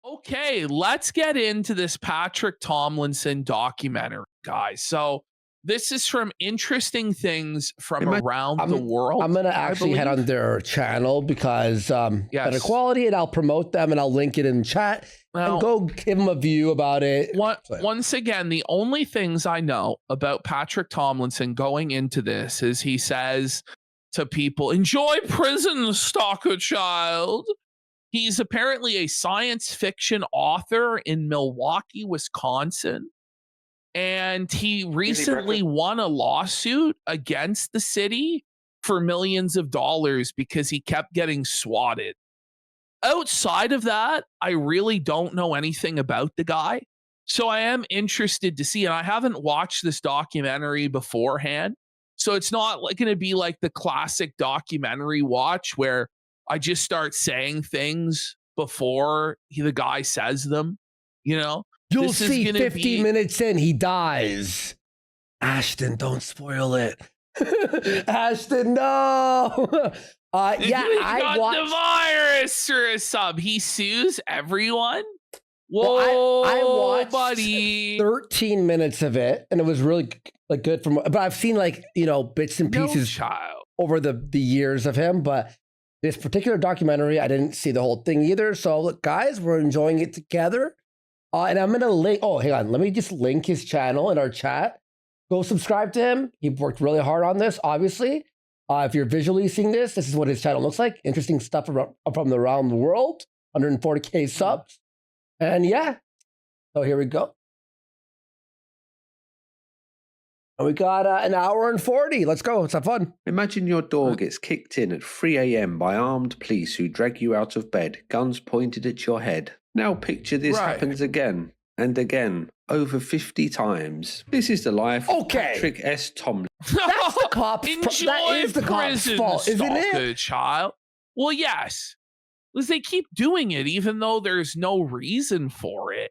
Okay, let's get into this Patrick Tomlinson documentary, guys. So this is from Interesting Things from Around the World. I'm gonna actually head on their channel because better Yes. quality, and I'll promote them and I'll link it in chat Now, and go give them a view about it. once again, the only things I know about Patrick Tomlinson going into this is he says to people, enjoy prison, stalker child. He's apparently a science fiction author in Milwaukee, Wisconsin. And he recently won a lawsuit against the city for millions of dollars because he kept getting swatted. Outside of that, I really don't know anything about the guy. So I am interested to see, and I haven't watched this documentary beforehand. So it's not like going to be like the classic documentary watch where I just start saying things before the guy says them, you know? You'll see 50 minutes in, he dies. Ashton, don't spoil it. Ashton, no. I watched the virus for a sub. He sues everyone. Whoa, I watched buddy. 13 minutes of it, and it was really like good. But I've seen bits and pieces over the years of him. But this particular documentary, I didn't see the whole thing either. So look, guys, we're enjoying it together. And I'm gonna link. Oh, hang on. Let me just link his channel in our chat. Go subscribe to him. He worked really hard on this, obviously. If you're visually seeing this, this is what his channel looks like. Interesting stuff from around the world. 140K subs. And yeah, so here we go. And we got an hour and 40. Let's go. Let's have fun. Imagine your door gets kicked in at 3 a.m. by armed police who drag you out of bed, guns pointed at your head. Now picture this happens again and again, over 50 times. This is the life of Patrick S. Tomlinson. That's the cop's that is the cop's fault, isn't it? Child. Well, yes. Because they keep doing it even though there's no reason for it.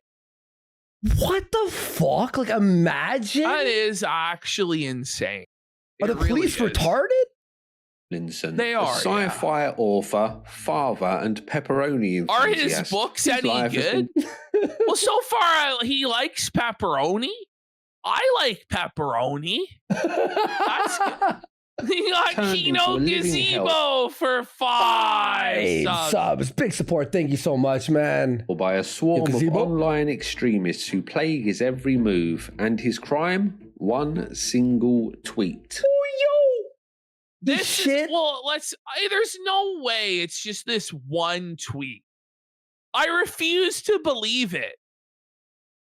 What the fuck? Like, imagine. That is actually insane. Are the police retarded? They are. Sci-fi author, father, and pepperoni enthusiast. Are his books any good? Well, so far he likes pepperoni. I like pepperoni. That's good. He got Kino Gazebo for 5 subs. Big support. Thank you so much, man. Or by a swarm of online extremists who plague his every move. And his crime? One single tweet. This shit. There's no way it's just this one tweet. I refuse to believe it.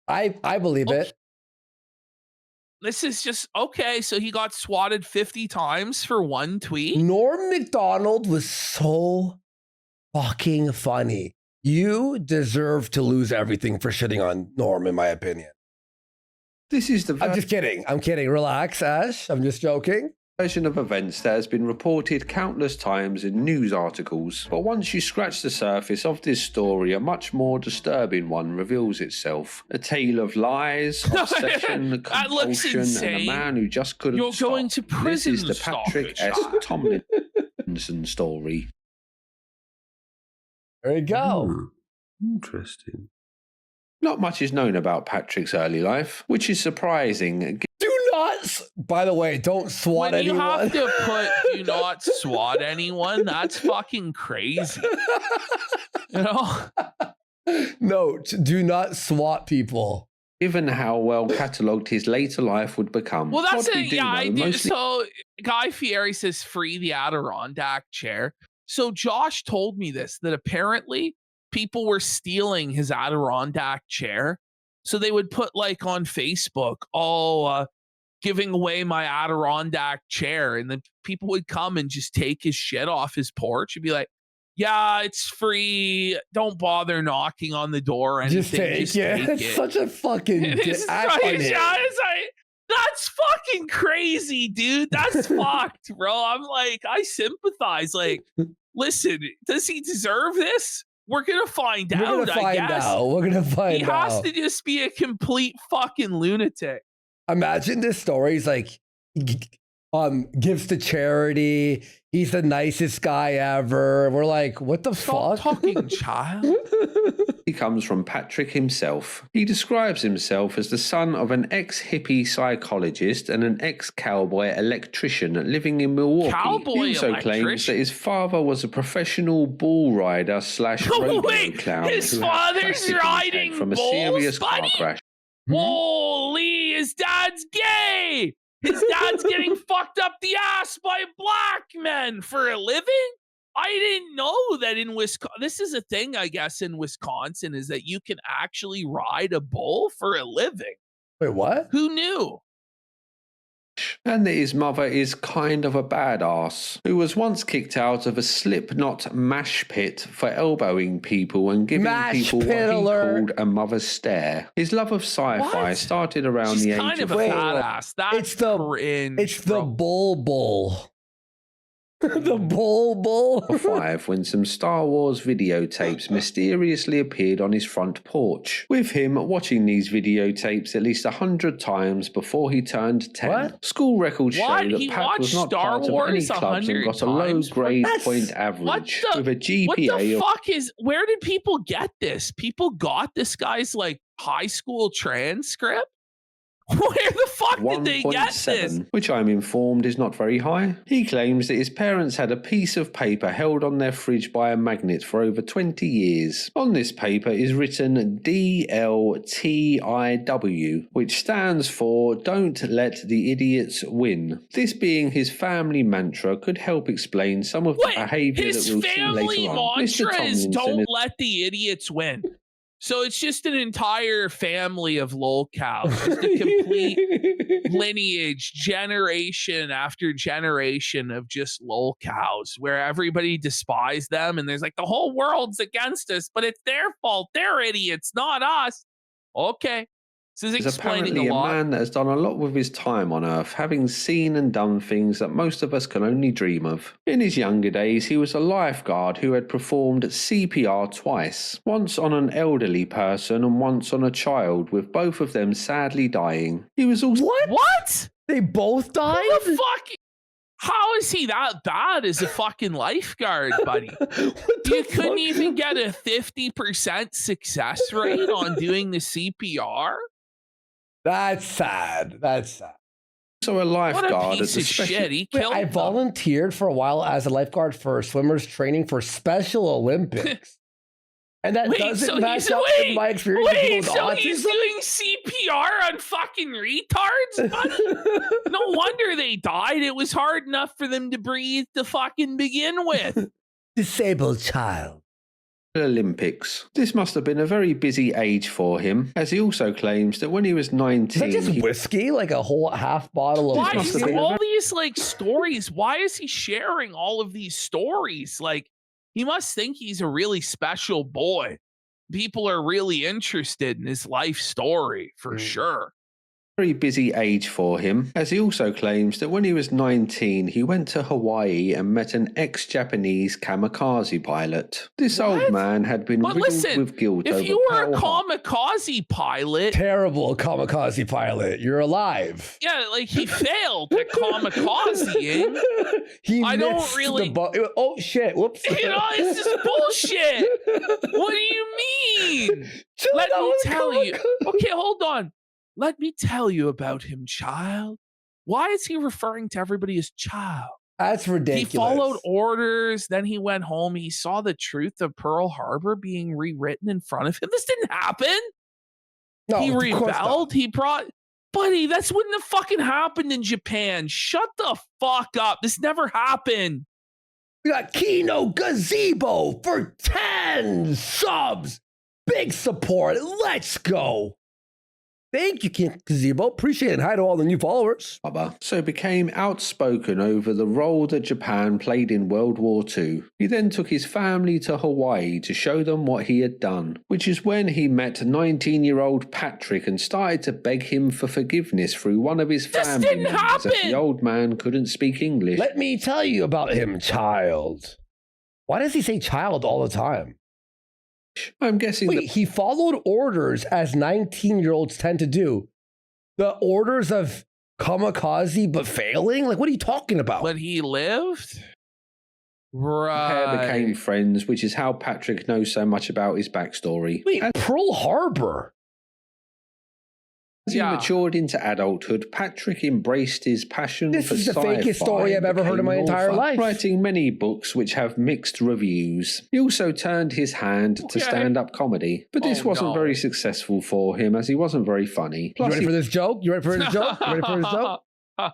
I believe it. This is just okay. So he got swatted 50 times for one tweet. Norm Macdonald was so fucking funny. You deserve to lose everything for shitting on Norm, in my opinion. This is the. I'm just kidding. I'm kidding. Relax, Ash. I'm just joking. Version of events that has been reported countless times in news articles. But once you scratch the surface of this story, a much more disturbing one reveals itself. A tale of lies, obsession, compulsion, and a man who just couldn't stop. You're going to prison. This is the Patrick S. Tomlinson story. There you go. Interesting. Not much is known about Patrick's early life, which is surprising. By the way, don't swat anyone. You have to put do not swat anyone. That's fucking crazy. You know? Note, do not swat people. Given how well catalogued his later life would become. Well, that's it. Yeah, I do. So Guy Fieri says free the Adirondack chair. So Josh told me this, that apparently people were stealing his Adirondack chair. So they would put on Facebook, giving away my Adirondack chair, and then people would come and just take his shit off his porch and be like, yeah, it's free, don't bother knocking on the door or anything. Just take it. It's such a fucking that's fucking crazy, dude. That's fucked, bro. I'm like, I sympathize. Like, listen, does he deserve this? We're gonna find out. I guess we're gonna find out. He has to just be a complete fucking lunatic. Imagine this story. He's like, gives to charity. He's the nicest guy ever. We're like, what the Stop fuck? talking, child. He comes from Patrick himself. He describes himself as the son of an ex-hippie psychologist and an ex-cowboy electrician living in Milwaukee. Cowboy he also claims that his father was a professional bull rider / rodeo Wait, clown. his who had father's plastic in his head riding from a bulls, serious buddy? car crash. Holy, his dad's gay. His dad's getting fucked up the ass by black men for a living. I didn't know that in Wisconsin. This is a thing, I guess, in Wisconsin, is that you can actually ride a bull for a living. Wait, what? Who knew? And that his mother is kind of a badass, who was once kicked out of a Slipknot mash pit for elbowing people and giving people what he called a mother's stare. His love of sci-fi started around She's the age kind of of a 4. badass. That's cringe. It's the bull. The bull. 5 when some Star Wars videotapes mysteriously appeared on his front porch, with him watching these videotapes at least 100 times before he turned 10. What? School records show What? that He Pat was not watched Star part of any Wars clubs and 100 got a low times? grade That's- point average with a What GPA the of fuck is? Where did people get this? People got this guy's like high school transcript. Where the fuck did they get this? 1.7, which I'm informed is not very high. He claims that his parents had a piece of paper held on their fridge by a magnet for over 20 years. On this paper is written DLTIW, which stands for Don't Let the Idiots Win. This being his family mantra could help explain some of the behaviour that His we'll see family later on. Mr. mantra is Tomlinson "Don't let the idiots win." So it's just an entire family of lolcows, just a complete lineage, generation after generation of just lolcows, where everybody despises them, and there's like the whole world's against us, but it's their fault. They're idiots, not us. Okay. This is He's explaining apparently a lot. man that has done a lot with his time on Earth, having seen and done things that most of us can only dream of. In his younger days, he was a lifeguard who had performed CPR twice, once on an elderly person and once on a child, with both of them sadly dying. He was also... What? They both died? Who the fuck? How is he that bad as a fucking lifeguard, buddy? You couldn't even get a 50% success rate on doing the CPR? That's sad. That's sad. So a lifeguard what a piece at the of shit. He killed I them. volunteered for a while as a lifeguard for swimmers training for Special Olympics. And that doesn't match up with my experience with people with autism. He's doing CPR on fucking retards, buddy? No wonder they died. It was hard enough for them to breathe to fucking begin with. Disabled child. Olympics. This must have been a very busy age for him, as he also claims that when he was 19... Is that just whiskey? Like a whole half bottle of why whiskey? is all these like stories? Why is he sharing all of these stories? Like, he must think he's a really special boy. People are really interested in his life story, for sure. Very busy age for him, as he also claims that when he was 19, he went to Hawaii and met an ex-Japanese kamikaze pilot. This old man had been riddled with guilt over if you were a Pearl kamikaze pilot... Terrible kamikaze pilot. You're alive. Yeah, like he failed at kamikazeing. I don't really... Oh, shit. Whoops. You know, it's just bullshit. What do you mean? Let me tell you. Okay, hold on. Let me tell you about him, child. Why is he referring to everybody as child? That's ridiculous. He followed orders, then he went home. He saw the truth of Pearl Harbor being rewritten in front of him. This didn't happen. No, he rebelled. He brought... Buddy, that's wouldn't have fucking happened in Japan. Shut the fuck up. This never happened. We got Kino Gazebo for 10 subs. Big support. Let's go. Thank you, King Gazebo. Appreciate it. Hi to all the new followers. So became outspoken over the role that Japan played in World War II. He then took his family to Hawaii to show them what he had done, which is when he met 19-year-old Patrick and started to beg him for forgiveness through one of his family members, as the old man couldn't speak English. Let me tell you about him, child. Why does he say child all the time? I'm guessing Wait, he followed orders as 19-year-olds tend to do. The orders of kamikaze but failing? Like, what are you talking about? But he lived? The Right. pair became friends, which is how Patrick knows so much about his backstory. Wait, Pearl Harbor. As he matured into adulthood, Patrick embraced his passion for This is the sci-fi fakest story I've ever heard in my and entire author, life. writing many books which have mixed reviews. He also turned his hand to stand-up comedy, but this wasn't very successful for him as he wasn't very funny. Plus, you ready for this joke? You ready for this joke? You ready for this joke?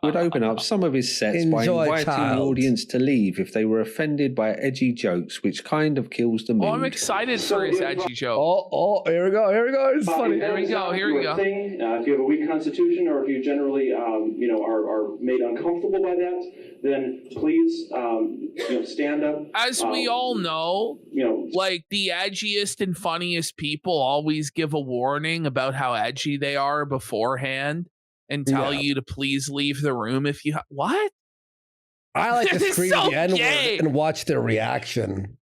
He would open up some of his sets by inviting the audience to leave if they were offended by edgy jokes, which kind of kills the mood. Oh, I'm excited for his edgy joke. Oh, here we go. It's funny. Here we go. If you have a weak constitution, or if you generally, are made uncomfortable by that, then please, stand up. As we all know, like the edgiest and funniest people always give a warning about how edgy they are beforehand and tell you to please leave the room if you what? I like to scream so the N-word and watch their reaction.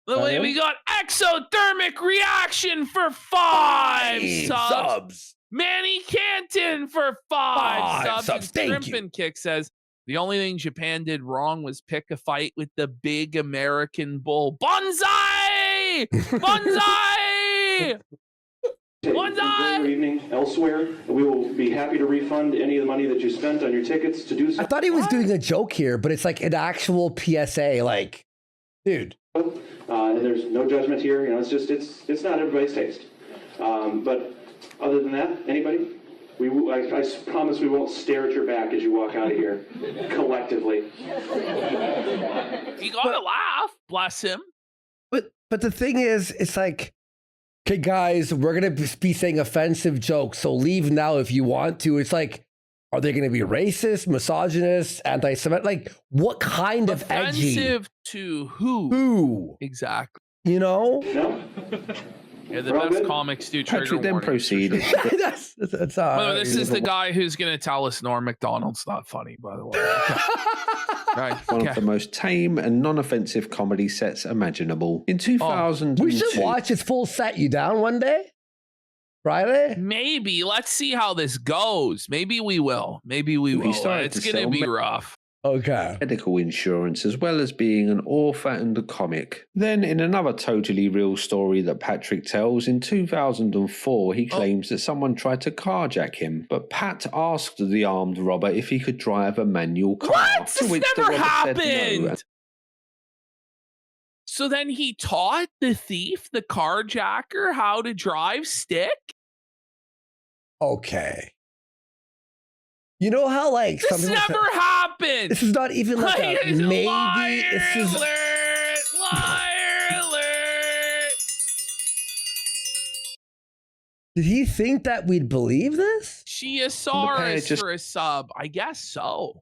We got exothermic reaction for 5 subs. Manny Canton for 5 subs. And Shrimpin' Kick says the only thing Japan did wrong was pick a fight with the big American bull. Bonsai! Bonsai! Enjoy your evening elsewhere. We will be happy to refund any of the money that you spent on your tickets to do so. I thought he was doing a joke here, but it's like an actual PSA. Like, dude. And there's no judgment here. It's not everybody's taste. But other than that, anybody? I promise we won't stare at your back as you walk out of here, collectively. You gotta laugh, bless him. But the thing is, it's like, okay, guys, we're going to be saying offensive jokes, so leave now if you want to. It's like, are they going to be racist, misogynist, anti-Semitic? Like, what kind of edgy? Offensive to who? Who? Exactly. You know? No? Yeah, the best comics do trigger Patrick then warnings. proceeded. That's By the way, this is the guy who's going to tell us Norm Macdonald's not funny, by the way. Okay. One of the most tame and non-offensive comedy sets imaginable. In 2002, we should watch his full set. You down one day? Friday? Maybe. Let's see how this goes. Maybe we will. It's going to be rough. Okay. Medical insurance, as well as being an author and a comic. Then, in another totally real story that Patrick tells, in 2004, he claims that someone tried to carjack him, but Pat asked the armed robber if he could drive a manual car. What? To This which the never robber said happened. no. So then he taught the thief, the carjacker, how to drive stick? Okay. You know how, like, This never happened. This is not even like a maybe. Liar This is alert! Liar alert! Did he think that we'd believe this? Chiosaurus for a sub. I guess so.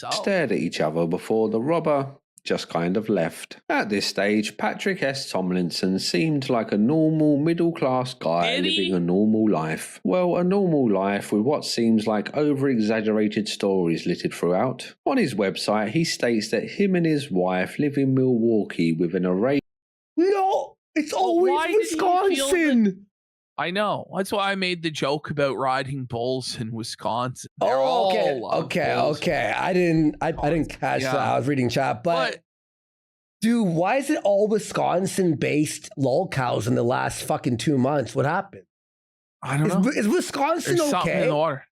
Stared at each other before the robber just kind of left. At this stage, Patrick S. Tomlinson seemed like a normal middle-class guy living a normal life. Well, a normal life with what seems like over-exaggerated stories littered throughout. On his website, he states that him and his wife live in Milwaukee with an array. No, it's always Wisconsin. I know. That's why I made the joke about riding bulls in Wisconsin. Okay. I didn't catch that. I was reading chat, but dude, why is it all Wisconsin-based lol cows in the last fucking 2 months? What happened? I don't know. Is Wisconsin There's something in the water.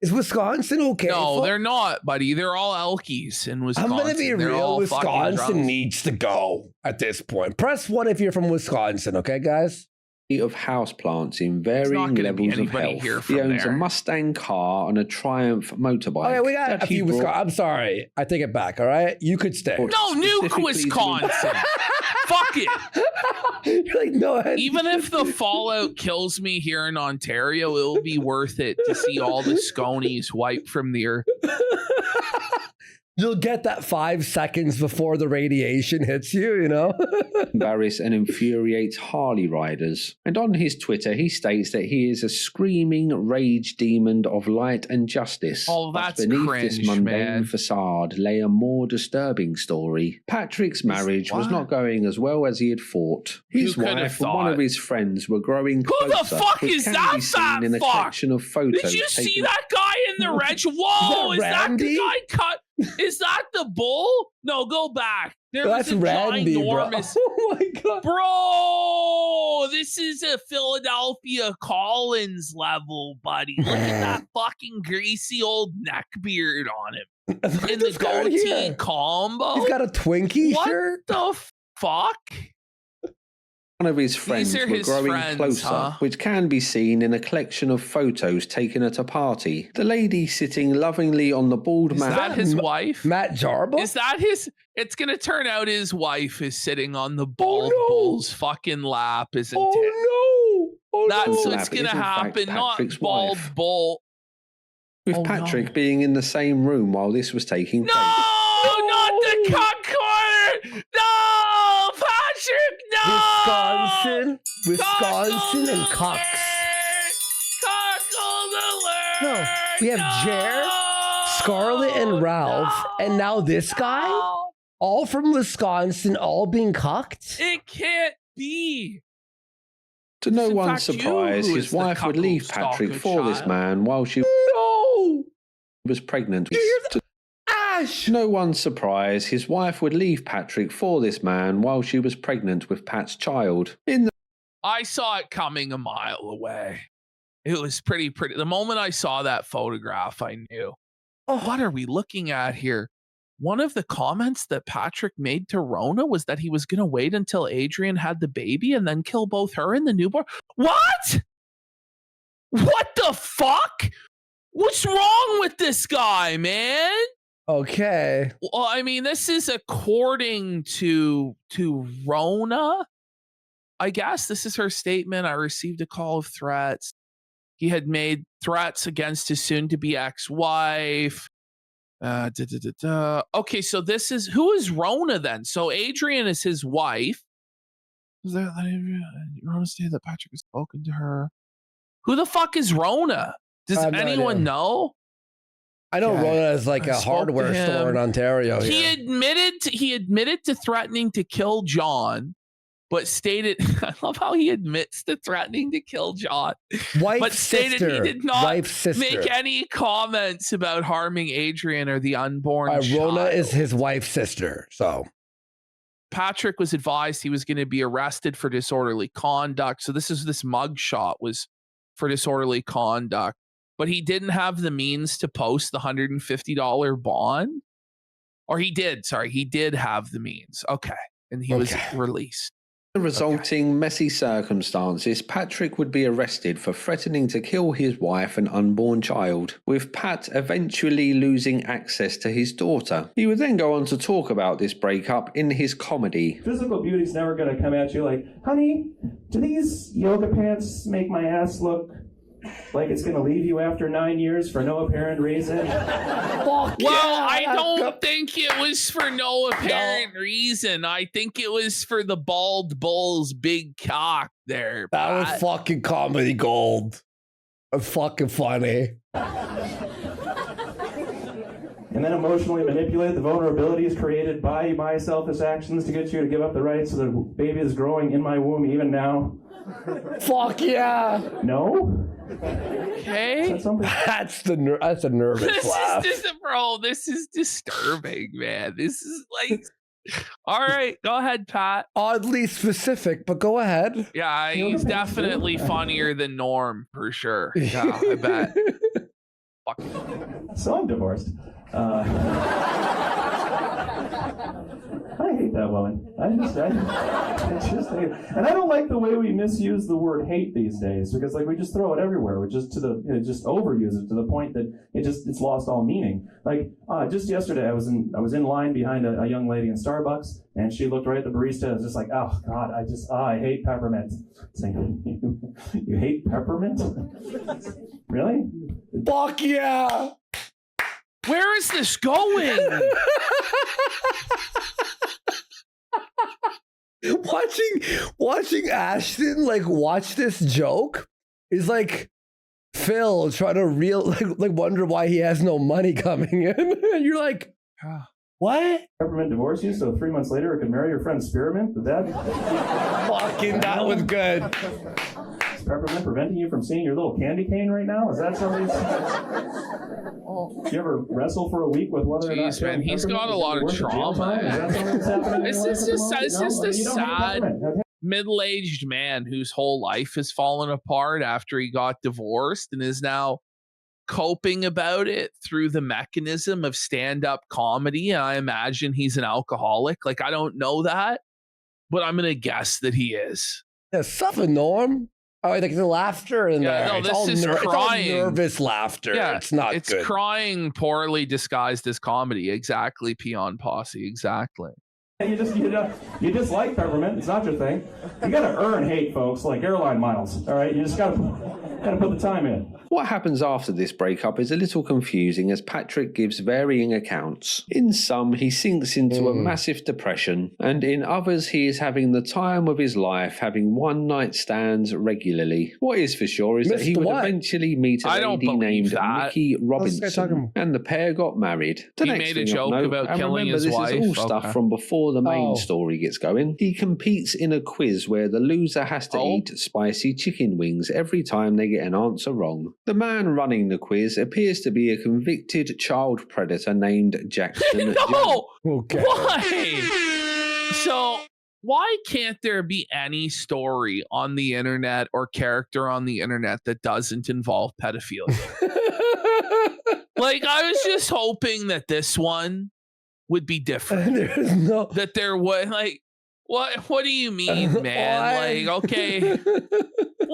Is Wisconsin okay? No, they're not, buddy. They're all Elkies in Wisconsin. I'm gonna be real. Wisconsin needs to go at this point. Press 1 if you're from Wisconsin, okay, guys? Of houseplants in varying levels of health. He owns a Mustang car and a Triumph motorbike. Okay, we got a few Wisconsin. I'm sorry. I take it back, all right? You could stay. No, nuke Wisconsin. Fuck it. You're like, no. Even if the fallout kills me here in Ontario, it will be worth it to see all the Sconies wiped from the earth. You'll get that 5 seconds before the radiation hits you, you know? Embarrass and infuriates Harley riders. And on his Twitter, he states that he is a screaming rage demon of light and justice. Oh, that's but beneath cringe, this mundane man. facade lay a more disturbing story. Patrick's marriage was not going as well as he had thought. His wife and one of his friends were growing closer. Who the fuck is that fat in a fuck? collection of photos. Did you see that guy in the red? Whoa, is that the guy cut? Is that the bull? No, go back. That's Randy, ginormous... bro. Oh my God. Bro, this is a Philadelphia Collins level, buddy. Look at that fucking greasy old neck beard on him. In the goatee combo. He's got a Twinkie shirt. What the fuck? One of his friends were growing closer, which can be seen in a collection of photos taken at a party. The lady sitting lovingly on the bald man. Is that his wife? Matt Jarbo? Is that his? It's going to turn out his wife is sitting on the bald bull's fucking lap, isn't it? Oh no! That's what's going to happen, not bald bull. With Patrick being in the same room while this was taking place. No, not the cock corner! No, Patrick, no! Wisconsin and Cox. Cockle alert! No, we have Jer, Scarlett, and Ralph, and now this guy? All from Wisconsin, all being cucked? It can't be. To no one's surprise, his wife would leave Patrick for this man while she was pregnant. Ash! No one's surprise, his wife would leave Patrick for this man while she was pregnant with Pat's child. I saw it coming a mile away. It was pretty. The moment I saw that photograph, I knew. Oh, what are we looking at here? One of the comments that Patrick made to Rona was that he was going to wait until Adrian had the baby and then kill both her and the newborn. What? What the fuck? What's wrong with this guy, man? Okay. Well, I mean, this is according to Rona. I guess this is her statement. I received a call of threats. He had made threats against his soon-to-be ex-wife. Okay, so this is... Who is Rona then? So Adrian is his wife. Rona stated that Patrick has spoken to her. Who the fuck is Rona? Does anyone know? I know Rona is like a hardware store in Ontario. He admitted to threatening to kill John, but stated, I love how he admits to threatening to kill John, stated he did not make any comments about harming Adrian or the unborn child. Rona is his wife's sister, so. Patrick was advised he was going to be arrested for disorderly conduct. So this mugshot was for disorderly conduct, but he didn't have the means to post the $150 bond. Or he did have the means. Okay. And he was released. The resulting messy circumstances, Patrick would be arrested for threatening to kill his wife and unborn child, with Pat eventually losing access to his daughter. He would then go on to talk about this breakup in his comedy. Physical beauty's never going to come at you like, honey, do these yoga pants make my ass look like it's going to leave you after 9 years for no apparent reason? I don't think it was for no apparent reason. I think it was for the bald bull's big cock there. That was fucking comedy gold. Fucking funny. And then emotionally manipulate the vulnerabilities created by my selfish actions to get you to give up the rights so the baby is growing in my womb even now. Fuck yeah. No? Okay. That's a nervous laugh. This is disturbing, man. This is like... All right, go ahead, Pat. Oddly specific, but go ahead. Yeah, he's definitely funnier than Norm, for sure. Yeah, I bet. Fuck. So I'm divorced. I hate that woman. I just hate it. And I don't like the way we misuse the word hate these days, because like we just throw it everywhere. We just just overuse it to the point that it's lost all meaning. Like just yesterday, I was in line behind a young lady in Starbucks, and she looked right at the barista and was just like, "Oh God, I hate peppermint." Saying, "You hate peppermint? Really? Fuck yeah!" Where is this going? watching Ashton like watch this joke is like Phil trying to wonder why he has no money coming in. You're like, what? Peppermint divorced you, so 3 months later it could marry your friend Spearmint? Did that? Fucking, that was good. Is Peppermint preventing you from seeing your little candy cane right now? Is that somebody's? You ever wrestle for a week with whether or not? Jeez, man, he's got a lot of trauma. It's just a sad middle-aged man whose whole life has fallen apart after he got divorced and is now coping about it through the mechanism of stand-up comedy. I imagine he's an alcoholic. Like, I don't know that, but I'm gonna guess that he is. Yeah, suffer, Norm. Oh, like the laughter in there. No, this is crying. It's all nervous laughter. Yeah, it's not good. It's crying poorly disguised as comedy. Exactly, Peon Posse. Exactly. You just like Peppermint. It's not your thing. You got to earn hate, folks, like airline miles. All right, you just got to put the time in. What happens after this breakup is a little confusing as Patrick gives varying accounts. In some, he sinks into a massive depression, and in others, he is having the time of his life, having one-night stands regularly. What is for sure is that he would eventually meet a lady named Mickey Robinson, and the pair got married. The next made a joke about killing his wife. This is all stuff from before the main story gets going. He competes in a quiz where the loser has to eat spicy chicken wings every time they get an answer wrong. The man running the quiz appears to be a convicted child predator named Jackson. No! Okay. Why? So, why can't there be any story on the internet or character on the internet that doesn't involve pedophilia? Like, I was just hoping that this one would be different. That there would, like, what do you mean, man? Like, okay.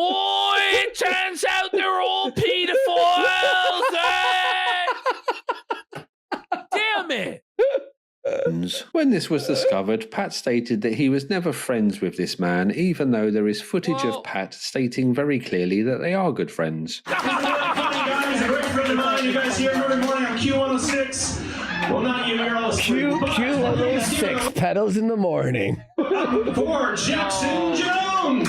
Oh, it turns out they're all pedophiles. Damn it. When this was discovered, Pat stated that he was never friends with this man, even though there is footage of Pat stating very clearly that they are good friends. Guys, a great friend of mine. You guys hear him every morning on Q106. Well, not you, you're all asleep. Q106, pedals in the morning. For Jackson Jones!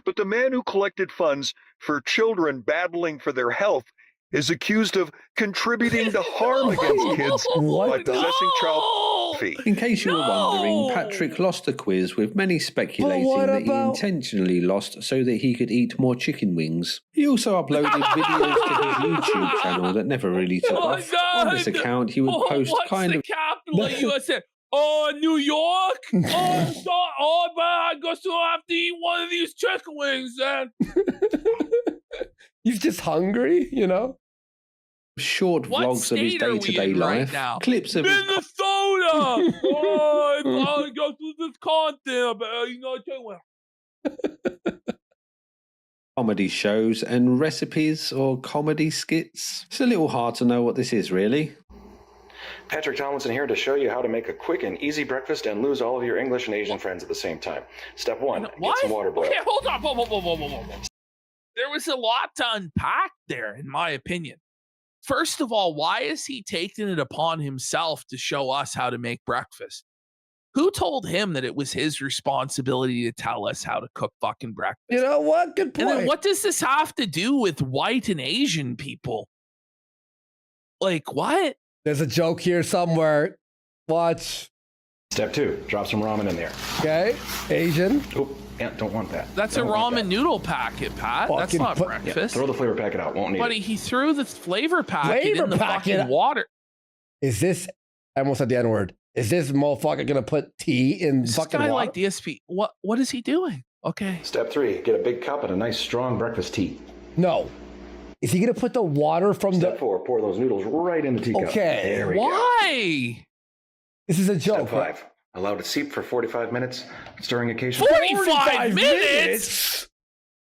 But the man who collected funds for children battling for their health is accused of contributing to harm against kids by possessing child pornography. In case you were wondering, Patrick lost the quiz, with many speculating that he intentionally lost so that he could eat more chicken wings. He also uploaded videos to his YouTube channel that never really took off. On this account, he would post kind of... capital of USA? Oh, New York? Oh, man, I guess I'll have to eat one of these chicken wings then. He's just hungry, you know? Short vlogs of his day-to-day life, right clips of Minnesota. I go through this content, but you know, comedy shows and recipes or comedy skits. It's a little hard to know what this is, really. Patrick Tomlinson here to show you how to make a quick and easy breakfast and lose all of your English and Asian friends at the same time. Step 1, get some water boiled. Okay, hold on. Whoa. There was a lot to unpack there, in my opinion. First of all, why is he taking it upon himself to show us how to make breakfast? Who told him that it was his responsibility to tell us how to cook fucking breakfast? You know what? Good point. And then what does this have to do with white and Asian people? Like, what? There's a joke here somewhere. Watch. Step 2, drop some ramen in there. Okay, Asian. Oh, yeah, don't want that. That's a ramen noodle packet, Pat. That's not breakfast. Yeah, throw the flavor packet out. Won't need Buddy, it. he threw the flavor packet in the fucking water. Is this, I almost said the N-word. Is this motherfucker gonna put tea in fucking water? Like DSP. What is he doing? Okay. Step 3, get a big cup and a nice strong breakfast tea. No. Is he gonna put the water from Step 4, pour those noodles right in the teacup. Okay. There we Why? Go. This is a joke. Step 5, allow it to seep for 45 minutes, stirring occasionally. 45 minutes?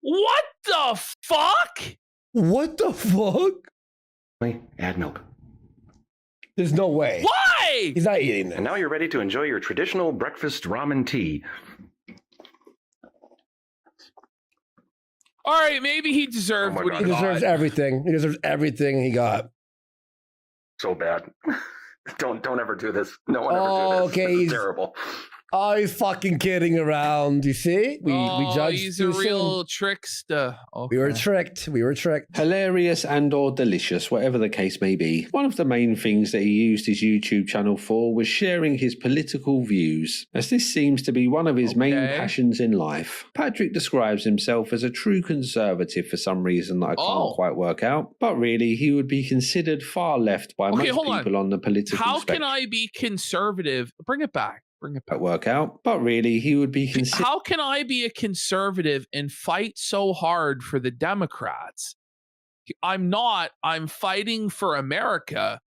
What the fuck? What the fuck? Add milk. There's no way. Why? He's not eating this. And now you're ready to enjoy your traditional breakfast ramen tea. All right, maybe he deserved what he deserves everything. He deserves everything he got. So bad. Don't ever do this. No one ever do this. Okay, This is terrible. Oh, he's fucking kidding around. You see? We judged he's a real trickster. Okay. We were tricked. We were tricked. Hilarious and or delicious, whatever the case may be. One of the main things that he used his YouTube channel for was sharing his political views, as this seems to be one of his main passions in life. Patrick describes himself as a true conservative for some reason that I can't quite work out, but really he would be considered far left by most people on the political How spectrum. can I be conservative? Bring it back. Work out, but really he would be considered. How can I be a conservative and fight so hard for the Democrats? I'm not. I'm fighting for America.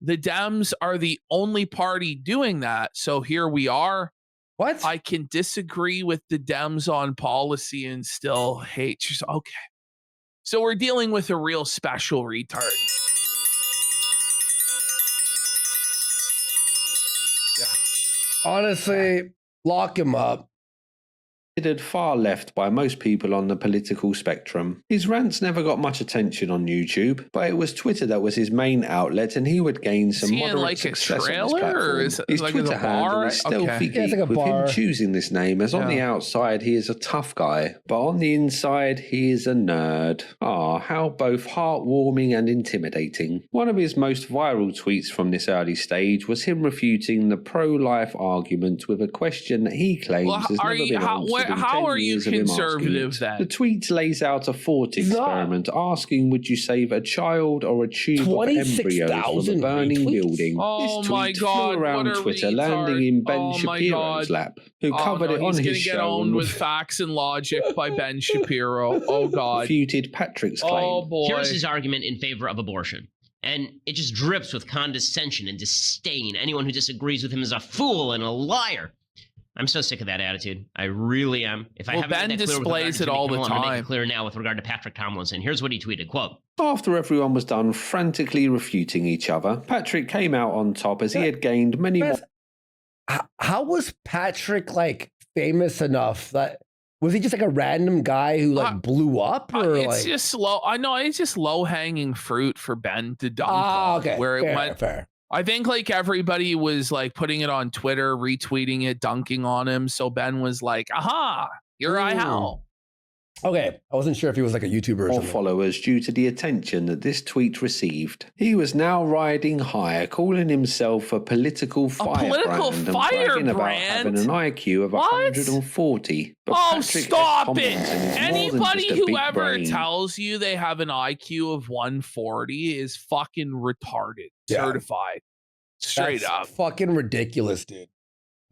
The Dems are the only party doing that. So here we are. What? I can disagree with the Dems on policy and still hate. Okay. So we're dealing with a real special retard. Honestly, lock him up. Considered far left by most people on the political spectrum. His rants never got much attention on YouTube, but it was Twitter that was his main outlet, and he would gain some moderate success on this platform. His Twitter handle is stealthy geek, with him choosing this name, as on the outside he is a tough guy, but on the inside he is a nerd. Ah, how both heartwarming and intimidating. One of his most viral tweets from this early stage was him refuting the pro-life argument with a question that he claims has never been answered. How are you conservative then? The tweet lays out a thought experiment asking, would you save a child or a tube of embryo from a burning building? Oh this my tweet God, flew around Twitter, landing in Ben Shapiro's lap, who covered it on his show. Get owned with facts and logic by Ben Shapiro. Oh God. Refuted Patrick's claim. Oh boy. Here's his argument in favor of abortion. And it just drips with condescension and disdain. Anyone who disagrees with him is a fool and a liar. I'm so sick of that attitude. I really am. If I haven't Ben made that clear displays it all the I'm time. gonna make it clear now with regard to Patrick Tomlinson. Here's what he tweeted, quote, after everyone was done frantically refuting each other, Patrick came out on top as he had gained many more. How was Patrick like famous enough that was he just like a random guy who like blew up or it's just slow. I know it's just low hanging fruit for Ben to dunk on, okay. Where it went. Fair. I think like everybody was like putting it on Twitter, retweeting it, dunking on him. So Ben was like, aha, here I am. Okay, I wasn't sure if he was like a YouTuber or something. Followers due to the attention that this tweet received. He was now riding high, calling himself a political firebrand and bragging about having an IQ of 140. But Patrick stop it! Anybody who ever tells you they have an IQ of 140 is fucking retarded. Certified. Straight up. Fucking ridiculous, dude.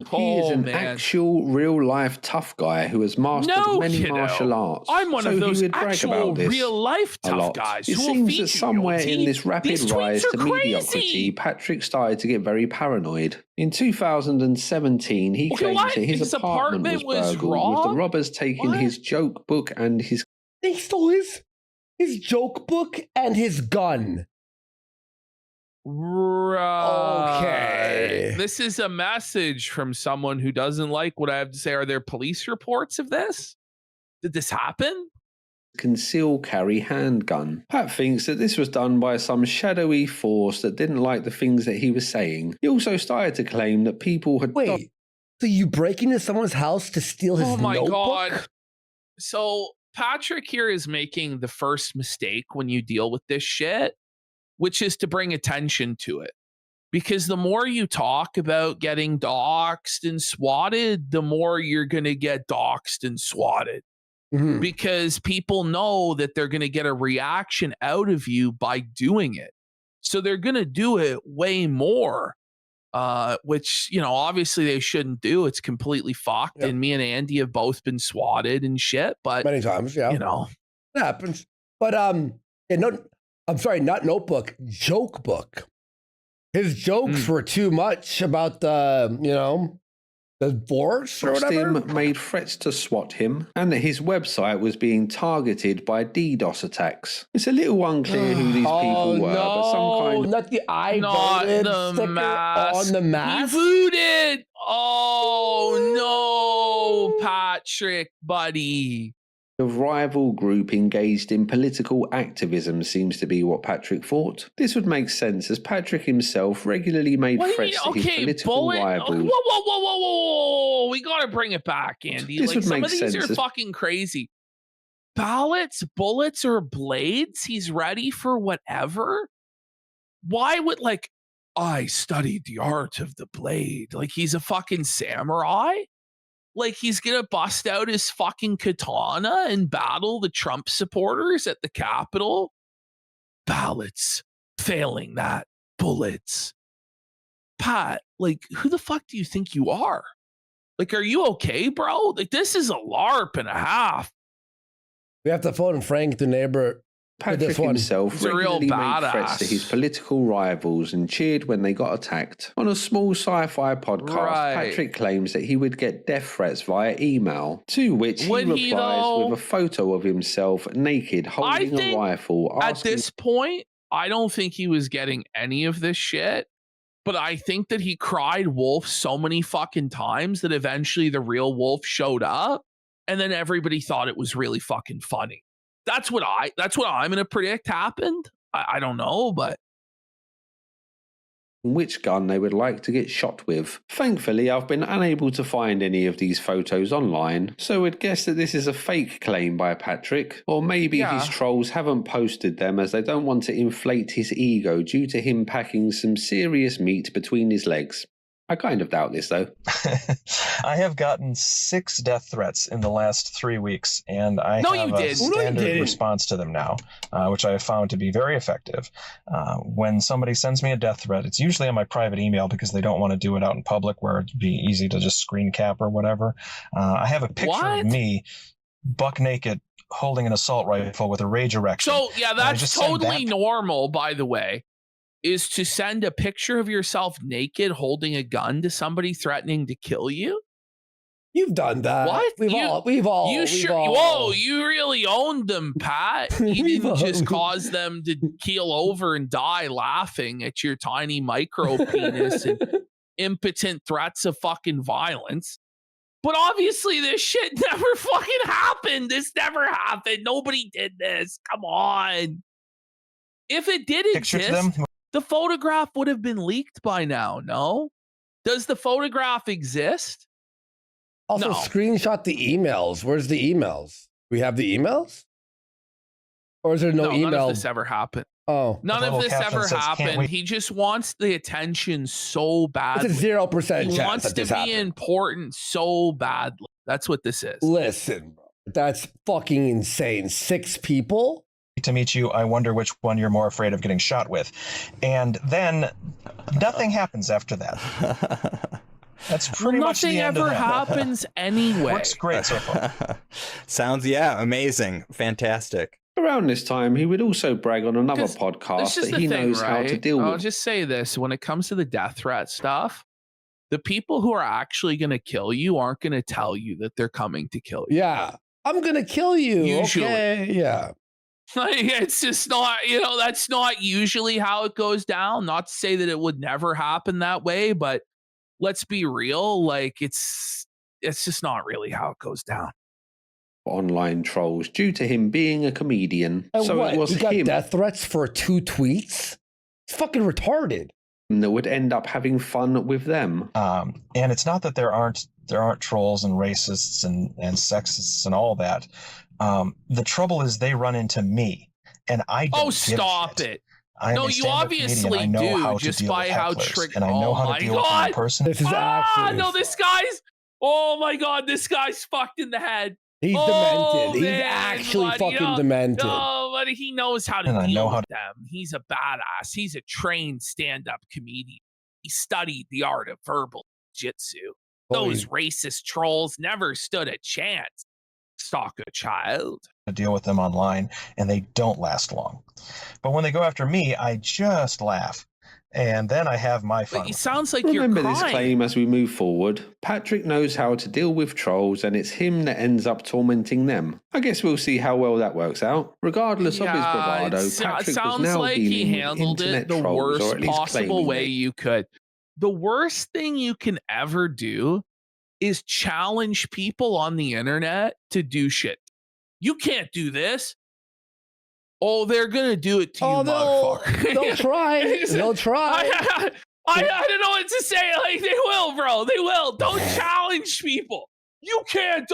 He is an actual real-life tough guy who has mastered many martial arts. I'm one of those actual real-life tough guys. It seems that somewhere in this rapid rise to mediocrity, Patrick started to get very paranoid. In 2017, he claimed that his apartment was burgled, with the robbers taking his joke book and his... They stole his joke book and his gun. Right. Okay. This is a message from someone who doesn't like what I have to say. Are there police reports of this? Did this happen? Concealed carry handgun. Pat thinks that this was done by some shadowy force that didn't like the things that he was saying. He also started to claim that people had... Wait, so you break into someone's house to steal his notebook? Oh my God. So Patrick here is making the first mistake when you deal with this shit, which is to bring attention to it. Because the more you talk about getting doxxed and swatted, the more you're going to get doxxed and swatted. Mm-hmm. Because people know that they're going to get a reaction out of you by doing it. So they're going to do it way more, which, you know, obviously they shouldn't do. It's completely fucked. Yep. And me and Andy have both been swatted and shit. But many times, yeah. You know. It happens. But I'm sorry, not notebook, joke book. His jokes were too much about the, you know, the divorce or whatever. Made threats to swat him, and that his website was being targeted by DDoS attacks. It's a little unclear who these people were, but some kind of... Not the I voted sticker on the mask. He voted! Oh, no, Patrick, buddy. A rival group engaged in political activism seems to be what Patrick thought. This would make sense as Patrick himself regularly made threats to his political rivals. Whoa. We gotta bring it back, Andy. This would some make of these sense are fucking crazy. Ballots, bullets, or blades? He's ready for whatever? Why would, I studied the art of the blade. Like he's a fucking samurai? Like he's gonna bust out his fucking katana and battle the Trump supporters at the Capitol? Ballots. Failing that. Bullets. Pat, who the fuck do you think you are? Are you okay, bro? This is a LARP and a half. We have to phone Frank, the neighbor. Patrick himself regularly made threats to his political rivals and cheered when they got attacked. On a small sci-fi podcast, Patrick claims that he would get death threats via email, to which he replies with a photo of himself naked holding a rifle. At this point, I don't think he was getting any of this shit, but I think that he cried wolf so many fucking times that eventually the real wolf showed up, and then everybody thought it was really fucking funny. That's what I'm gonna predict happened. I don't know, but which gun they would like to get shot with. Thankfully, I've been unable to find any of these photos online, so I'd guess that this is a fake claim by Patrick, or maybe his trolls haven't posted them as they don't want to inflate his ego due to him packing some serious meat between his legs. I kind of doubt this, though. I have gotten 6 death threats in the last 3 weeks, and I have a standard response to them now, which I have found to be very effective. When somebody sends me a death threat, it's usually on my private email because they don't want to do it out in public where it'd be easy to just screen cap or whatever. I have a picture of me buck naked holding an assault rifle with a rage erection. So, yeah, that's totally normal, by the way. Is to send a picture of yourself naked holding a gun to somebody threatening to kill you? You've done that. What? We've all. Whoa, you really owned them, Pat. You didn't just cause them to keel over and die laughing at your tiny micro penis and impotent threats of fucking violence. But obviously this shit never fucking happened. This never happened. Nobody did this. Come on. If it did exist, the photograph would have been leaked by now, no? Does the photograph exist? Also, screenshot the emails. Where's the emails? We have the emails? Or is there no email? None of this ever happened. Oh. None of this ever happened. He just wants the attention so badly. It's a 0% chance. He wants to be important so badly. That's what this is. Listen, that's fucking insane. 6 people? To meet you, I wonder which one you're more afraid of getting shot with. And then nothing happens after that. That's pretty much the end of that. Nothing ever happens anyway. Works great so far. Sounds, amazing. Fantastic. Around this time, he would also brag on another podcast that he knows how to deal with. I'll just say this. When it comes to the death threat stuff, the people who are actually going to kill you aren't going to tell you that they're coming to kill you. Yeah. I'm going to kill you. Usually. Okay. Yeah. It's just not, that's not usually how it goes down. Not to say that it would never happen that way, but let's be real. It's just not really how it goes down. Online trolls due to him being a comedian. And so what? it was he got him death threats for 2 tweets? It's fucking retarded. That would end up having fun with them. And it's not that there aren't trolls and racists and sexists and all that. The trouble is they run into me, and I don't. Oh, stop it! No, you obviously do, just by how trick. And I know how to deal with one person. This is actually. No, this guy's. Oh my god, this guy's fucked in the head. He's demented. He's actually fucking demented. No, but he knows how to deal with them. He's a badass. He's a trained stand-up comedian. He studied the art of verbal jiu-jitsu. Those racist trolls never stood a chance. Stalk a child. To deal with them online, and they don't last long. But when they go after me, I just laugh. And then I have my fun. It sounds like Remember you're this claim as we move forward. Patrick knows how to deal with trolls, and it's him that ends up tormenting them. I guess we'll see how well that works out. Regardless of his bravado, Patrick was now dealing with internet the trolls, or worst at least possible way it. you could. The worst thing you can ever do is challenge people on the internet to do shit. You can't do this. Oh, they're gonna do it to you, motherfucker. They'll try. They'll try. I don't know what to say. Like, they will, bro. They will. Don't challenge people. You can't.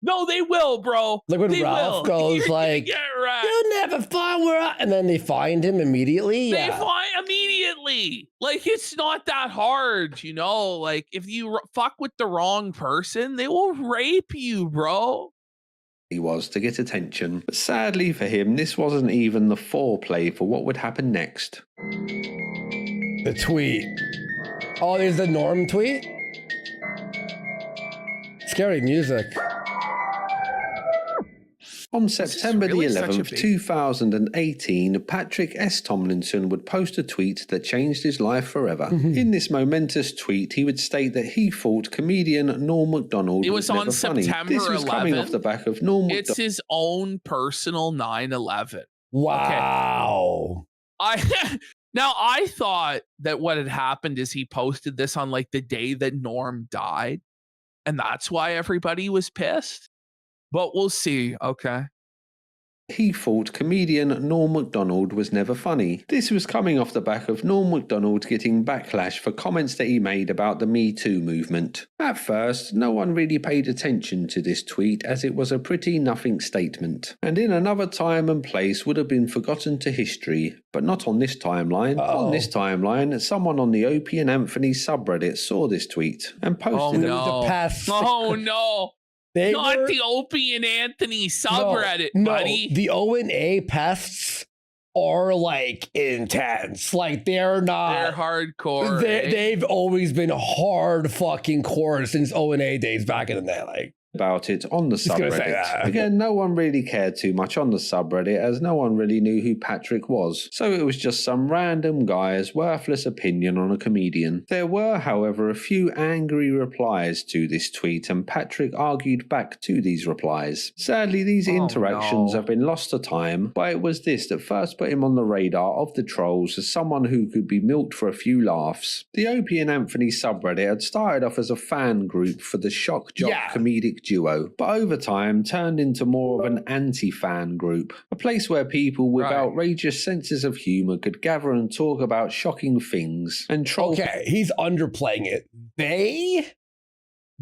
No, they will, bro. Like when Ralph goes like, "You never find where I," and then they find him immediately. They find immediately. Like, it's not that hard, you know. Like, if you fuck with the wrong person, they will rape you, bro. He was to get attention, but sadly for him, this wasn't even the foreplay for what would happen next. The tweet. Oh, there's the Norm tweet. Scary music. On September the 11th, 2018, Patrick S. Tomlinson would post a tweet that changed his life forever. In this momentous tweet, he would state that he thought comedian Norm Macdonald was never funny. This was coming off the back of Norm Macdonald. It's his own personal 9/11. Wow. Okay. Now, I thought that what had happened is he posted this on like the day that Norm died, and that's why everybody was pissed. But we'll see, okay? He thought comedian Norm Macdonald was never funny. This was coming off the back of Norm Macdonald getting backlash for comments that he made about the Me Too movement. At first, no one really paid attention to this tweet as it was a pretty nothing statement, and in another time and place would have been forgotten to history, but not on this timeline. On this timeline, someone on the Opie and Anthony subreddit saw this tweet and posted it. Oh no. Not the Opie and Anthony subreddit, buddy. The O&A pests are like intense. Like they're hardcore. They've always been hard fucking core since O&A days back in the day. Like about it on the subreddit. Again, no one really cared too much on the subreddit as no one really knew who Patrick was. So it was just some random guy's worthless opinion on a comedian. There were, however, a few angry replies to this tweet and Patrick argued back to these replies. Sadly, these interactions have been lost to time, but it was this that first put him on the radar of the trolls as someone who could be milked for a few laughs. The Opie and Anthony subreddit had started off as a fan group for the shock jock comedic duo, but over time turned into more of an anti-fan group, a place where people with outrageous senses of humour could gather and talk about shocking things and troll. Okay, he's underplaying it. They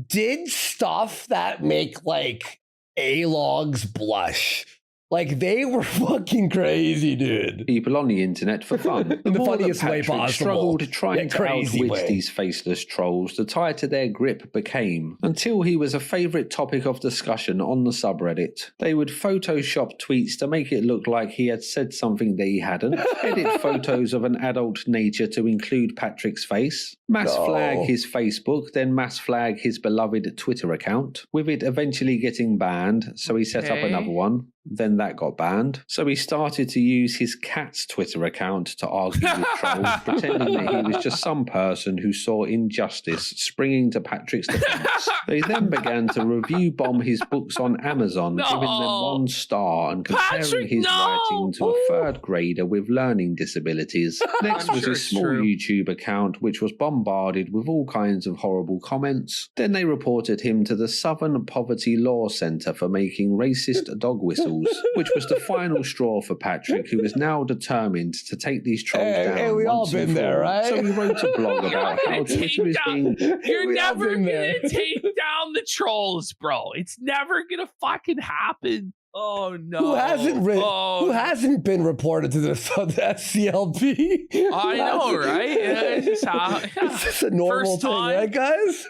did stuff that make like A-logs blush. Like, they were fucking crazy, dude. People on the internet for fun. In the funniest way possible. Struggled trying to outwit these faceless trolls, the tighter their grip became, until he was a favourite topic of discussion on the subreddit. They would Photoshop tweets to make it look like he had said something that he hadn't, edit photos of an adult nature to include Patrick's face, mass flag his Facebook, then mass flag his beloved Twitter account, with it eventually getting banned, so he set up another one. Then that got banned. So he started to use his cat's Twitter account to argue with trolls, pretending that he was just some person who saw injustice springing to Patrick's defense. They then began to review bomb his books on Amazon, giving them 1 star and comparing his writing to a 3rd grader with learning disabilities. Next was his small YouTube account, which was bombarded with all kinds of horrible comments. Then they reported him to the Southern Poverty Law Centre for making racist dog whistles, which was the final straw for Patrick, who was now determined to take these trolls down. Hey, we all been there, right? So he wrote a blog about how Twitter is being... You're never gonna take down the trolls, bro. It's never gonna fucking happen. Oh no! Who hasn't been reported to the SCLP? I know, right? It's just a normal thing, right, guys?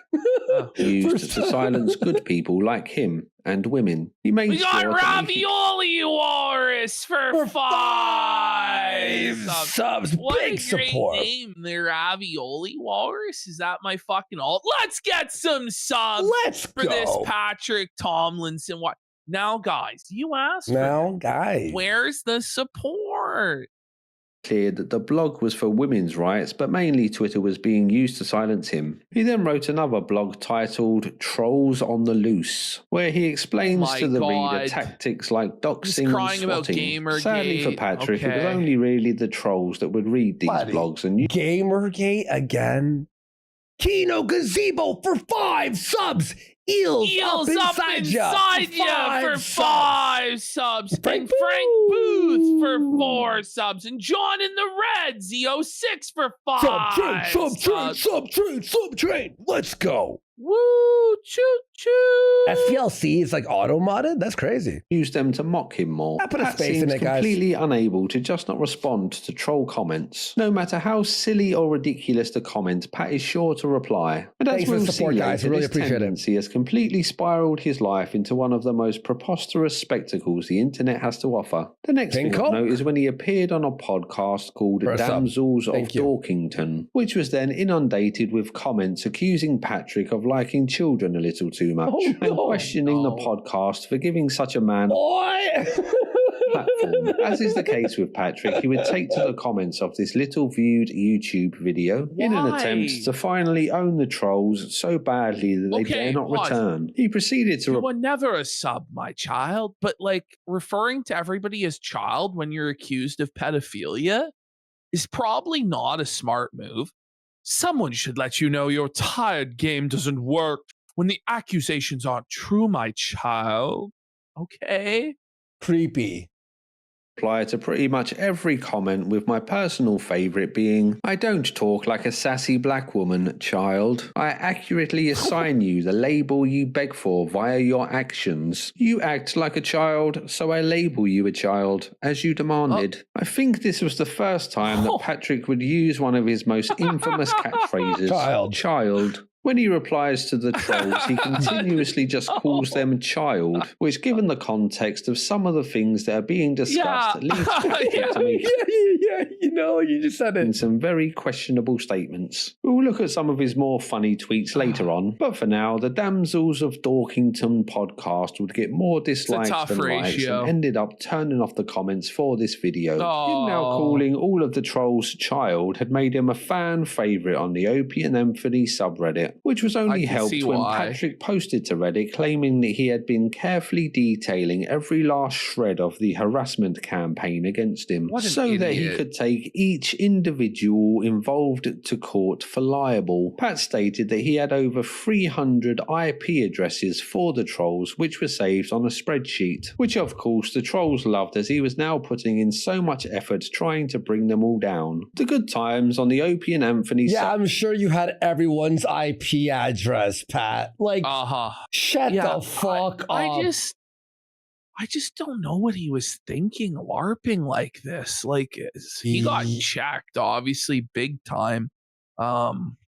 Used to silence good people like him and women. He made we got Ravioli Walrus for 5 subs. What big a great support. name, the Ravioli Walrus. Is that my fucking alt? Let's get some subs. For this Patrick Tomlinson. What? Now, guys, you asked. Where's the support? Clear that the blog was for women's rights, but mainly Twitter was being used to silence him. He then wrote another blog titled Trolls on the Loose, where he explains to the reader tactics like doxing and swatting. Sadly for Patrick, it was only really the trolls that would read these blogs. And Gamergate again? Kino Gazebo for 5 subs. Eels up inside ya for 5 subs. And Frank Booth for 4 subs. And John in the Red, Z06 for 5 Subtrain. Let's go. Woo, choo choo. SPLC is like auto modded? That's crazy. Use them to mock him more. I put a Pat space seems in it, guys. completely unable to just not respond to troll comments. No matter how silly or ridiculous the comment, Pat is sure to reply. And as Thanks for we'll the support, see guys. I later, really this appreciate it. tendency has completely spiraled his life into one of the most preposterous spectacles the internet has to offer. The next thing of note is when he appeared on a podcast called Damsels of Dorkington, which was then inundated with comments accusing Patrick of liking children a little too much and questioning the podcast for giving such a man platform. As is the case with Patrick, he would take to the comments of this little viewed YouTube video in an attempt to finally own the trolls so badly that they dare not return. He proceeded to... You were never a sub, my child, but like referring to everybody as child when you're accused of pedophilia is probably not a smart move. Someone should let you know your tired game doesn't work when the accusations aren't true, my child. Okay? Creepy. Reply to pretty much every comment, with my personal favourite being, I don't talk like a sassy black woman, child. I accurately assign you the label you beg for via your actions. You act like a child, so I label you a child, as you demanded. I think this was the first time that Patrick would use one of his most infamous catchphrases, child. When he replies to the trolls, he continuously just calls them child, which, given the context of some of the things that are being discussed, leads to me you just said it. in some very questionable statements. We'll look at some of his more funny tweets later on, but for now, the Damsels of Dorkington podcast would get more dislikes than likes and ended up turning off the comments for this video. Him now calling all of the trolls child had made him a fan favourite on the Opie and Anthony subreddit, which was only helped when Patrick posted to Reddit claiming that he had been carefully detailing every last shred of the harassment campaign against him so that he could take each individual involved to court for liable. Pat stated that he had over 300 IP addresses for the trolls, which were saved on a spreadsheet, which of course the trolls loved, as he was now putting in so much effort trying to bring them all down. The good times on the Opie and Anthony I'm sure you had everyone's IP address, Pat. Like, shut the fuck up. I just don't know what he was thinking, LARPing like this. Like, he got checked, obviously, big time.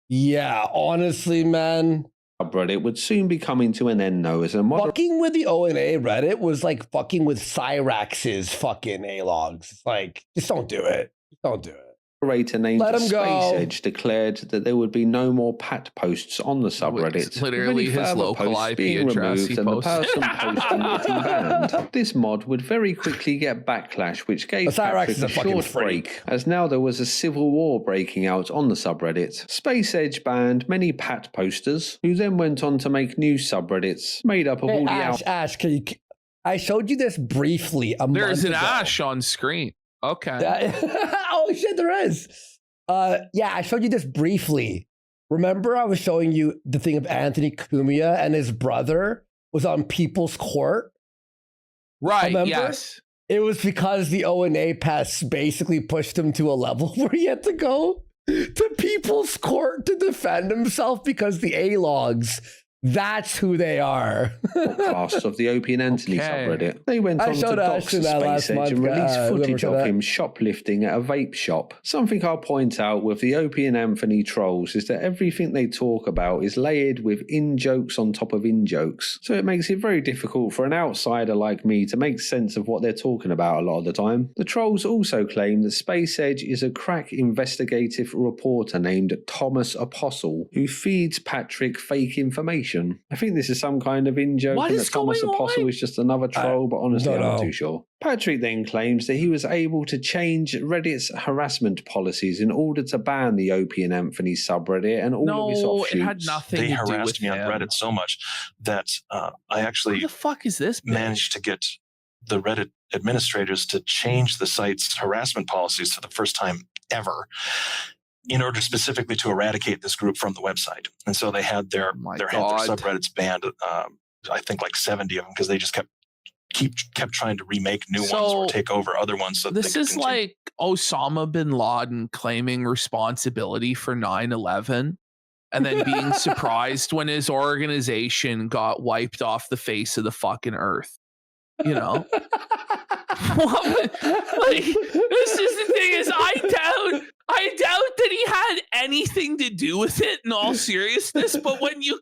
Yeah, honestly, man. Reddit would soon be coming to an end, though, as a fucking with the O&A Reddit was like fucking with Cyrax's fucking A-logs. Like, just don't do it. Don't do it. Moderator named Let him Space go. Edge declared that there would be no more Pat posts on the subreddit. It's literally his local IP address he and the posted. person posting getting banned. This mod would very quickly get backlash, which gave Patrick a short break, as now there was a civil war breaking out on the subreddit. Space Edge banned many Pat posters, who then went on to make new subreddits made up of all the Ash, can you? I showed you this briefly. There's an Ash on screen. Okay. Oh shit, there is. Yeah, I showed you this briefly. Remember, I was showing you the thing of Anthony Cumia and his brother was on People's Court. Right. Remember? Yes. It was because the O&A pass basically pushed him to a level where he had to go to People's Court to defend himself because the A-logs. That's who they are. Podcasts of the Opie and Anthony subreddit. They went on to dox Space Edge and release footage of him shoplifting at a vape shop. Something I'll point out with the Opie and Anthony trolls is that everything they talk about is layered with in-jokes on top of in-jokes. So it makes it very difficult for an outsider like me to make sense of what they're talking about a lot of the time. The trolls also claim that Space Edge is a crack investigative reporter named Thomas Apostle who feeds Patrick fake information. I think this is some kind of in-joke and that Thomas Apostle is just another troll, but honestly I'm not too sure. Patrick then claims that he was able to change Reddit's harassment policies in order to ban the Opie and Anthony subreddit and all of its offshoots. It had nothing to do with They harassed me on Reddit so much that I actually what the fuck is this managed to get the Reddit administrators to change the site's harassment policies for the first time ever. in order specifically to eradicate this group from the website. And so they had their subreddits banned, I think like 70 of them, because they just kept trying to remake new ones or take over other ones. So this is like Osama bin Laden claiming responsibility for 9/11 and then being surprised when his organization got wiped off the face of the fucking earth. You know? Like, this is the thing is I doubt that he had anything to do with it in all seriousness, but when you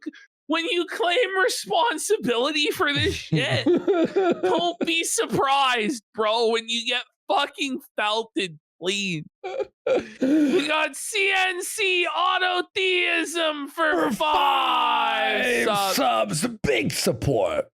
claim responsibility for this shit, don't be surprised, bro, when you get fucking felted clean. We got CNC Autotheism for 5 subs. Big support.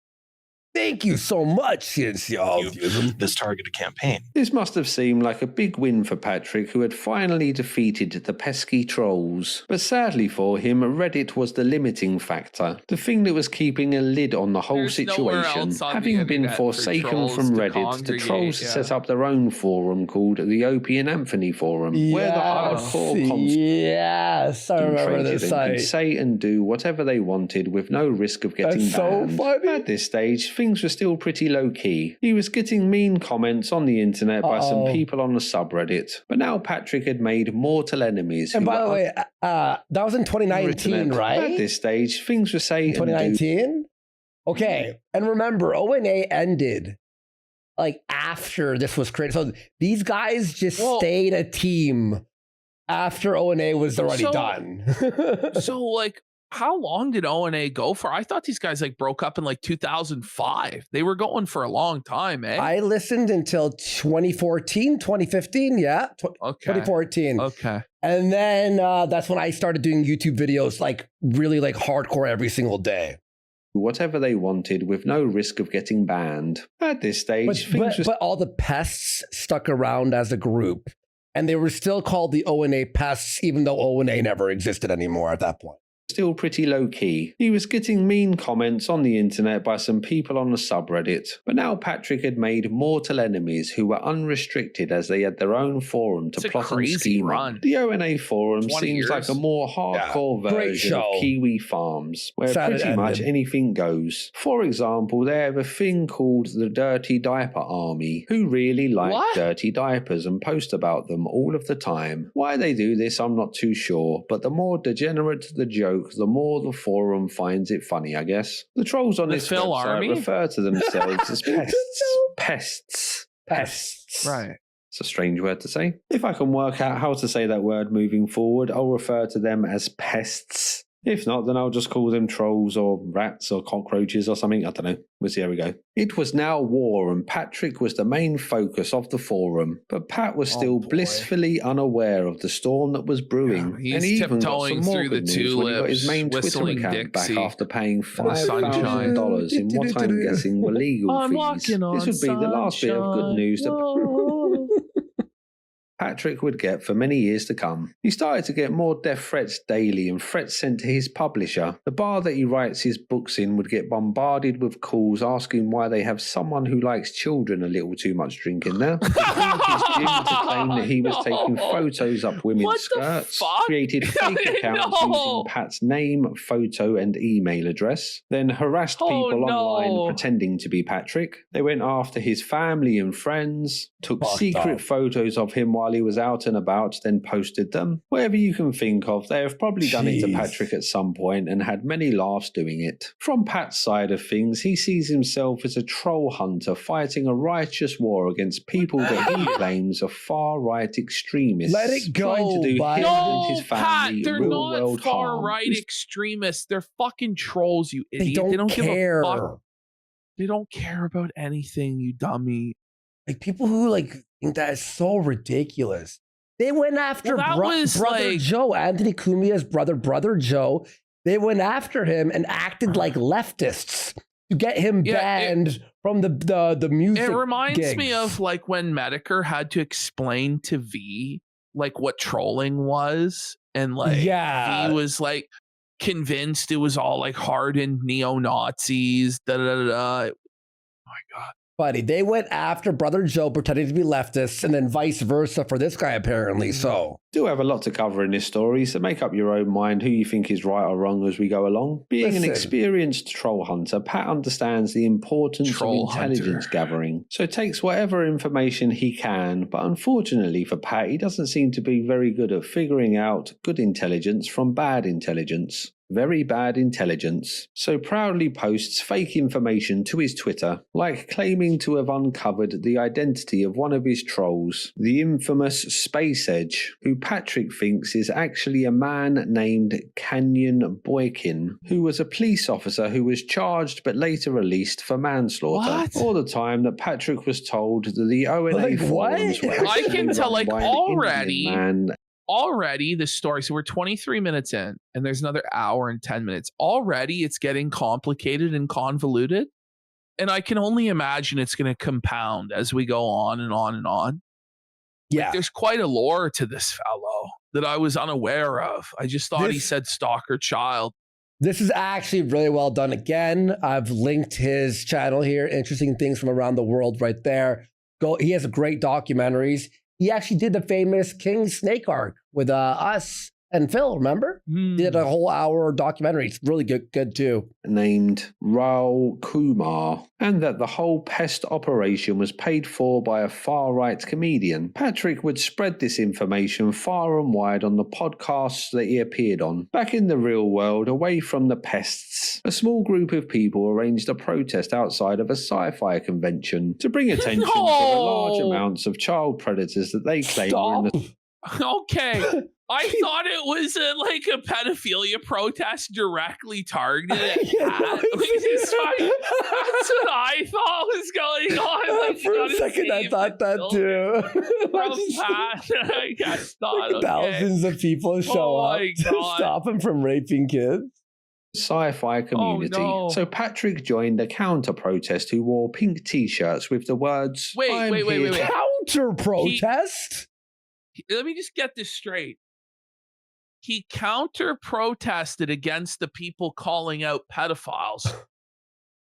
Thank you so much, CNC. This targeted campaign. This must have seemed like a big win for Patrick, who had finally defeated the pesky trolls. But sadly for him, Reddit was the limiting factor, the thing that was keeping a lid on the whole situation. Having been forsaken from Reddit, the trolls set up their own forum called the Opie and Anthony Forum, where the hardcore could say and do whatever they wanted with no risk of getting banned. At this stage, things were still pretty low-key. He was getting mean comments on the internet by some people on the subreddit. But now Patrick had made mortal enemies. And by the way, that was in 2019, right? At this stage, things were saying 2019? Okay. And remember, ONA ended like after this was created. So these guys just stayed a team after ONA was already done. So like, how long did ONA go for? I thought these guys like broke up in like 2005. They were going for a long time, eh? I listened until 2014, 2015. Yeah. 2014. Okay. And then that's when I started doing YouTube videos, like really like hardcore every single day. Whatever they wanted with no risk of getting banned. At this stage, but all the pests stuck around as a group, and they were still called the ONA pests, even though ONA never existed anymore at that point. Still pretty low-key. He was getting mean comments on the internet by some people on the subreddit, but now Patrick had made mortal enemies who were unrestricted as they had their own forum to plot and scheme on. The ONA forum seems like a more hardcore version of Kiwi Farms, where pretty much anything goes. For example, they have a thing called the Dirty Diaper Army, who really like dirty diapers and post about them all of the time. Why they do this, I'm not too sure, but the more degenerate the joke, the more the forum finds it funny, I guess. The trolls on this website refer to themselves as pests. Pests. Right. It's a strange word to say. If I can work out how to say that word moving forward, I'll refer to them as pests. If not, then I'll just call them trolls or rats or cockroaches or something. I don't know. We'll see how we go. It was now war, and Patrick was the main focus of the forum. But Pat was still blissfully unaware of the storm that was brewing. He's and he even got some more through the good news when he got his main Twitter account back after paying $5,000 in what I'm guessing were legal fees. This would be the last bit of good news that Patrick would get for many years to come. He started to get more death threats daily and threats sent to his publisher. The bar that he writes his books in would get bombarded with calls asking why they have someone who likes children a little too much drink in there. He called his gym to claim that he was taking photos up women's skirts, created fake accounts using Pat's name, photo and email address, then harassed people online pretending to be Patrick. They went after his family and friends, took secret photos of him while he was out and about, then posted them. Whatever you can think of, they have probably done it to Patrick at some point and had many laughs doing it. From Pat's side of things, he sees himself as a troll hunter fighting a righteous war against people that he claims are far-right extremists. Let it go, trying to do him and his family Pat, they're real-world not far-right extremists. They're fucking trolls, you idiot. They don't care. Give a fuck. They don't care about anything, you dummy. Like, people who like think that is so ridiculous. They went after brother Joe, Anthony Cumia's brother Joe. They went after him and acted like leftists to get him banned from the music. It reminds me of like when Medicare had to explain to V like what trolling was, and like V was like convinced it was all like hardened neo-Nazis. Oh my god. Buddy, they went after Brother Joe pretending to be leftists, and then vice versa for this guy, apparently. So Do have a lot to cover in this story, so make up your own mind who you think is right or wrong as we go along. Being an experienced troll hunter, Pat understands the importance of intelligence gathering, so takes whatever information he can, but unfortunately for Pat, he doesn't seem to be very good at figuring out good intelligence from bad intelligence. Very bad intelligence, so proudly posts fake information to his Twitter, like claiming to have uncovered the identity of one of his trolls, the infamous Space Edge, who Patrick thinks is actually a man named Canyon Boykin, who was a police officer who was charged but later released for manslaughter. What? All the time that Patrick was told that the ONA forums were I can tell, like, already. Already the story, so we're 23 minutes in and there's another hour and 10 minutes. Already it's getting complicated and convoluted. And I can only imagine it's going to compound as we go on and on and on. Yeah. Like, there's quite a lore to this fellow that I was unaware of. I just thought he said stalker child. This is actually really well done. Again, I've linked his channel here. Interesting things from around the world right there. He has great documentaries. He actually did the famous King Snake arc with us and Phil, remember? Did a whole hour documentary. It's really good too. Named Raul Kumar, and that the whole pest operation was paid for by a far-right comedian. Patrick would spread this information far and wide on the podcasts that he appeared on. Back in the real world, away from the pests, a small group of people arranged a protest outside of a sci-fi convention to bring attention to the large amounts of child predators that they claim were in the... Okay. I thought it was like a pedophilia protest directly targeted at Pat. That's what I thought was going on. Like, for a second, I thought that too. From Pat, I guess not. Okay. Thousands of people show up to stop him from raping kids. Sci-fi community. Oh, no. So Patrick joined a counter-protest who wore pink t-shirts with the words, Wait. Counter-protest? Let me just get this straight. He counter-protested against the people calling out pedophiles.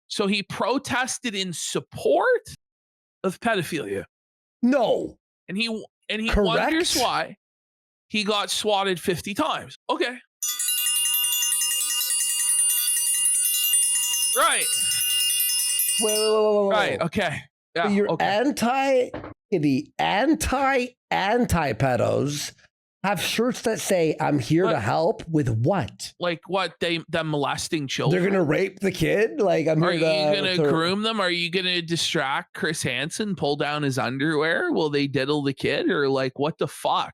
So he protested in support of pedophilia. No. And he wonders why he got swatted 50 times. Okay. Right. Wait. Right. Okay. Yeah. So you're anti-pedos have shirts that say, I'm here to help with what? Like what? Them molesting children? They're going to rape the kid? Like, Are you going to groom them? Are you going to distract Chris Hansen, pull down his underwear? Will they diddle the kid? Or like, what the fuck?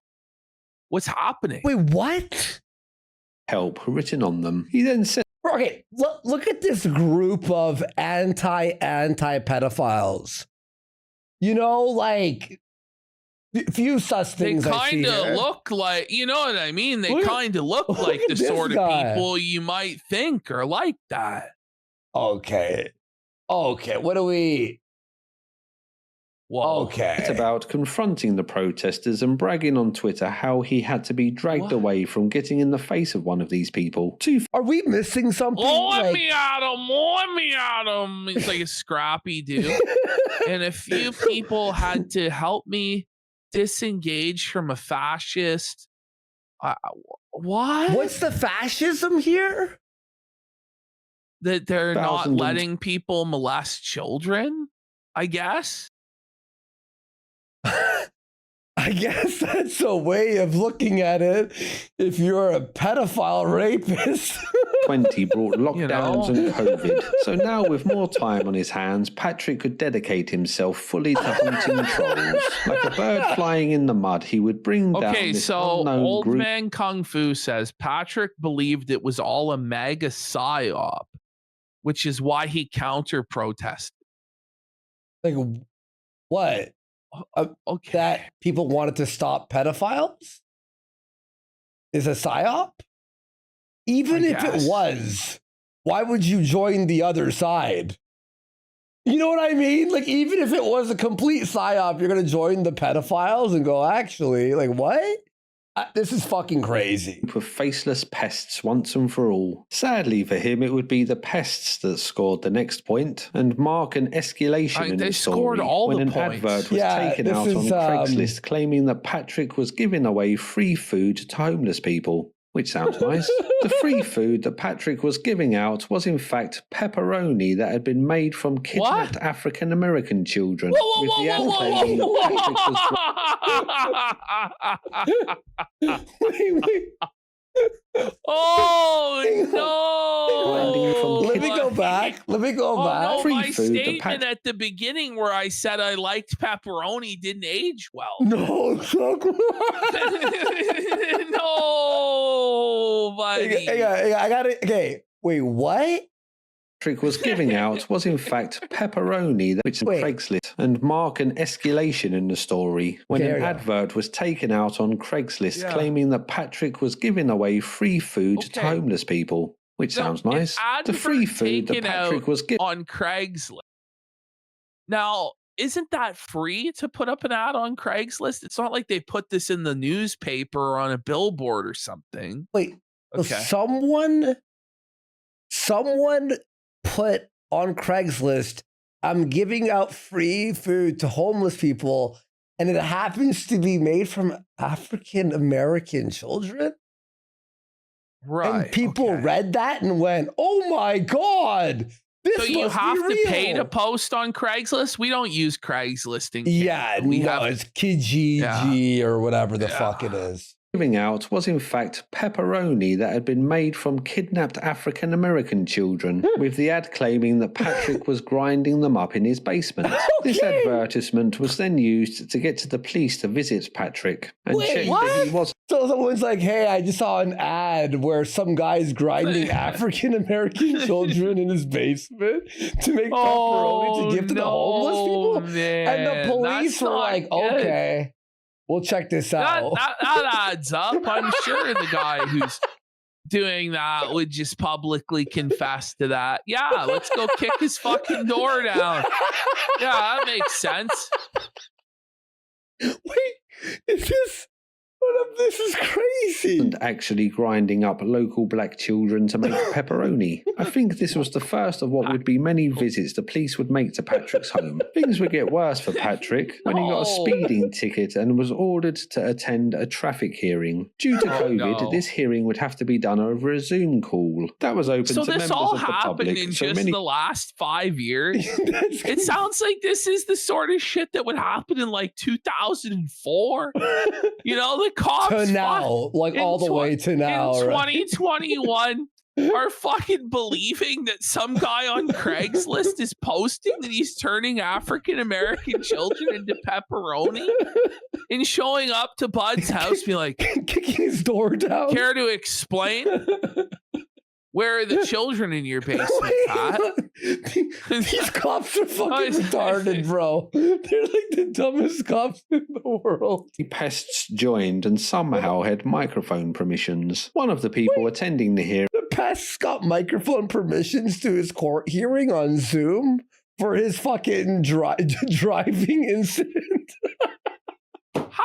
What's happening? Wait, what? Help written on them. He then said, okay, look at this group of anti-pedophiles. You know, like, few sus things. They kind of look like, you know what I mean? They kind of look like the sort of people you might think are like that. Okay. What do we... Whoa. Okay. It's about confronting the protesters and bragging on Twitter how he had to be dragged away from getting in the face of one of these people. Are we missing something? Let me at him. It's like a scrappy dude. And a few people had to help me disengage from a fascist. What? What's the fascism here? That they're not letting people molest children, I guess. I guess that's a way of looking at it if you're a pedophile rapist. 20 brought lockdowns and COVID. So now with more time on his hands, Patrick could dedicate himself fully to hunting trolls. Like a bird flying in the mud, he would bring down this unknown Old group. Man Kung Fu says Patrick believed it was all a mega psyop, which is why he counter-protested. Like, what? Okay. That people wanted to stop pedophiles is a psyop? Even if it was, why would you join the other side? You know what I mean? Like, even if it was a complete psyop, you're going to join the pedophiles and go, actually, like, what? This is fucking crazy. Of faceless pests once and for all. Sadly for him, it would be the pests that scored the next point and mark an escalation in the story when an advert was taken out on Craigslist claiming that Patrick was giving away free food to homeless people. Which sounds nice. The free food that Patrick was giving out was in fact pepperoni that had been made from kidnapped African American children. With the ad claiming that Patrick was Wait. Oh no! Let me go back. No, my statement at the beginning where I said I liked pepperoni didn't age well. No, no, buddy. I got it. Okay, wait, what? Patrick was giving out was in fact pepperoni, which Craigslist, and mark an escalation in the story when an advert was taken out on Craigslist claiming that Patrick was giving away free food to homeless people. Which sounds nice. The free food that Patrick was giving on Craigslist. Now, isn't that free to put up an ad on Craigslist? It's not like they put this in the newspaper or on a billboard or something. Wait, someone put on Craigslist, I'm giving out free food to homeless people, and it happens to be made from African American children? Right. And people read that and went, oh my God. So you have to pay to post on Craigslist? We don't use Craigslist in Canada. It's Kijiji or whatever the fuck it is. Giving out was in fact pepperoni that had been made from kidnapped African American children, with the ad claiming that Patrick was grinding them up in his basement. This advertisement was then used to get to the police to visit Patrick and check that he was. So someone's like, hey, I just saw an ad where some guy's grinding African American children in his basement to make pepperoni to give to the homeless people. Man, and the police were like, okay. We'll check this out. That adds up. I'm sure the guy who's doing that would just publicly confess to that. Yeah, let's go kick his fucking door down. Yeah, that makes sense. Wait, this is crazy. And actually grinding up local black children to make pepperoni. I think this was the first of what would be many visits the police would make to Patrick's home. Things would get worse for Patrick when he got a speeding ticket and was ordered to attend a traffic hearing. Due to COVID, this hearing would have to be done over a Zoom call. That was open to members of the public. So this all happened in just the last 5 years? It sounds like this is the sort of shit that would happen in like 2004. You know, the cops to now, like all the way to now, in 2021 are fucking believing that some guy on Craigslist is posting that he's turning African American children into pepperoni and showing up to Bud's house being like, kicking his door down. Care to explain? Where are the children in your basement, Pat? These cops are fucking retarded, bro. They're like the dumbest cops in the world. The pests joined and somehow had microphone permissions. One of the people attending the hearing. The pests got microphone permissions to his court hearing on Zoom for his fucking driving incident.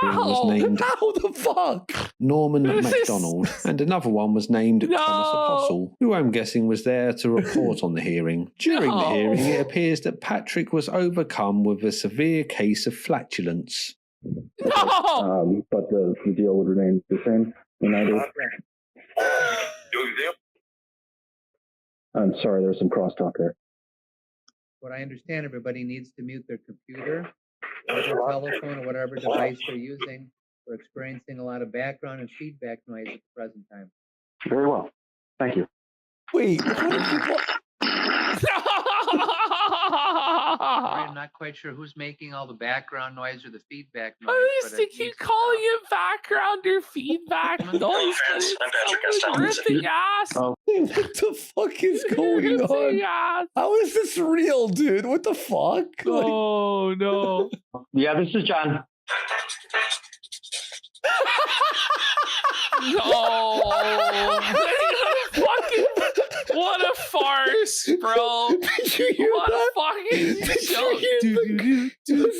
Was named How the fuck? Norman MacDonald, and another one was named Thomas Apostle, who I'm guessing was there to report on the hearing. During the hearing, it appears that Patrick was overcome with a severe case of flatulence. But the deal would remain the same. I'm sorry, there's some crosstalk there. What I understand, everybody needs to mute their computer or their telephone or whatever device they're using. We're experiencing a lot of background and feedback noise at the present time. Very well. Thank you. Wait. I'm not quite sure who's making all the background noise or the feedback noise. I used to keep calling it background or feedback noise. Ripping ass. What the fuck is going on? How is this real, dude? What the fuck? Oh, no. Yeah, this is John. No. What a farce, bro. Did you hear what that? A fucking Did you hear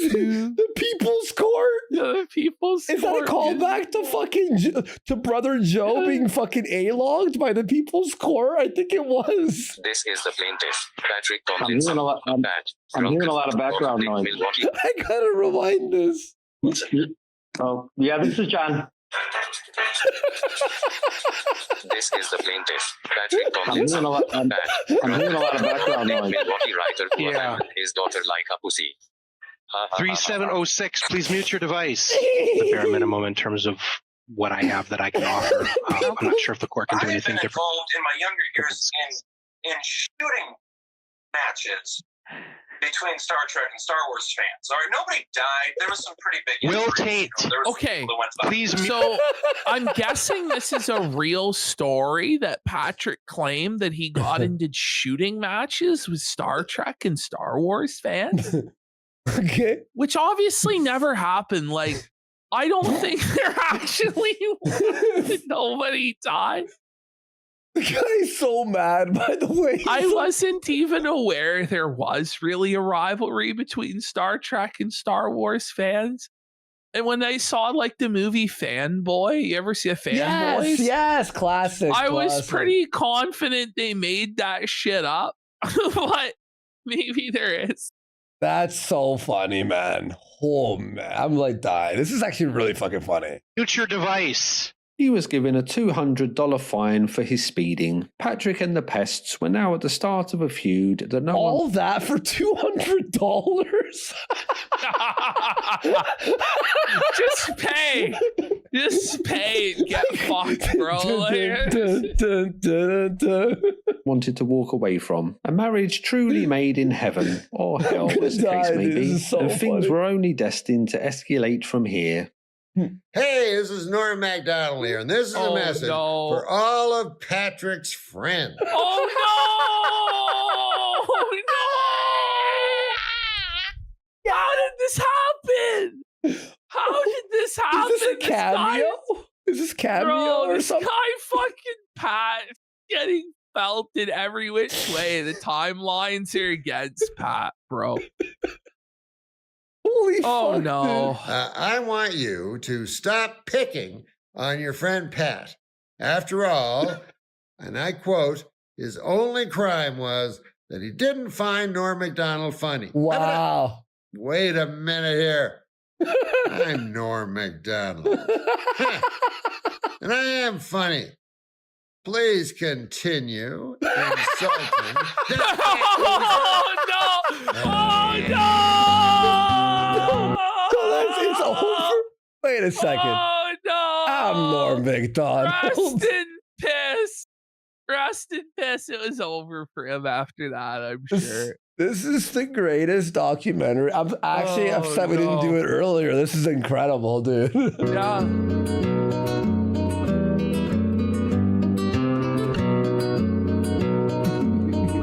the People's Court? the people's Is that a callback to fucking to Brother Joe being fucking A-logged by the People's Court? I think it was. This is the plaintiff, Patrick Tomlinson. I'm hearing a lot of background noise. I gotta rewind this. Oh, yeah, this is John. This is the plaintiff, Patrick Tomlinson. I'm hearing a lot of background noise. Milwaukee writer who abandoned his daughter like a pussy. 3706, please mute your device. The bare minimum in terms of what I have that I can offer. I'm not sure if the court can do anything different. Involved in my younger years in shooting matches between Star Trek and Star Wars fans. All right, nobody died. There was some pretty big. Will Tate, okay, please. So I'm guessing this is a real story that Patrick claimed that he got into shooting matches with Star Trek and Star Wars fans. Okay, which obviously never happened. Like, I don't think there actually was. Nobody died. The guy's so mad, by the way. I wasn't even aware there was really a rivalry between Star Trek and Star Wars fans. And when I saw like the movie Fanboy, you ever see a Fanboy? Yes, classic. I was pretty confident they made that shit up, but maybe there is. That's so funny, man. Oh man, I'm like dying. This is actually really fucking funny. Mute your device. He was given a $200 fine for his speeding. Patrick and the Pests were now at the start of a feud that no All one... that for $200? Just pay. Just pay and get fucked, bro. wanted to walk away from. A marriage truly made in heaven, or hell, as the case may be. And things were only destined to escalate from here. Hey, this is Norm MacDonald here, and this is a message for all of Patrick's friends. Oh, no! How did this happen? How did this happen? Is this a cameo? Is this cameo or something? This guy fucking Pat getting felted every which way. The timelines are against Pat, bro. Holy fuck, no. I want you to stop picking on your friend Pat. After all, and I quote, his only crime was that he didn't find Norm MacDonald funny. Wow. Wait a minute here. I'm Norm MacDonald. And I am funny. Please continue insulting. Oh, no! Oh, no! It's over. Wait a second. Oh, no! I'm Norm MacDonald. Rest in piss. It was over for him after that, I'm sure. This is the greatest documentary. I'm actually upset we didn't do it earlier. This is incredible, dude. Yeah.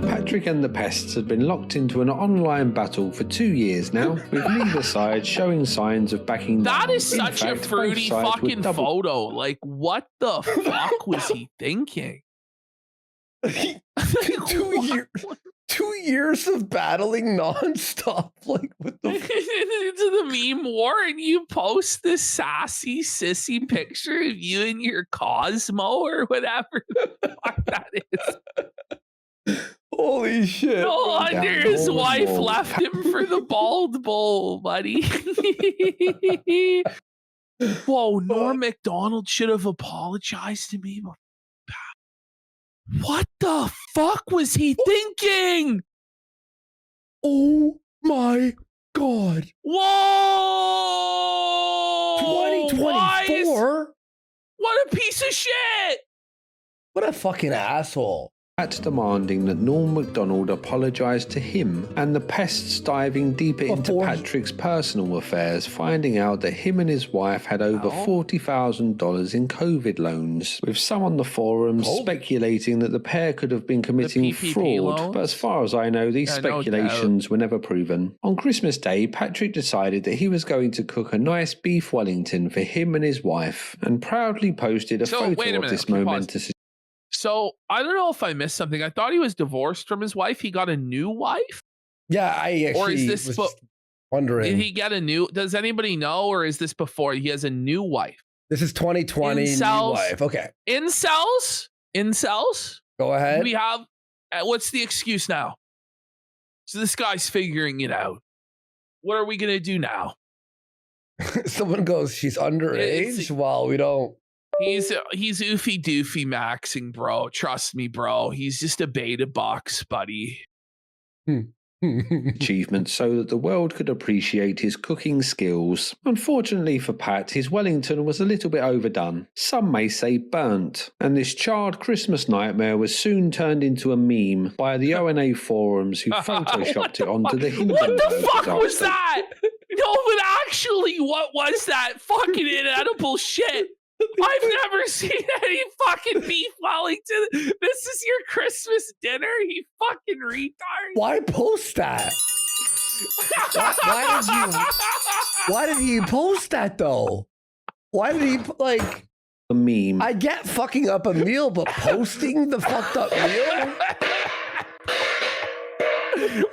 Patrick and the Pests had been locked into an online battle for 2 years now, with neither side showing signs of backing down. That is In such fact, a fruity both sides were fucking photo. Like, what the fuck was he thinking? 2 years of battling nonstop, like with the into the meme war, and you post this sassy sissy picture of you and your Cosmo or whatever the fuck that is. Holy shit. No wonder his wife left him for the bald bull, buddy. Whoa, Norm MacDonald should have apologized to me. What the fuck was he thinking? Oh my God. Whoa! 2024? What a piece of shit! What a fucking asshole. Pat demanding that Norm MacDonald apologise to him, and the Pests diving deeper into Patrick's personal affairs, finding out that him and his wife had over $40,000 in COVID loans, with some on the forums speculating that the pair could have been committing fraud, loans? but as far as I know, these speculations were never proven. On Christmas Day, Patrick decided that he was going to cook a nice beef Wellington for him and his wife, and proudly posted a photo of this momentous. So, I don't know if I missed something. I thought he was divorced from his wife. He got a new wife? Yeah, I actually... Or is this... Wondering. Did he get a new? Does anybody know, or is this before he has a new wife? This is 2020. Incels. New wife. Okay. Incels. Go ahead. We have. What's the excuse now? So this guy's figuring it out. What are we gonna do now? Someone goes, she's underage. Well, we don't. He's oofy doofy maxing, bro. Trust me, bro. He's just a beta box, buddy. Achievement so that the world could appreciate his cooking skills. Unfortunately for Pat, his Wellington was a little bit overdone. Some may say burnt. And this charred Christmas nightmare was soon turned into a meme by the ONA forums who photoshopped it onto the Hindenburg What the fuck disaster. was that? No, but actually, what was that? Fucking inedible shit. I've never seen any fucking beef Wellington. This is your Christmas dinner, you fucking retard. Why post that? Why did he post that though? Why did he like a meme? I get fucking up a meal, but posting the fucked up meal?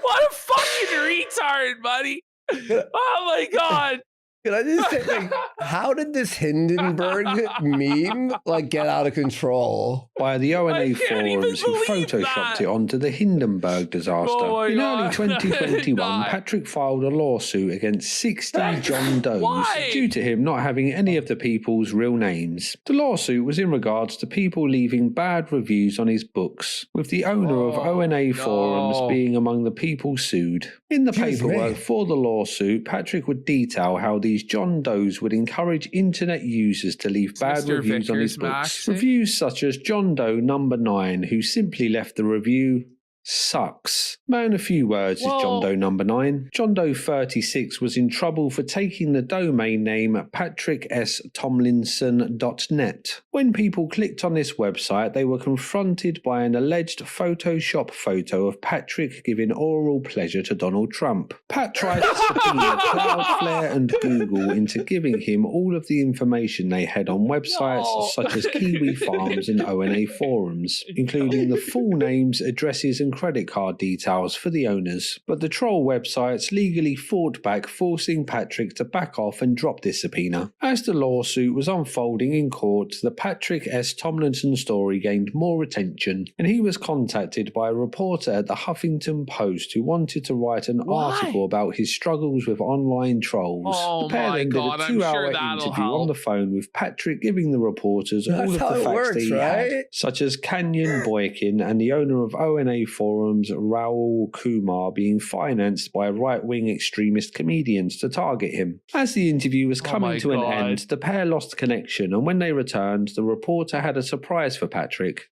What a fucking retard, buddy. Oh my god. Can I just say, like, how did this Hindenburg meme like get out of control? By the ONA forums who photoshopped it onto the Hindenburg disaster. In early 2021, Patrick filed a lawsuit against 60 John Does due to him not having any of the people's real names. The lawsuit was in regards to people leaving bad reviews on his books, with the owner of ONA forums being among the people sued. In the paperwork for the lawsuit, Patrick would detail how these John Does would encourage internet users to leave bad reviews on his books. Reviews such as John Doe number 9, who simply left the review sucks. Man, a few words is John Doe number 9. John Doe 36 was in trouble for taking the domain name patrickstomlinson.net. When people clicked on this website, they were confronted by an alleged Photoshop photo of Patrick giving oral pleasure to Donald Trump. Pat tried to subpoena Cloudflare and Google into giving him all of the information they had on websites such as Kiwi Farms and ONA forums, including the full names, addresses and credit card details for the owners, but the troll websites legally fought back, forcing Patrick to back off and drop this subpoena. As the lawsuit was unfolding in court, the Patrick S. Tomlinson story gained more attention, and he was contacted by a reporter at the Huffington Post who wanted to write an article about his struggles with online trolls. The pair then did a 2-hour interview on the phone with Patrick, giving the reporters all of the facts that he had, such as Kanyan Boykin and the owner of ONA forums Raul Kumar being financed by right-wing extremist comedians to target him. As the interview was coming to an end, the pair lost connection, and when they returned, the reporter had a surprise for Patrick.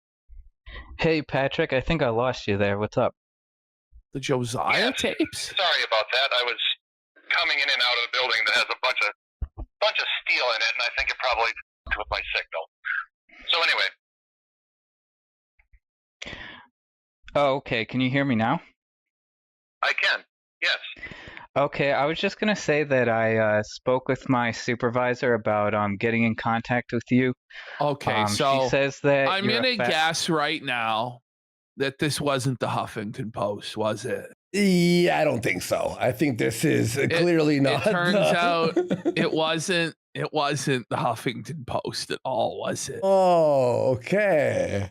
Hey Patrick, I think I lost you there. What's up? The Josiah tapes? Sorry about that. I was coming in and out of the building that has a bunch of steel in it, and I think it probably with my signal. So anyway. Oh, okay. Can you hear me now? I can, yes. Okay, I was just going to say that I spoke with my supervisor about getting in contact with you. Okay, so she says that I'm going to guess right now that this wasn't the Huffington Post, was it? Yeah, I don't think so. I think this is clearly not. It turns out it wasn't the Huffington Post at all, was it? Oh, okay.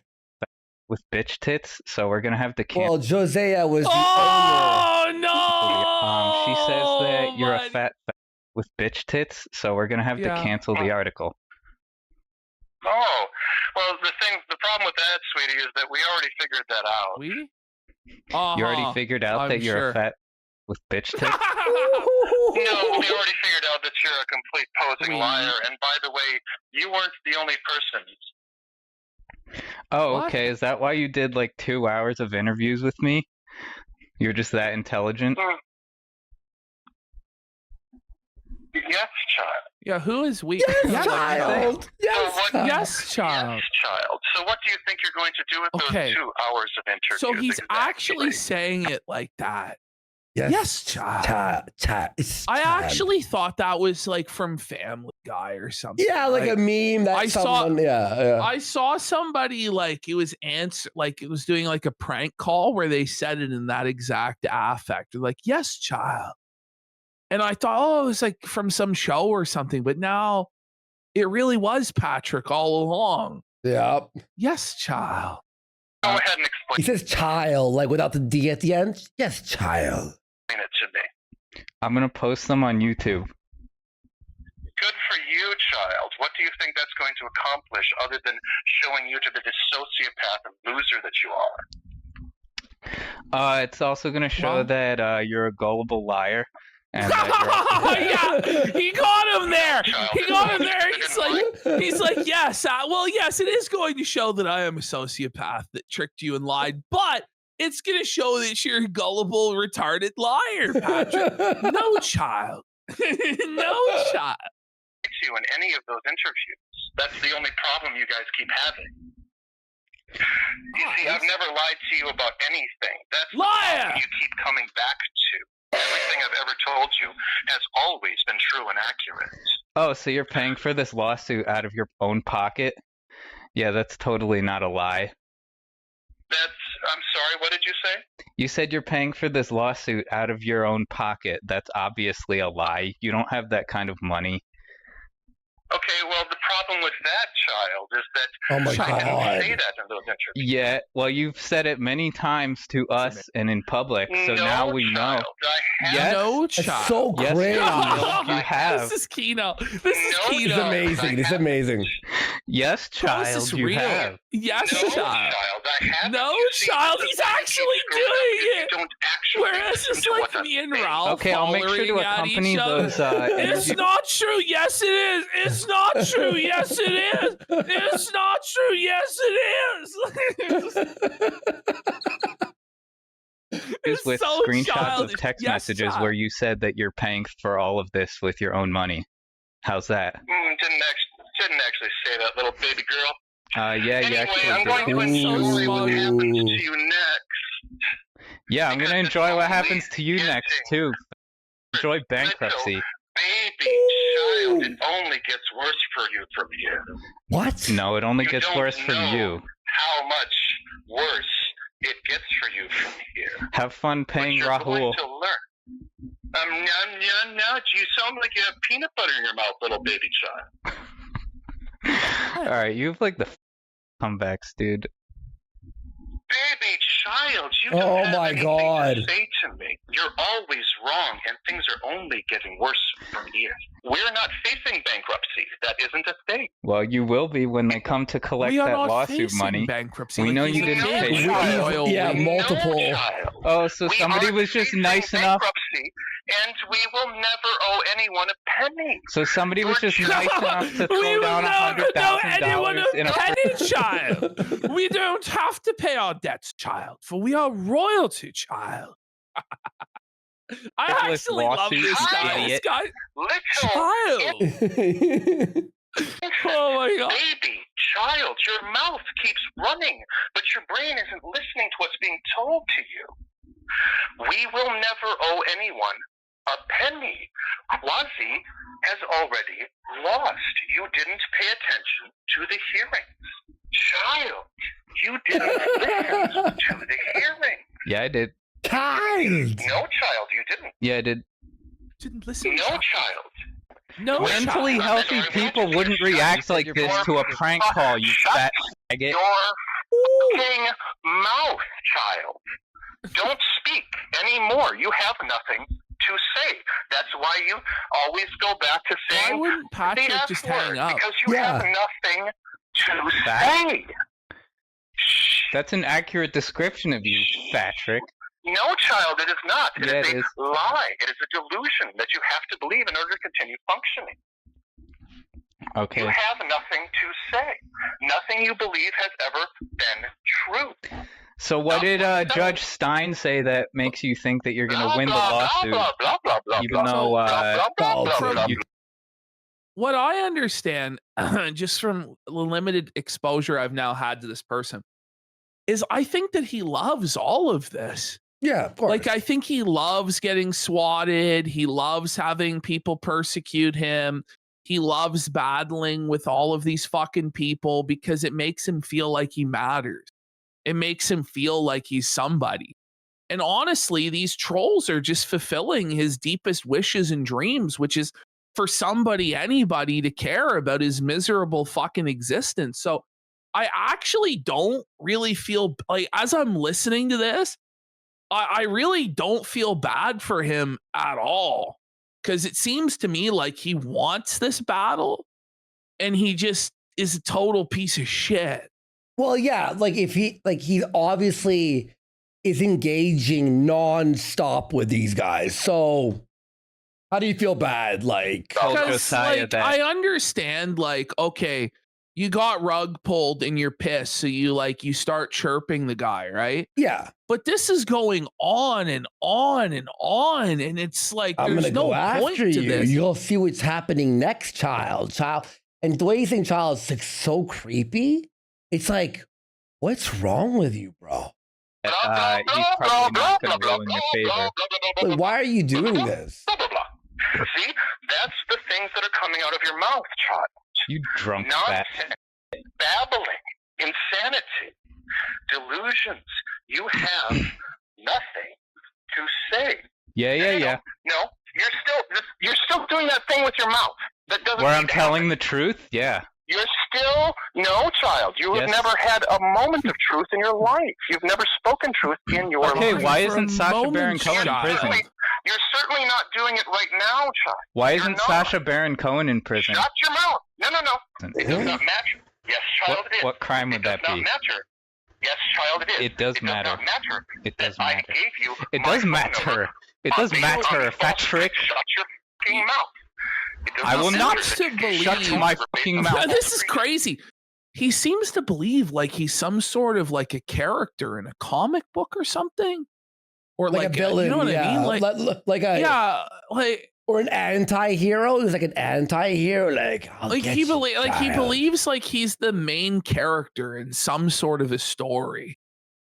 With bitch tits, so we're gonna have to cancel. Well, Josiah was the owner. Oh no! She says that you're a fat with bitch tits, so we're gonna have to cancel the article. Oh, well, the problem with that, sweetie, is that we already figured that out. We? You already figured out that you're a fat with bitch tits? No, we already figured out that you're a complete posing liar, and by the way, you weren't the only person. Oh, okay. Is that why you did like 2 hours of interviews with me? You're just that intelligent? Yes, child. Yeah, who is we? Yes, child. Yes, child. Yes, child. So what do you think you're going to do with those 2 hours of interviews? So he's actually saying it like that. Yes, child. I actually thought that was like from Family Guy or something. Yeah, like a meme that I saw somebody like it was doing like a prank call where they said it in that exact affect. They're like, yes, child. And I thought, oh, it was like from some show or something. But now it really was Patrick all along. Yep. Yes, child. Go ahead and explain He says child, like without the D at the end. Yes, child. it to me. I'm going to post them on YouTube. Good for you, child. What do you think that's going to accomplish other than showing you to be the sociopath and loser that you are? It's also going to show that you're a gullible liar. And yeah, he got him there. He got him there. He's like, yes. Well, yes, it is going to show that I am a sociopath that tricked you and lied, but it's going to show that you're a gullible, retarded liar, Patrick. No, child. No, child. You in any of those interviews. That's the only problem you guys keep having. You see, I've never lied to you about anything. That's the problem you keep coming back to. Everything I've ever told you has always been true and accurate. Oh, so you're paying for this lawsuit out of your own pocket? Yeah, that's totally not a lie. I'm sorry, what did you say? You said you're paying for this lawsuit out of your own pocket. That's obviously a lie. You don't have that kind of money. Okay, well, the problem with that, child, is that Oh my I didn't God. say that in those interviews. Yeah, well, you've said it many times to us and in public, so No, now we know. child, I have Yes, No, It's child. so yes, great. you have. This is Kino. This is No, Kino. It's amazing. It's amazing. Yes, This child, is you real. have. Yes, No, child. I haven't. No, You see, child. the He's fact actually keeps growing up doing is you it. don't actually Whereas listen it's to like what me I'm and saying. Ralph Okay, I'll make sure to hollering at accompany each other. those It's interviews. not true. Yes, it is. It's not true. Yes, it is. It's not true. Yes, it is. With so screenshots childish. of text Yes, messages child. where you said that you're paying for all of this with your own money. How's that? Didn't actually say that, little baby girl. Yeah, you Anyway, actually I'm going to did. enjoy what happens to you next. Yeah, I'm gonna enjoy what happens to you next too. Enjoy bankruptcy. Baby child, it only gets worse for you from here. What? No, it only You gets don't worse for know you. How much worse it gets for you from here. Have fun paying You're Rahul. going to learn. No, you sound like you have peanut butter in your mouth, little baby child. Alright, you have like the comebacks, dude. Baby child, you Oh don't have my anything God. to say to me. You're always wrong, and things are only getting worse from here. We're not facing bankruptcy. That isn't a thing. Well, you will be when they come to collect We are that not lawsuit facing money. bankruptcy. We Like know he's you a didn't kid. pay. Yeah, multiple. No, child. Oh, so We somebody aren't was just facing nice enough. bankruptcy, and we will never owe anyone a penny. So somebody was just nice enough to We throw will down never know anyone $100,000 in a a penny, child. We don't have to pay our debts, child, for we are royalty, child. I frivolous actually love lawsuit, this guy. This idiot. guy, Little child. Oh my God. baby child, your mouth keeps running, but your brain isn't listening to what's being told to you. We will never owe anyone a penny. Quasi has already lost. You didn't pay attention to the hearings. Child, you didn't listen to the hearings. Yeah, I did. Child. No, child, you didn't. Yeah, I did. Didn't listen. No, child. No, Mentally child. healthy people wouldn't react like this to a prank call, you fat faggot. Your fucking mouth, child. Don't speak anymore. You have nothing to say. That's why you always go back to saying Why wouldn't Patrick the F just word, hang up? because you have nothing to say. That's an accurate description of you, Patrick. No, child, it is not. It Yeah, is it a is. lie. It is a delusion that you have to believe in order to continue functioning. Okay. You have nothing to say. Nothing you believe has ever been true. So what did Judge Stein say that makes you think that you're going to win the lawsuit? Even though What I understand, just from the limited exposure I've now had to this person, is I think that he loves all of this. Yeah, of course. Like, I think he loves getting swatted. He loves having people persecute him. He loves battling with all of these fucking people because it makes him feel like he matters. It makes him feel like he's somebody. And honestly, these trolls are just fulfilling his deepest wishes and dreams, which is for anybody to care about his miserable fucking existence. So I actually don't really feel like, as I'm listening to this, I really don't feel bad for him at all. Because it seems to me like he wants this battle and he just is a total piece of shit. Well, yeah, like if he obviously is engaging nonstop with these guys. So how do you feel bad? Like, I understand, like, okay, you got rug pulled and you're pissed, so you start chirping the guy, right? Yeah. But this is going on and on and on, and it's like I'm there's gonna no go after point to you. this. You'll see what's happening next, child. And the way you think child is like so creepy. It's like, what's wrong with you, bro? He's probably not going to rule in your favor. Like, why are you doing this? See, that's the things that are coming out of your mouth, child. You drunk fat. Nonsense, babbling, insanity, delusions. You have nothing to say. Yeah. No, you're still doing that thing with your mouth. That doesn't. Where I'm telling the truth? Yeah. You're still no, child. You have never had a moment of truth in your life. You've never spoken truth in your life. Okay, why isn't Sacha Baron Cohen in prison? You're certainly not doing it right now, child. Why isn't Sacha Baron Cohen in prison? Shut your mouth. No. It does not matter. Yes, child, it is. What crime would that be? It does not matter. Yes, child, it is. It does matter. Does not matter. It does matter. I gave you It does matter. It does matter, Patrick. Shut your fucking mouth. I will not to believe. shut my fucking mouth. This is crazy. He seems to believe like he's some sort of like a character in a comic book or something, or like a villain. You know what I mean? Or an anti-hero. He's like an anti-hero. He believes like he's the main character in some sort of a story,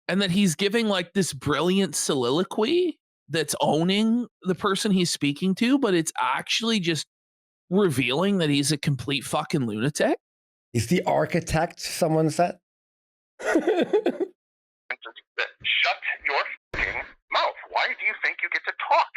and that he's giving like this brilliant soliloquy that's owning the person he's speaking to, but it's actually just revealing that he's a complete fucking lunatic. He's the architect, someone said. Shut your fucking mouth. Why do you think you get to talk?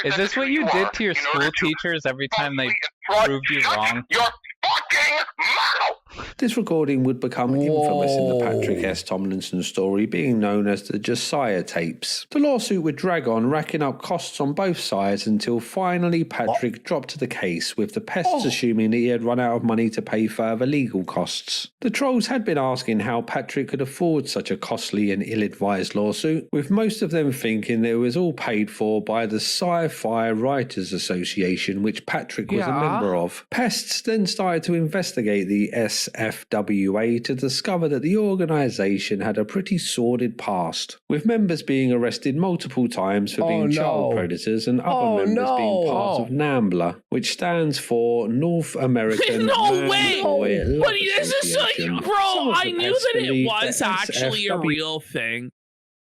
Is this what you did to your school teachers every time they proved you wrong? Your fucking mouth! This recording would become infamous in the Patrick S. Tomlinson story, being known as the Josiah tapes. The lawsuit would drag on, racking up costs on both sides until finally Patrick dropped the case, with the pests assuming that he had run out of money to pay further legal costs. The trolls had been asking how Patrick could afford such a costly and ill-advised lawsuit, with most of them thinking that it was all paid for by the Sci-Fi Writers Association, which Patrick was a member of. Pests then started to investigate the SFWA to discover that the organisation had a pretty sordid past, with members being arrested multiple times for being child predators and other members being part of NAMBLA, which stands for North American Mandatory But this is like, bro, I knew that it was actually a real thing.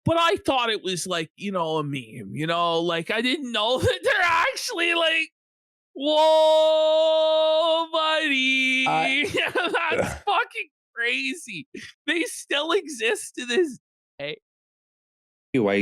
But I thought it was like, a meme, like I didn't know that they're actually like, whoa, buddy. That's fucking crazy. They still exist to this day.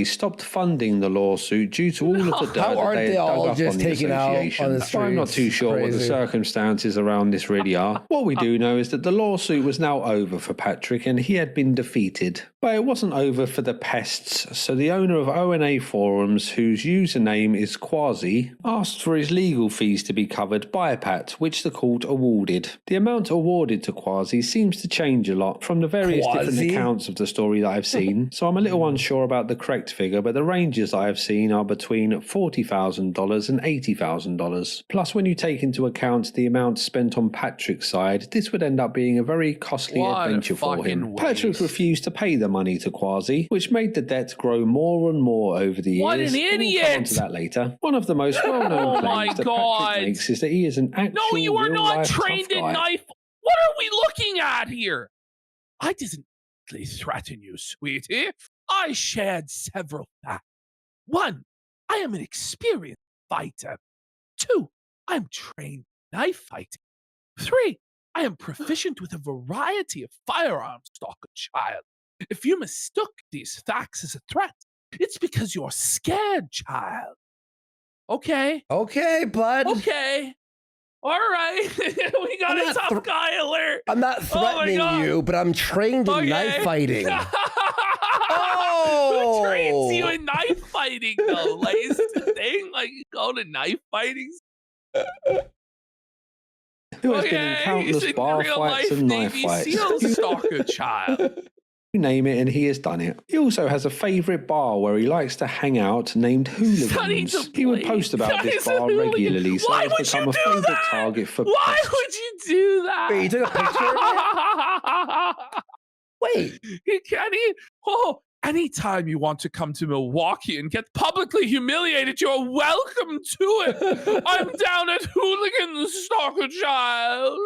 Stopped funding the lawsuit due to all of the dirt that they had dug up on the association. I'm not too sure what the circumstances around this really are. What we do know is that the lawsuit was now over for Patrick and he had been defeated. But it wasn't over for the pests, so the owner of ONA Forums, whose username is Quasi, asked for his legal fees to be covered by Pat, which the court awarded. The amount awarded to Quasi seems to change a lot from the various different accounts of the story that I've seen, so I'm a little unsure about the correct figure, but the ranges I have seen are between $40,000 and $80,000. Plus, when you take into account the amount spent on Patrick's side, this would end up being a very costly adventure for him. Patrick refused to pay the money to Quasi, which made the debt grow more and more over the years. What an idiot! We'll come on to that later. One of the most well-known claims that Patrick makes is that he is an actual No, you are not trained in guy. knife. What are we looking at here? I didn't threaten you, sweetie. I shared several facts. 1, I am an experienced fighter. 2, I am trained in knife fighting. 3, I am proficient with a variety of firearms, stalker child. If you mistook these facts as a threat, It's because you're scared, child. Okay. Okay, bud. Okay. All right. We got a tough guy alert. I'm not threatening you, but I'm trained in knife fighting. Who trains you in knife fighting, though? Like, is the thing like you go to knife fighting? Who has been in countless bar fights and knife fights. SEAL stalker child. You name it and he has done it. He also has a favourite bar where he likes to hang out named Hooligans. He would post about this bar regularly, so it's become a favourite target for Why would you do that? Wait, you took a picture of it? Wait. Can he? Oh, anytime you want to come to Milwaukee and get publicly humiliated, you're welcome to it. I'm down at Hooligans, stalker child.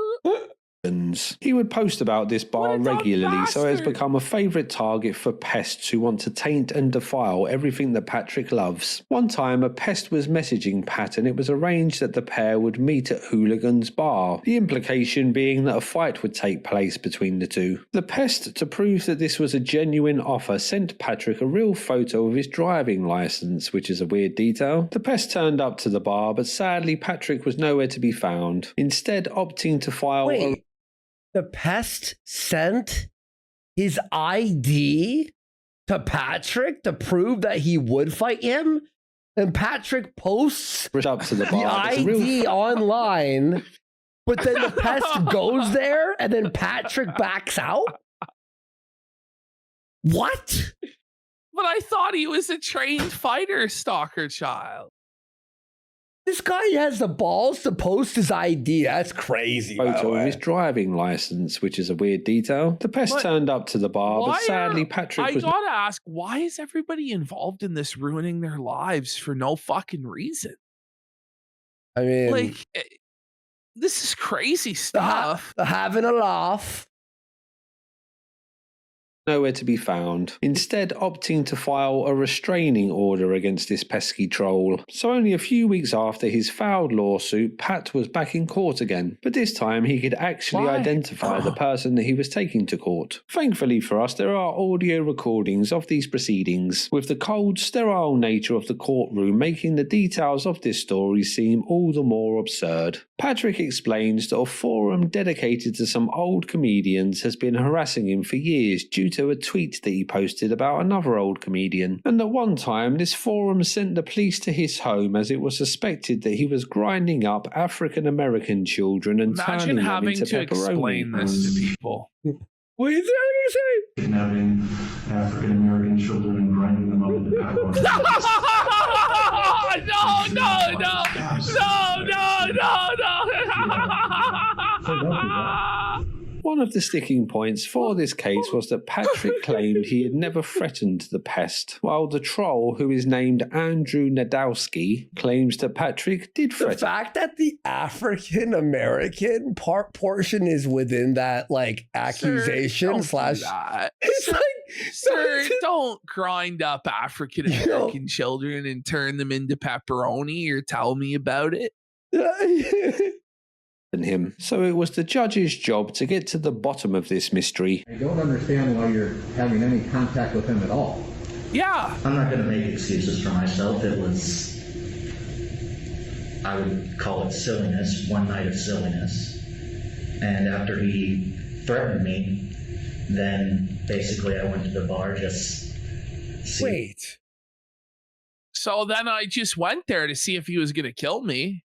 He would post about this bar regularly, so it has become a favourite target for pests who want to taint and defile everything that Patrick loves. One time, a pest was messaging Pat, and it was arranged that the pair would meet at Hooligan's bar, the implication being that a fight would take place between the two. The pest, to prove that this was a genuine offer, sent Patrick a real photo of his driving licence, which is a weird detail. The pest turned up to the bar, but sadly Patrick was nowhere to be found, instead opting to file a... The pest sent his ID to Patrick to prove that he would fight him? And Patrick posts up to the ID online, but then the pest goes there and then Patrick backs out? What? But I thought he was a trained fighter, stalker child. This guy has the balls to post his ID. That's crazy. Photo of his driving license, which is a weird detail. The pest turned up to the bar, but sadly Patrick was... I gotta ask, why is everybody involved in this ruining their lives for no fucking reason? I mean... Like, this is crazy stuff. Having a laugh. Nowhere to be found, instead opting to file a restraining order against this pesky troll. So only a few weeks after his failed lawsuit, Pat was back in court again, but this time he could actually identify the person that he was taking to court. Thankfully for us, there are audio recordings of these proceedings, with the cold, sterile nature of the courtroom making the details of this story seem all the more absurd. Patrick explains that a forum dedicated to some old comedians has been harassing him for years due to a tweet that he posted about another old comedian, and at one time this forum sent the police to his home as it was suspected that he was grinding up African American children and turning them into pepperoni. Explain this to people. What is that going to say? Kidnapping African American children and grinding them up into pepperoni. No. One of the sticking points for this case was that Patrick claimed he had never threatened the pest, while the troll, who is named Andrew Nadowski, claims that Patrick did threaten. The fact that the African American portion is within that like accusation slash. Sir, don't grind up African American children and turn them into pepperoni or tell me about it. Him. So it was the judge's job to get to the bottom of this mystery. I don't understand why you're having any contact with him at all. Yeah. I'm not going to make excuses for myself. It was, I would call it silliness, one night of silliness. And after he threatened me, then basically I went to the bar just see. Wait. So then I just went there to see if he was going to kill me.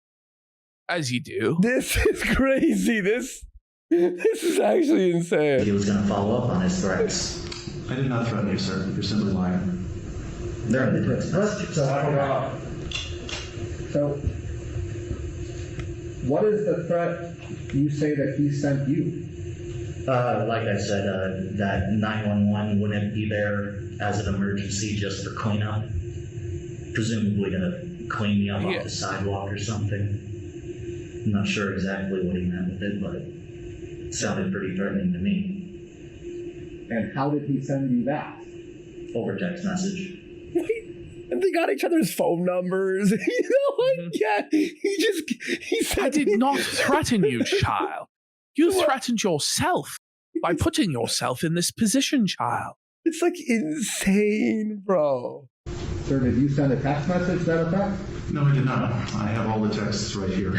As you do. This is crazy. This is actually insane. He was going to follow up on his threats. I did not threaten you, sir. You're simply lying. They're in the text messages. So, what is the threat you say that he sent you? Like I said, that 911 wouldn't be there as an emergency just for cleanup. Presumably to clean me up off the sidewalk or something. I'm not sure exactly what he meant with it, but it sounded pretty threatening to me. And how did he send you that? Over text message. And they got each other's phone numbers. Yeah, he said... I did not threaten you, child. You threatened yourself by putting yourself in this position, child. It's like insane, bro. Sir, did you send a text message to that effect? No, I did not. I have all the texts right here.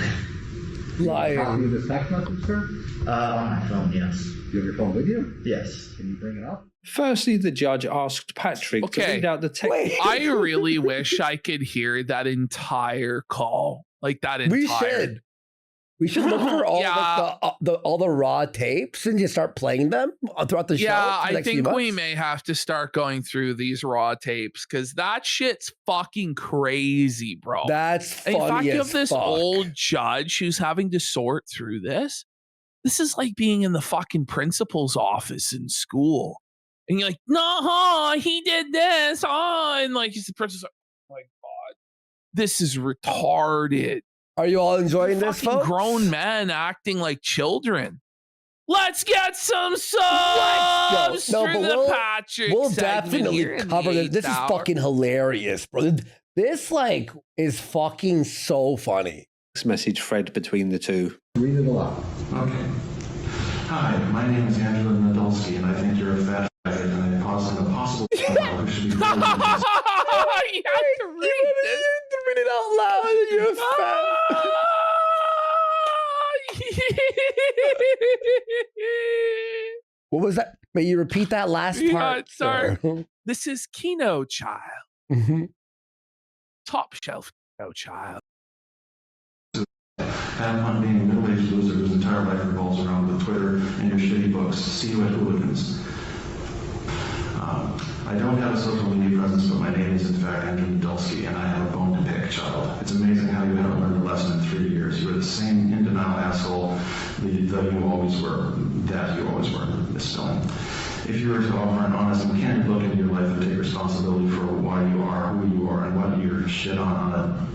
Copy of this text message, sir? On my phone, yes. You have your phone with you? Yes. Can you bring it up? Firstly, the judge asked Patrick to read out the text. I really wish I could hear that entire call. Like that entire. We should look for all all the raw tapes and just start playing them throughout the show. Yeah, I think we may have to start going through these raw tapes because that shit's fucking crazy, bro. That's funny. In fact, you have as this fuck. old judge who's having to sort through this. This is like being in the fucking principal's office in school. And you're like, no, he did this. And like, he's the principal's like, oh my God, this is retarded. Are you all enjoying this, folks? Grown men acting like children. Let's get some subs No, for but the Patrick we'll segment definitely here in cover the this. This is 8th hour. fucking hilarious, bro. This like is fucking so funny. This message thread between the two. Read it aloud. Okay. Hi, my name is Angela Nadolski, and I think you're a fat faggot, and I posit a possible who should be You have to read this. Read it out loud. You're fat. What was that? May you repeat that last part? Sorry. This is Kino Child. Mm-hmm. Top shelf Kino Child. Have fun being a middle-aged loser whose entire life revolves around the Twitter and your shitty books. See you at Hooligans. I don't have a social media presence, but my name is in fact Andrew Nadolski, and I have a bone to pick, child. It's amazing how you haven't learned a lesson in 3 years. You were the same in-denial asshole that you always were. Misspelling. If you were to offer an honest and candid look into your life and take responsibility for why you are who you are and what you're shit on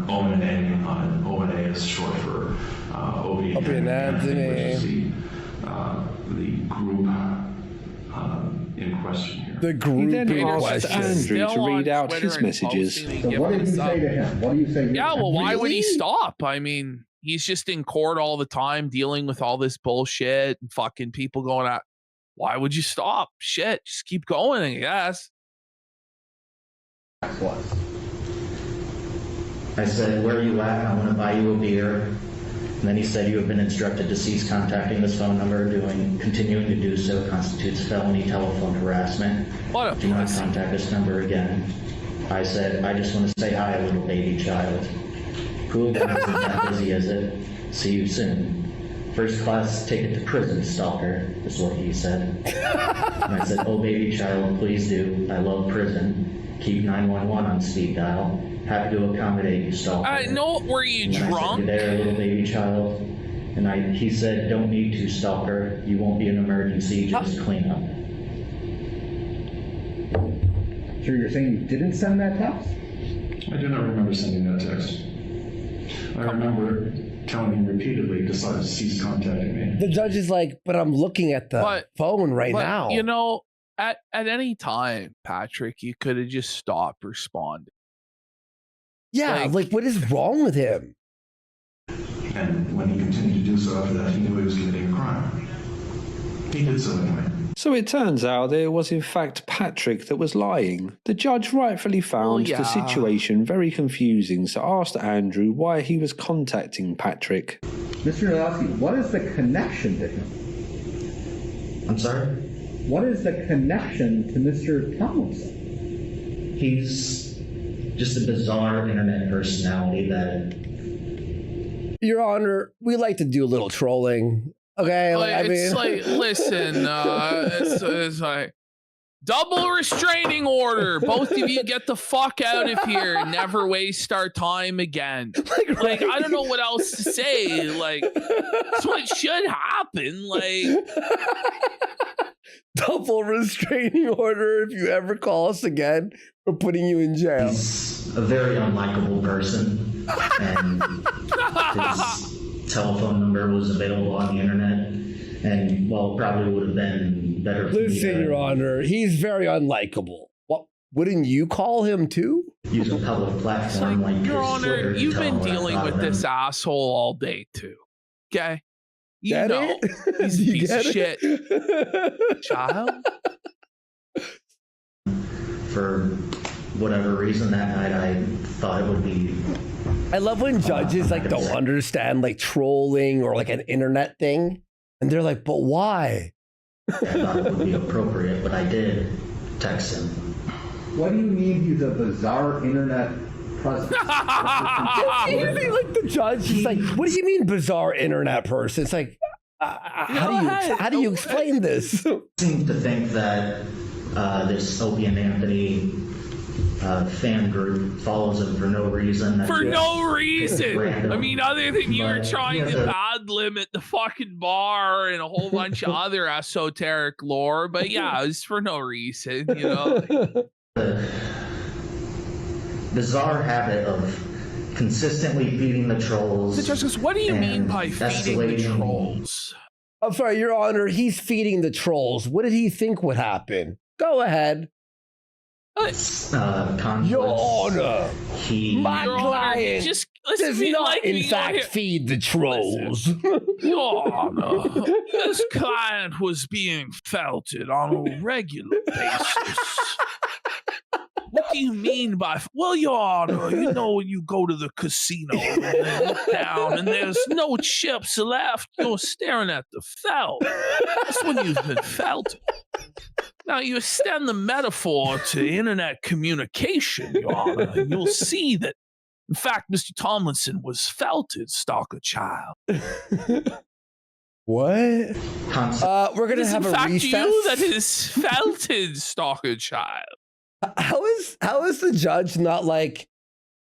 O&A, O&A is short for OB Anatomy. The group in question here. The group He then in asked question. Andrew to read out his messages. So what did you say to him? What do you say? Yeah, well, why would he stop? I mean, he's just in court all the time dealing with all this bullshit and fucking people going out. Why would you stop? Shit, just keep going, I guess. I said, where are you at? I want to buy you a beer. And then he said, you have been instructed to cease contacting this phone number. Continuing to do so constitutes felony telephone harassment. Do not contact this number again. I said, I just want to say hi, little baby child. Cool guys, isn't that busy, is it? See you soon. First class ticket to prison, stalker, is what he said. And I said, oh, baby child, please do. I love prison. Keep 911 on speed dial. Happy to accommodate you, stalker. No, were you drunk? I said, you there, little baby child? And he said, don't need to, stalker. You won't be an emergency, just clean up. So you're saying you didn't send that text? I do not remember sending that text. I remember telling him repeatedly to cease contacting me. The judge is like, but I'm looking at the phone right now. You know, at any time, Patrick, you could have just stopped responding. Yeah, like what is wrong with him? And when he continued to do so after that, he knew he was committing a crime. He did so anyway. So it turns out that it was in fact Patrick that was lying. The judge rightfully found the situation very confusing, so asked Andrew why he was contacting Patrick. Mr. Nadolski, what is the connection to him? I'm sorry? What is the connection to Mr. Tomlinson? He's just a bizarre internet personality that... Your Honor, we like to do a little trolling. Okay, It's like, listen, it's like double restraining order. Both of you get the fuck out of here and never waste our time again. Like I don't know what else to say. Like, that's what should happen. Like, double restraining order if you ever call us again. We're putting you in jail. He's a very unlikable person, and his telephone number was available on the internet, and well, probably would have been better for Listen, Your Honor, he's very unlikable. What, wouldn't you call him too? Use a public platform like Your his Honor, Twitter to you've tell been what I dealing thought with of him. this asshole all day too. Okay? You Get know, it? he's a You piece of get shit. Child? For whatever reason that night, I thought it would be. I love when judges like don't understand like trolling or like an internet thing, and they're like, "But why?" I thought it would be appropriate, but I did text him. What do you mean he's a bizarre internet presence? Like the judge is like, "What do you mean bizarre internet person?" It's like, how do you explain this? Seem to think that this Opie and Anthony fan group follows him for no reason. For no reason. I mean, other than you were trying to bad limit the fucking bar and a whole bunch of other esoteric lore. But yeah, it's for no reason, you know. The bizarre habit of consistently feeding the trolls. The judge goes, what do you mean by feeding the trolls? I'm sorry, Your Honor, he's feeding the trolls. What did he think would happen? Go ahead. Your Honor, my client does not, in fact, feed the trolls. Your Honor, this client was being felted on a regular basis. What do you mean by... Well, Your Honor, you know when you go to the casino and you look down and there's no chips left, you're staring at the felt. That's when you've been felted. Now, you extend the metaphor to internet communication, Your Honor, and you'll see that, in fact, Mr. Tomlinson was felted, stalker child. What? We're going to have a recess. It is, in fact, you that is felted, stalker child. How is the judge not like,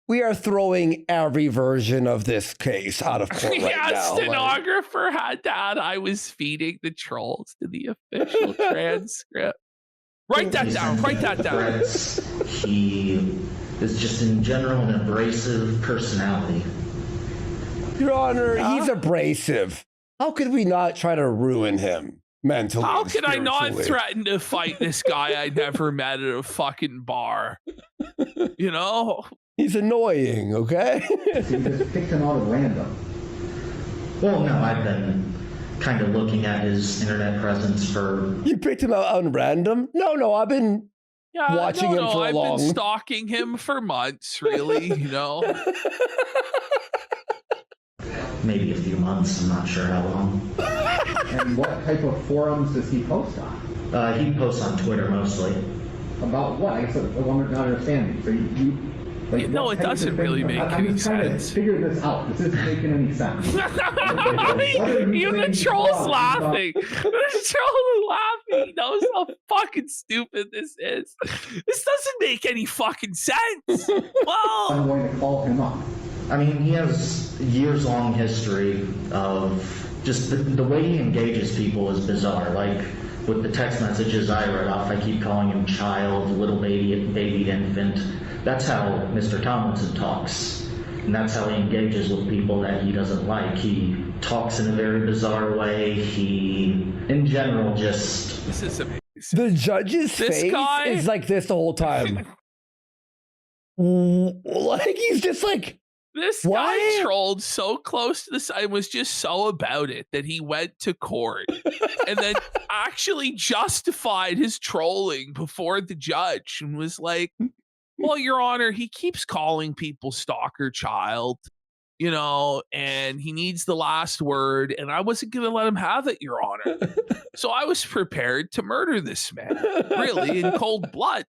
we are throwing every version of this case out of court right now? Stenographer had that. I was feeding the trolls to the official transcript. Write that down. Write that down. He is just in general an abrasive personality. Your Honor, he's abrasive. How could we not try to ruin him mentally? How could I not threaten to fight this guy I never met at a fucking bar? You know? He's annoying, okay? You just picked him out at random. Well, no, I've been kind of looking at his internet presence for... You picked him out on random? No, I've been watching him for a long... I've been stalking him for months, really, you know? Maybe a few months, I'm not sure how long. And what type of forums does he post on? He posts on Twitter mostly. About what? I guess I'm not understanding. So you like, no, it doesn't really make any sense. I'm trying to figure this out. This isn't making any sense. Even the troll's laughing. The troll is laughing. He knows how fucking stupid this is. This doesn't make any fucking sense. Well, I'm going to call him up. I mean, he has years-long history of just the way he engages people is bizarre. Like with the text messages I read off, I keep calling him child, little baby infant. That's how Mr. Tomlinson talks. And that's how he engages with people that he doesn't like. He talks in a very bizarre way. He, in general, just... This is amazing. The judge's face is like this the whole time. Like, he's just like... This guy trolled so close to the side and was just so about it that he went to court and then actually justified his trolling before the judge and was like, well, Your Honor, he keeps calling people stalker child, you know, and he needs the last word, and I wasn't going to let him have it, Your Honor. So I was prepared to murder this man, really, in cold blood.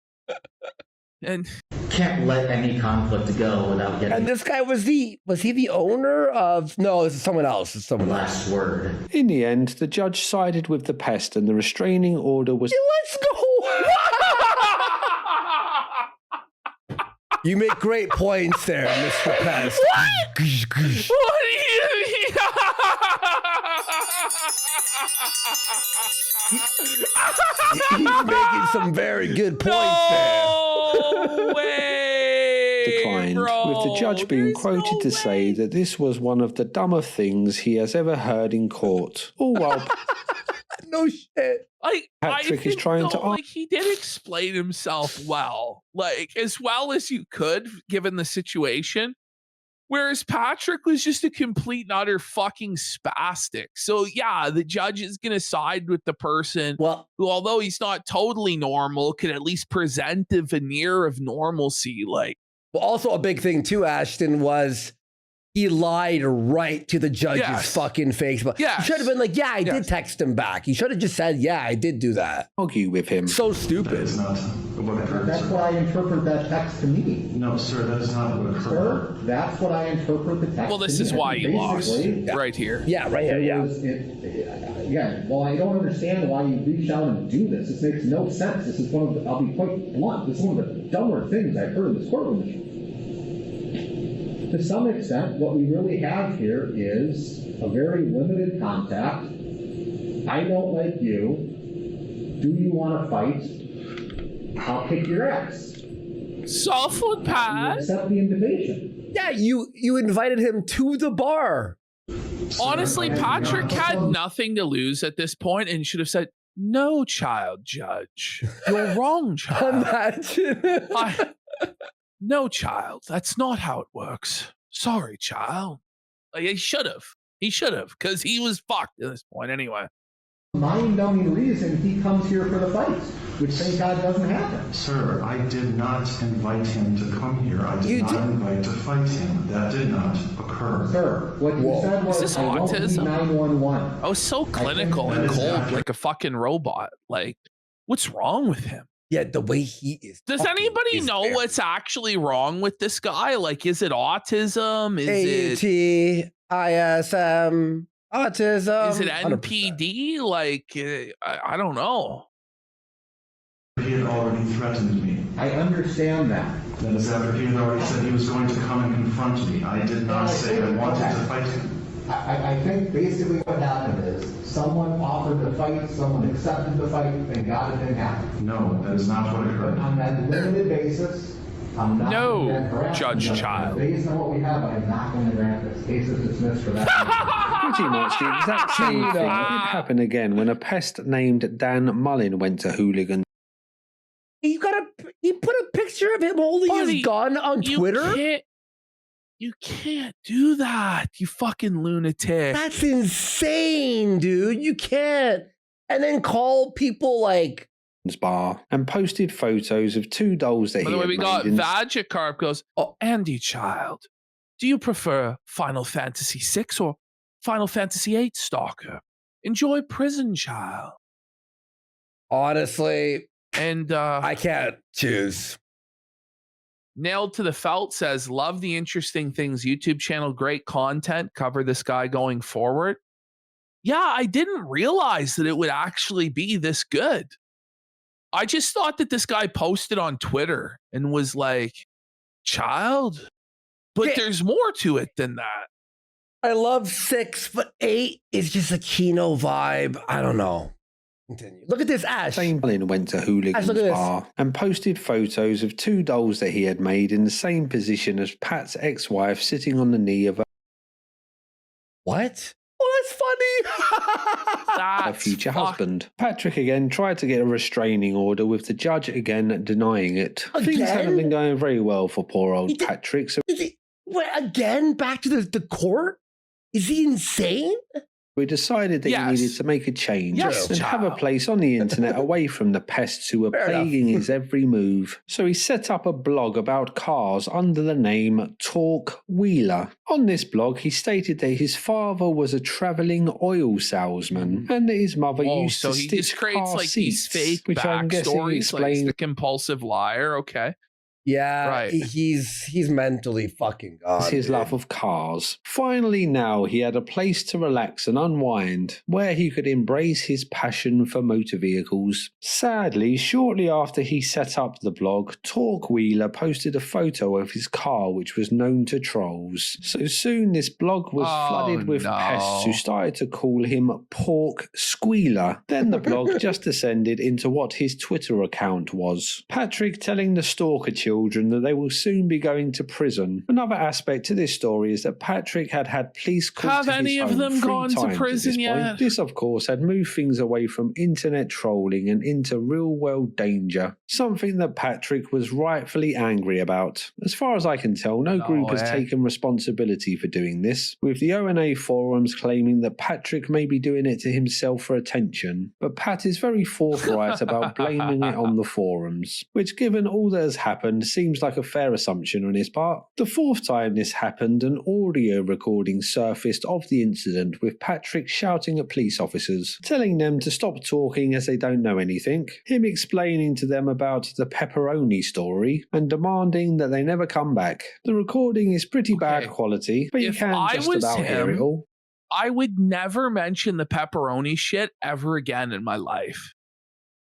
And can't let any conflict go without getting... And this guy was he the owner of... No, this is someone else. It's someone last word. In the end, the judge sided with the pest and the restraining order was... Let's go! You make great points there, Mr. Pest. What? What do you mean? He's making some very good points there. No way! Declined, with the judge being quoted to say that this was one of the dumber things he has ever heard in court. All while no shit. Patrick is trying to... Like, he did explain himself well. Like, as well as you could, given the situation. Whereas Patrick was just a complete and utter fucking spastic. So yeah, the judge is going to side with the person who, although he's not totally normal, can at least present a veneer of normalcy. Like, well, also a big thing too, Ashton, was he lied right to the judge's fucking face. But he should have been like, yeah, I did text him back. He should have just said, yeah, I did do that. Argue with him. So stupid. That is not what occurred. That's what I interpret that text to mean. No, sir, that is not what occurred. Sir, that's what I interpret the text well, this to is mean. why you lost right here. Yeah, right here. Yeah. Again, well, I don't understand why you reach out and do this. This makes no sense. This is one of the, I'll be quite blunt, this is one of the dumber things I've heard in this courtroom. To some extent, what we really have here is a very limited contact. I don't like you. Do you want to fight? I'll kick your ass. Softwood pad. Accept the invitation. Yeah, you invited him to the bar. Honestly, Patrick had nothing to lose at this point and should have said, no, child judge. You're wrong, child. Imagine. No, child. That's not how it works. Sorry, child. Like, he should have. He should have, because he was fucked at this point anyway. Mind-numbing reason he comes here for the fight, which thank God doesn't happen. Sir, I did not invite him to come here. I did not invite to fight him. That did not occur. Sir, what you said was, is this I won't be autism? 911. I was so clinical and cold like a fucking robot. Like, what's wrong with him? Yeah, the way he is. Does anybody know what's actually wrong with this guy? Like, is it autism? Is it AUTISM? Autism? Is it NPD? Like, I don't know. He had already threatened me. I understand that. That is after he had already said he was going to come and confront me. I did not say I wanted to fight him. I think basically what happened is someone offered to fight, someone accepted the fight, and God, it didn't happen. No, that is not what occurred. On that limited basis, I'm not going to grant Judge Child. Based on what we have, I'm not going to grant this. Case is dismissed for that. Pretty much the exact same thing did happen again when a pest named Dan Mullin went to Hooligan. He put a picture of him holding his gun on Twitter? You can't do that, you fucking lunatic. That's insane, dude. You can't. And then call people like bar and posted photos of two dolls that By the way, we got Vagicarp goes, oh, Andy Child, do you prefer Final Fantasy VI or Final Fantasy VIII Stalker? Enjoy Prison Child. Honestly, and I can't choose. Nailed to the Felt says, love the interesting things YouTube channel, great content, cover this guy going forward. Yeah, I didn't realize that it would actually be this good. I just thought that this guy posted on Twitter and was like, child, but there's more to it than that. I love 6, but 8 is just a Kino vibe. I don't know. Continue. Look at this, Ash. Mullin went to Hooligan's bar and posted photos of two dolls that he had made in the same position as Pat's ex-wife sitting on the knee of What? Oh, that's funny. her future husband. Patrick again tried to get a restraining order with the judge again denying it. Things haven't been going very well for poor old Patrick. So wait, again? Back to the court? Is he insane? we decided that he needed to make a change and have a place on the internet away from the pests who were plaguing his every move. So he set up a blog about cars under the name Talk Wheeler. On this blog, he stated that his father was a travelling oil salesman and that his mother used to stitch he just creates like these fake backstories, like the compulsive liar. Okay. Yeah, right. He's mentally fucking gone. It's his love of cars. Finally now he had a place to relax and unwind, where he could embrace his passion for motor vehicles. Sadly, shortly after he set up the blog, Talk Wheeler posted a photo of his car which was known to trolls. So soon this blog was flooded with pests who started to call him Pork Squealer. Then the blog just descended into what his Twitter account was. Patrick telling the stalker children children that they will soon be going to prison. Another aspect to this story is that Patrick had police called Have to any his of home them 3 gone to times at prison this point. yet? This, of course, had moved things away from internet trolling and into real-world danger, something that Patrick was rightfully angry about. As far as I can tell, no group has taken responsibility for doing this, with the ONA forums claiming that Patrick may be doing it to himself for attention, but Pat is very forthright about blaming it on the forums, which, given all that has happened, seems like a fair assumption on his part. The 4th time this happened, an audio recording surfaced of the incident with Patrick shouting at police officers, telling them to stop talking as they don't know anything, him explaining to them about the pepperoni story, and demanding that they never come back. The recording is pretty bad quality, but you can just about hear it all. I would never mention the pepperoni shit ever again in my life.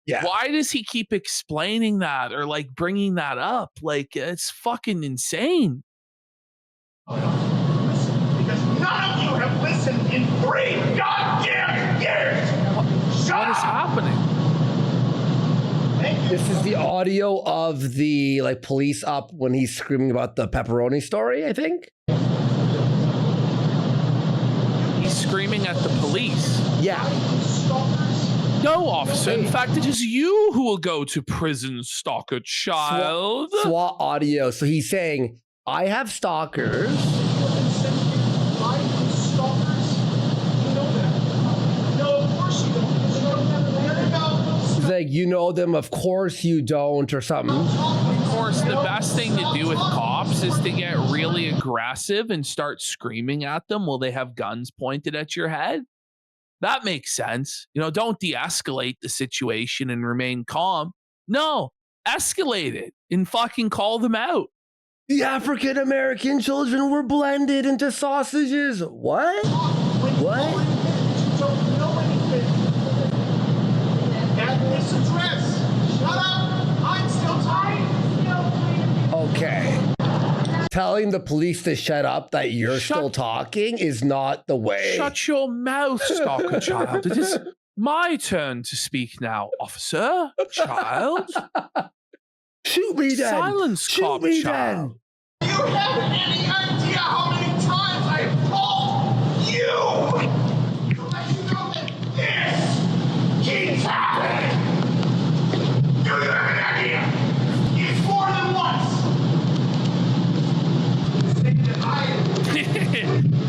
Yeah. Why does he keep explaining that or like bringing that up? Like, it's fucking insane. Because none of you have listened in 3 goddamn years! What is happening? This is the audio of the like police up when he's screaming about the pepperoni story, I think. He's screaming at the police. Yeah. No, officer. In fact, it is you who will go to prison, stalker child. SWAT audio. So he's saying, I have stalkers. He's like, you know them, of course you don't, or something. Of course, the best thing to do with cops is to get really aggressive and start screaming at them while they have guns pointed at your head. That makes sense. You know, don't de-escalate the situation and remain calm. No, escalate it and fucking call them out. The African American children were blended into sausages. What? What? Don't know anything. At this address. Shut up. I'm still tired. Okay. Telling the police to shut up that you're still talking is not the way. Shut your mouth, stalker child. It is my turn to speak now, officer, child. Shoot me then. Silence, Shoot cop me child. You have any idea how many times I have called you to let you know that this keeps happening? Do you have an idea? It's more than once.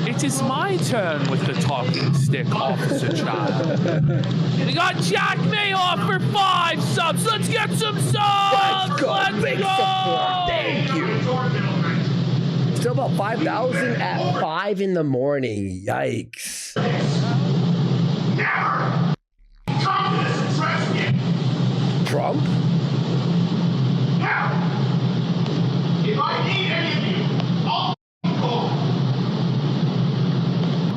It is my turn with the talking stick, officer child. We got Jack Mayoff for 5 subs. Let's get some subs. Let's go. Big support. Thank you. Still about 5,000 at 5 in the morning. Yikes. Never come to this address again. Trump? Now, if I need any of you, I'll call.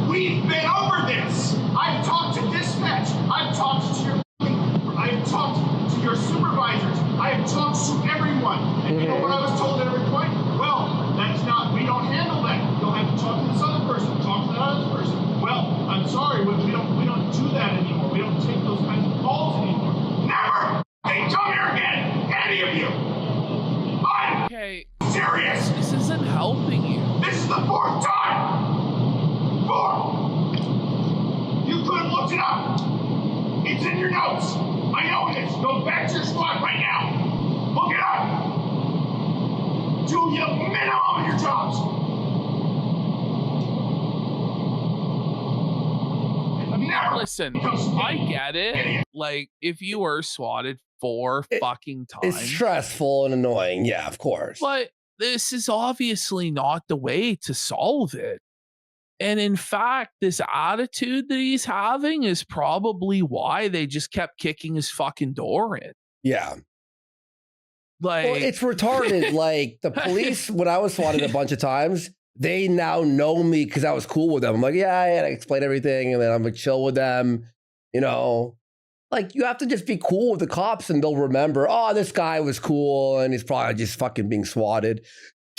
We've been over this. I've talked to dispatch. I've talked to your supervisors. I have talked to everyone. And you know what I was told at every point? Well, we don't handle that. You'll have to talk to this other person, talk to that other person. Well, I'm sorry, but we don't do that anymore. We don't take those kinds of calls anymore. Never! Hey, come here again, any of you. I'm serious. This isn't helping you. This is the 4th time. 4. You could have looked it up. It's in your notes. I know it is. Go back to your squad right now. Look it up. Do your minimum of your jobs. I mean, listen, I get it. Like, if you were swatted 4 fucking times. It's stressful and annoying. Yeah, of course. But this is obviously not the way to solve it. And in fact, this attitude that he's having is probably why they just kept kicking his fucking door in. Yeah. Like, well, it's retarded. Like the police, when I was swatted a bunch of times, they now know me because I was cool with them. I'm like, yeah, I had to explain everything, and then I'm like chill with them. You know, like you have to just be cool with the cops, and they'll remember. Oh, this guy was cool, and he's probably just fucking being swatted.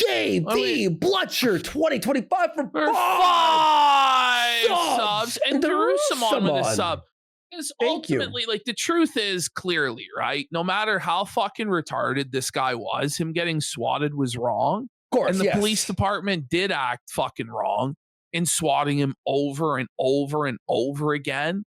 JD Blutcher 2025 for 5 subs and Jerusalem with a sub. Because ultimately, like, the truth is clearly, right? No matter how fucking retarded this guy was, him getting swatted was wrong. Of course, and the police department did act fucking wrong in swatting him over and over and over again.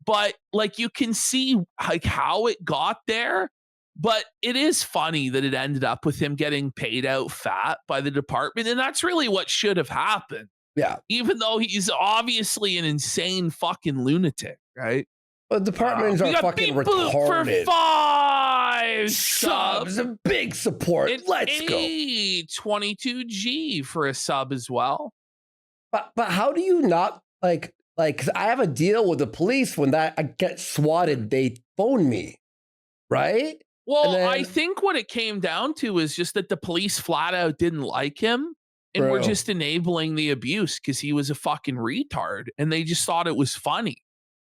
But like, you can see like how it got there. But it is funny that it ended up with him getting paid out fat by the department. And that's really what should have happened. Yeah. Even though he's obviously an insane fucking lunatic, right? But departments are fucking retarded. For 5 subs. A big support. Let's go. 22G for a sub as well. But how do you not like 'cause I have a deal with the police when I get swatted, they phone me, right? Well, I think what it came down to is just that the police flat out didn't like him and were just enabling the abuse because he was a fucking retard and they just thought it was funny,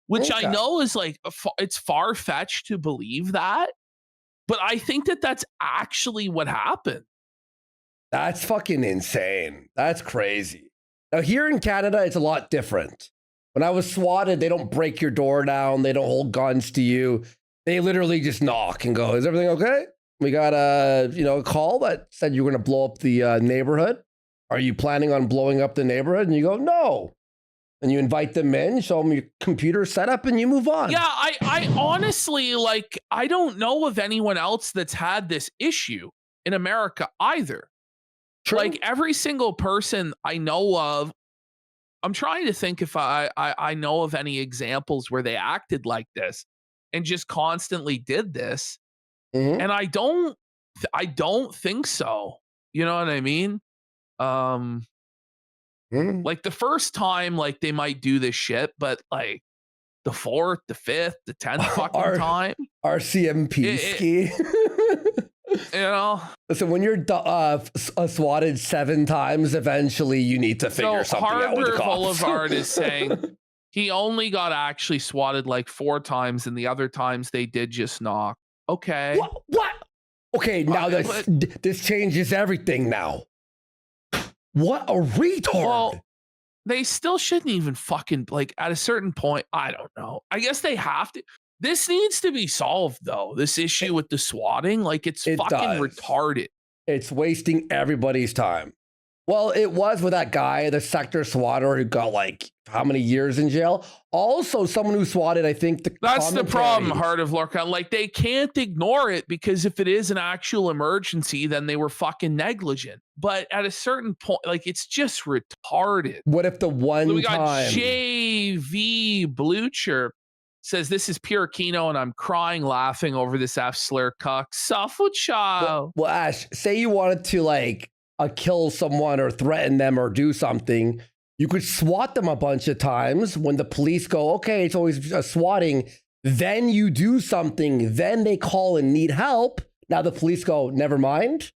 which I know is like, it's far-fetched to believe that, but I think that that's actually what happened. That's fucking insane. That's crazy. Now, here in Canada, it's a lot different. When I was swatted, they don't break your door down. They don't hold guns to you. They literally just knock and go, is everything okay? We got a call that said you were going to blow up the neighborhood. Are you planning on blowing up the neighborhood? And you go, no. And you invite them in, show them your computer setup, and you move on. Yeah, I honestly, like, I don't know of anyone else that's had this issue in America either. True. Like, every single person I know of, I'm trying to think if I know of any examples where they acted like this and just constantly did this. Mm-hmm. And I don't think so. You know what I mean? Like the first time, like they might do this shit, but like the 4th, the 5th, the 10th fucking time. RCMP ski. You know? Listen, when you're swatted 7 times, eventually you need to figure something out with the cops. Boulevard is saying he only got actually swatted like 4 times, and the other times they did just knock. Okay. What? Okay, now this changes everything now. What a retard. Well, they still shouldn't even fucking, like, at a certain point, I don't know. I guess they have to. This needs to be solved, though. This issue with the swatting, like, it's fucking retarded. It's wasting everybody's time. Well, it was with that guy, the sector swatter, who got like how many years in jail. Also, someone who swatted, I think that's the problem, Heart of Lorca. Like, they can't ignore it because if it is an actual emergency, then they were fucking negligent. But at a certain point, like, it's just retarded. What if the one we got time JV Blucher says this is pure Kino and I'm crying laughing over this F slur cuck. Suffer child. Well, Ash, say you wanted to like kill someone or threaten them or do something, you could swat them a bunch of times. When the police go, okay, it's always a swatting, then you do something, then they call and need help. Now the police go, never mind.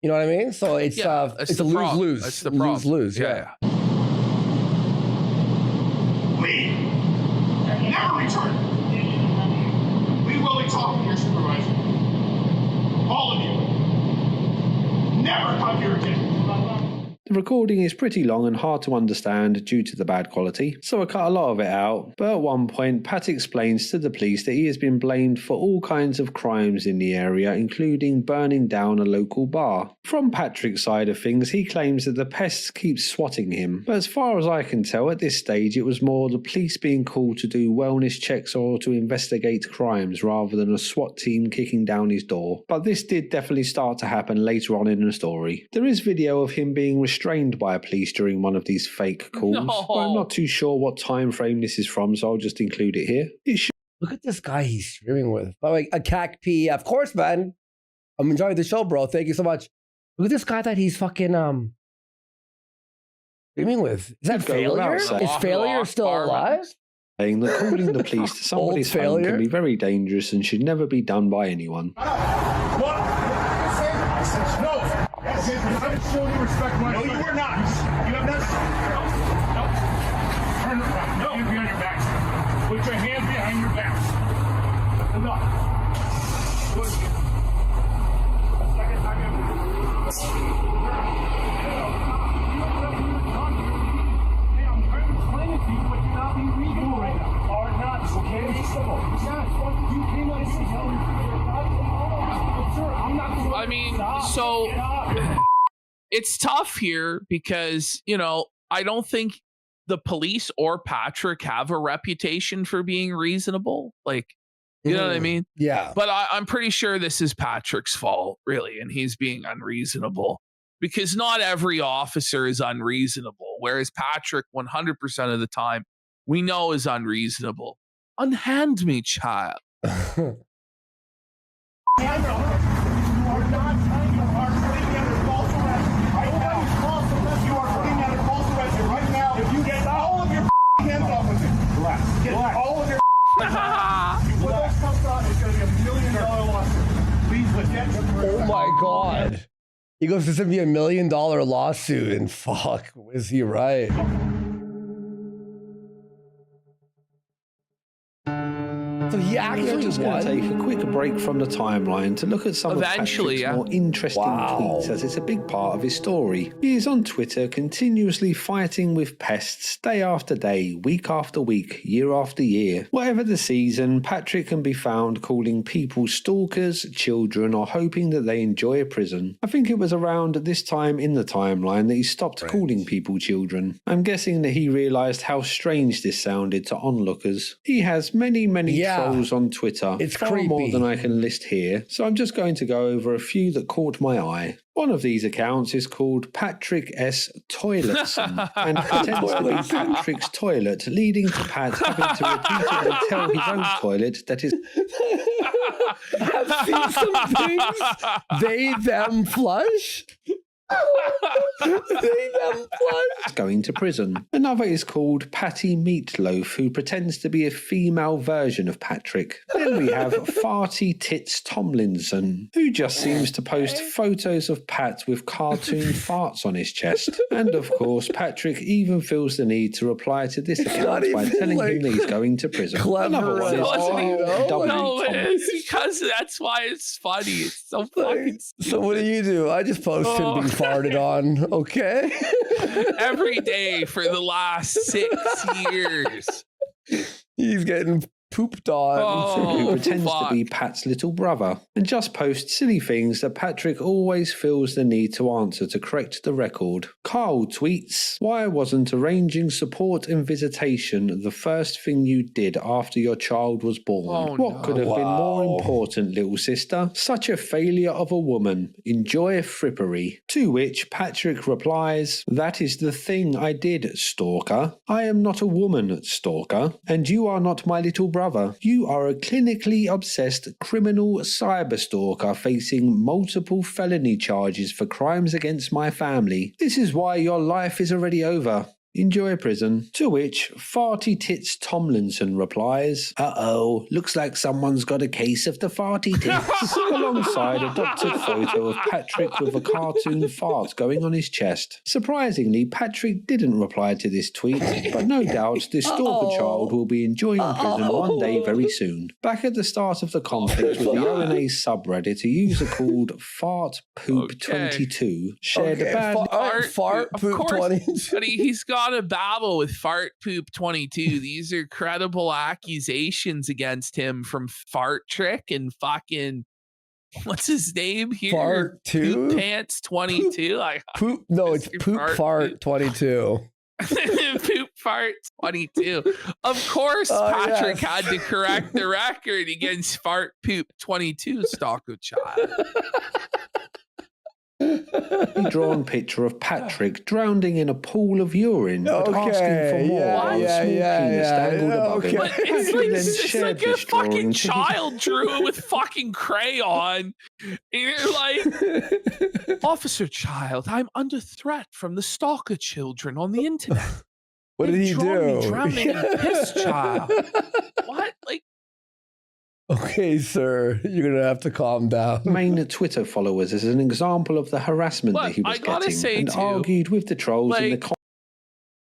You know what I mean? So it's a lose-lose. It's the problem. Lose-lose, yeah. Leave. Never return. We will be talking to your supervisor. All of you. Never come here again. The recording is pretty long and hard to understand due to the bad quality, so I cut a lot of it out, but at one point Pat explains to the police that he has been blamed for all kinds of crimes in the area, including burning down a local bar. From Patrick's side of things, he claims that the pests keep swatting him, but as far as I can tell at this stage it was more the police being called to do wellness checks or to investigate crimes rather than a SWAT team kicking down his door. But this did definitely start to happen later on in the story. There is video of him being restrained by a police during one of these fake calls, but I'm not too sure what time frame this is from, so I'll just include it here. Look at this guy he's streaming with. By the way, a CAC P, of course, man. I'm enjoying the show, bro. Thank you so much. Look at this guy that he's fucking streaming with. Is that Failure? Is Failure still alive? Saying that calling the police to somebody's home can be very dangerous and should never be done by anyone. What? No. I'm showing you respect my. No, you are not. You have not. No. Turn around. No. Hands behind your backs. Put your hands behind your backs. Enough. Hey, I'm trying to explain it to you, but you're not being reasonable right now. Are not, okay? I mean, so it's tough here because, you know, I don't think the police or Patrick have a reputation for being reasonable. Like, you know what I mean? Yeah. But I'm pretty sure this is Patrick's fault, really, and he's being unreasonable because not every officer is unreasonable, whereas Patrick, 100% of the time, we know is unreasonable. Unhand me, child. Oh my God. He goes, this is going to be $1 million lawsuit. And fuck, is he right? So he actually just going to take a quick break from the timeline to look at some of Patrick's more interesting tweets, as it's a big part of his story. He is on Twitter continuously fighting with pests day after day, week after week, year after year. Whatever the season, Patrick can be found calling people stalkers, children, or hoping that they enjoy a prison. I think it was around this time in the timeline that he stopped calling people children. I'm guessing that he realised how strange this sounded to onlookers. He has many trolls on Twitter. It's far creepy. more than I can list here, so I'm just going to go over a few that caught my eye. One of these accounts is called Patrick S. Toiletson and pretends to be Patrick's toilet, leading to Pat having to repeatedly tell his own toilet that is I've seen some things. They, them flush. going to prison. Another is called Patty Meatloaf, who pretends to be a female version of Patrick. Then we have Farty Tits Tomlinson, who just seems to post photos of Pat with cartoon farts on his chest. And of course, Patrick even feels the need to reply to this account by telling him that he's going to prison. Another one is No, it's because that's why it's funny. It's so fucking stupid. So what do? I just post him being farted on, okay? Every day for the last 6 years. He's getting pooped on. Who pretends to be Pat's little brother and just posts silly things that Patrick always feels the need to answer to correct the record. Carl tweets, "Why wasn't arranging support and visitation the first thing you did after your child was born? What could have been more important, little sister? Such a failure of a woman. Enjoy frippery." To which Patrick replies, "That is the thing I did, stalker. I am not a woman, stalker, and you are not my little brother. You are a clinically obsessed criminal cyber stalker facing multiple felony charges for crimes against my family. This is why your life is already over. Enjoy prison." To which Farty Tits Tomlinson replies, "Uh-oh, looks like someone's got a case of the farty tits," alongside a doctored photo of Patrick with a cartoon fart going on his chest. Surprisingly, Patrick didn't reply to this tweet, but no doubt this stalker child will be enjoying prison one day very soon. Back at the start of the conflict with the ONA subreddit, a user called FartPoop22 shared a bad... Fart Poop 22. But he's got a battle with Fart Poop 22. These are credible accusations against him from Fart Trick and fucking what's his name here? Fart 2? Poop Pants 22. Poop. No, it's Poop Fart 22. Poop Fart 22. Of course, Patrick had to correct the record against Fart Poop 22 stalker child. A drawn picture of Patrick drowning in a pool of urine, but asking for more while a small penis dangled above him. It's like a fucking child drew it with fucking crayon. And you're like, "Officer Child, I'm under threat from the stalker children on the internet." What did he do? Drowning in piss, child. What? Like, okay, sir, you're going to have to calm down. Main Twitter followers as an example of the harassment that he was getting, and argued with the trolls in the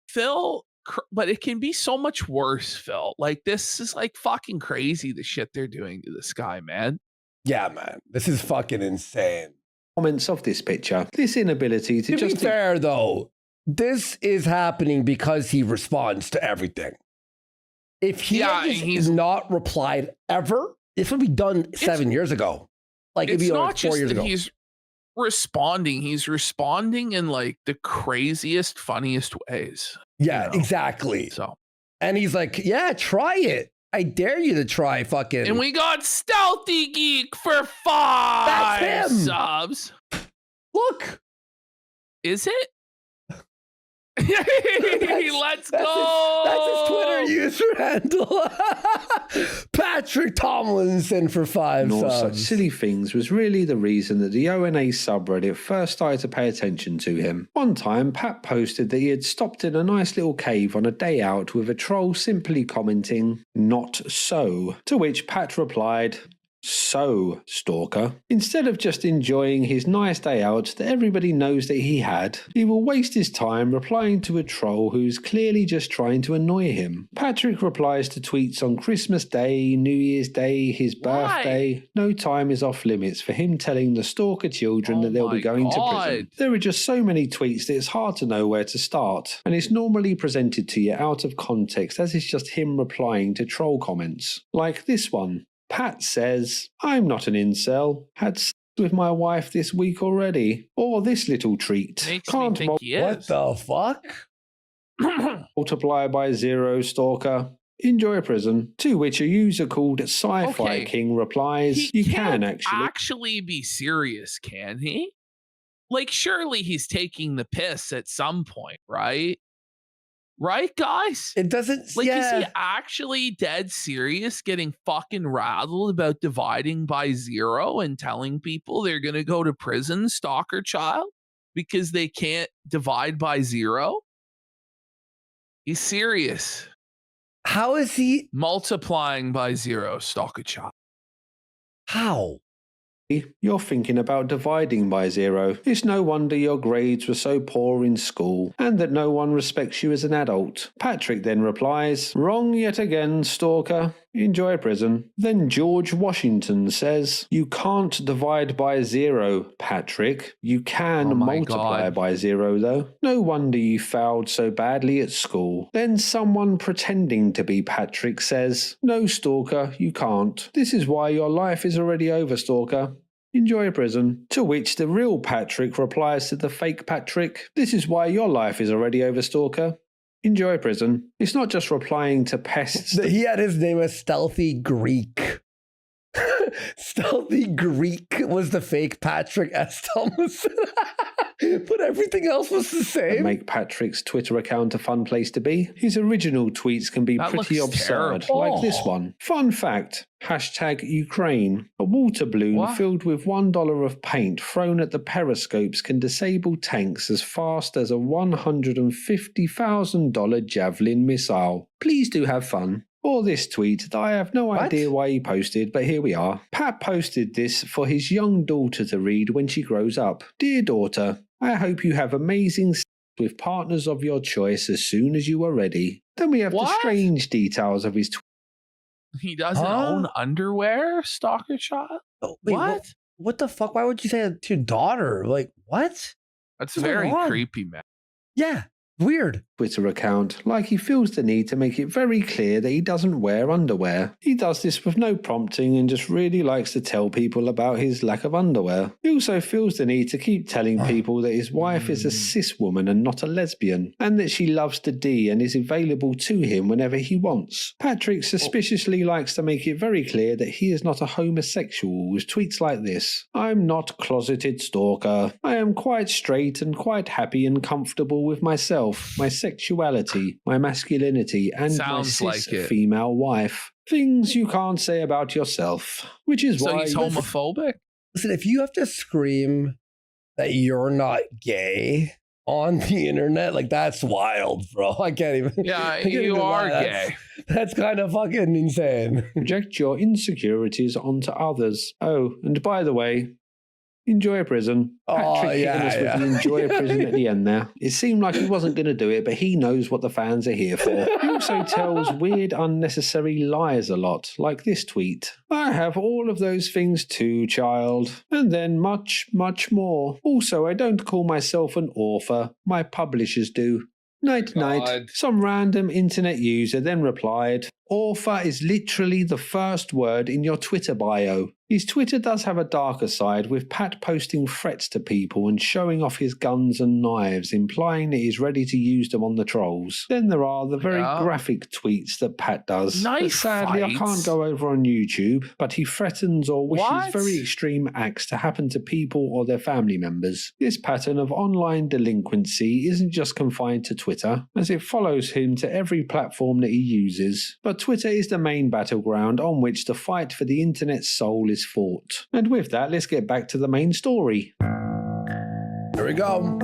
Phil, but it can be so much worse, Phil. Like, this is like fucking crazy, the shit they're doing to this guy, man. Yeah, man. This is fucking insane. Comments of this picture. This inability to just... be fair, though, this is happening because he responds to everything. If he's not replied ever, This would be done 7 years ago. Like it'd It's be not like 4 just years that ago. he's responding. He's responding in like the craziest, funniest ways. Yeah, exactly. So, and he's like, yeah, try it. I dare you to try fucking. And we got Stealthy Geek for 5 That's him. subs. Look. Is it? Let's go. That's his Twitter user handle. Patrick Tomlinson for 5 Nor such subs. silly things was really the reason that the ONA subreddit first started to pay attention to him. One time, Pat posted that he had stopped in a nice little cave on a day out with a troll simply commenting, "Not so," to which Pat replied, "So, stalker." Instead of just enjoying his nice day out that everybody knows that he had, he will waste his time replying to a troll who's clearly just trying to annoy him. Patrick replies to tweets on Christmas Day, New Year's Day, his birthday. No time is off limits for him telling the stalker children that they'll be going to prison. There are just so many tweets that it's hard to know where to start, and it's normally presented to you out of context as it's just him replying to troll comments. Like this one. Pat says, "I'm not an incel. Had sex with my wife this week already." Or this little treat. Can't think he is. What the fuck? Multiply by 0, stalker. Enjoy prison. To which a user called Sci-Fi King replies, "You can actually be serious, can he? Like, surely he's taking the piss at some point, right? Right, guys? It doesn't. Like, yeah. is he actually dead serious getting fucking rattled about dividing by 0 and telling people they're going to go to prison, stalker child, because they can't divide by 0? He's serious. How is he multiplying by 0, stalker child? How? You're thinking about dividing by 0. It's no wonder your grades were so poor in school, and that no one respects you as an adult. Patrick then replies, "Wrong yet again, stalker. Enjoy prison." Then George Washington says, "You can't divide by 0, Patrick. You can multiply by 0, though. No wonder you failed so badly at school." Then someone pretending to be Patrick says, "No, stalker, you can't. This is why your life is already over, stalker. Enjoy prison." To which the real Patrick replies to the fake Patrick, "This is why your life is already over, stalker. Enjoy prison." It's not just replying to pests. He had his name as Stealthy Greek. Stealthy Greek was the fake Patrick S. Tomlinson. But everything else was the same. Make Patrick's Twitter account a fun place to be. His original tweets can be pretty absurd, like this one. Fun fact, #Ukraine. A water balloon filled with $1 of paint thrown at the periscopes can disable tanks as fast as a $150,000 Javelin missile. Please do have fun. Or this tweet that I have no idea why he posted, but here we are. Pat posted this for his young daughter to read when she grows up. "Dear daughter, I hope you have amazing sex with partners of your choice as soon as you are ready." Then we have the strange details of his tweet. He doesn't own underwear, stalker child? Wait, what the fuck? Why would you say that to your daughter? Like, what? That's What's very going on? creepy, man. Yeah. Weird. Twitter account, like he feels the need to make it very clear that he doesn't wear underwear. He does this with no prompting and just really likes to tell people about his lack of underwear. He also feels the need to keep telling people that his wife is a cis woman and not a lesbian, and that she loves the D and is available to him whenever he wants. Patrick suspiciously likes to make it very clear that he is not a homosexual with tweets like this. "I'm not closeted stalker. I am quite straight and quite happy and comfortable with myself, my sexuality, my masculinity, and Sounds my like cis it. female wife. Things you can't say about yourself." Which is So why he's homophobic? Listen, if you have to scream that you're not gay on the internet, like that's wild, bro. I can't even. Yeah, I can't you even are lie. gay. That's kind of fucking insane. Project your insecurities onto others. Oh, and by the way, enjoy prison. Patrick hitting us with the enjoy prison at the end there. It seemed like he wasn't going to do it, but he knows what the fans are here for. He also tells weird, unnecessary lies a lot, like this tweet. "I have all of those things too, child. And then much, much more. Also, I don't call myself an author. My publishers do. Night, night." Some random internet user then replied, Author is literally the first word in your Twitter bio. His Twitter does have a darker side, with Pat posting threats to people and showing off his guns and knives, implying that he's ready to use them on the trolls. Then there are the very graphic tweets that Pat does. But sadly, I can't go over on YouTube, but he threatens or wishes very extreme acts to happen to people or their family members. This pattern of online delinquency isn't just confined to Twitter, as it follows him to every platform that he uses. But Twitter is the main battleground on which the fight for the internet's soul is fought. And with that, let's get back to the main story. Here we go.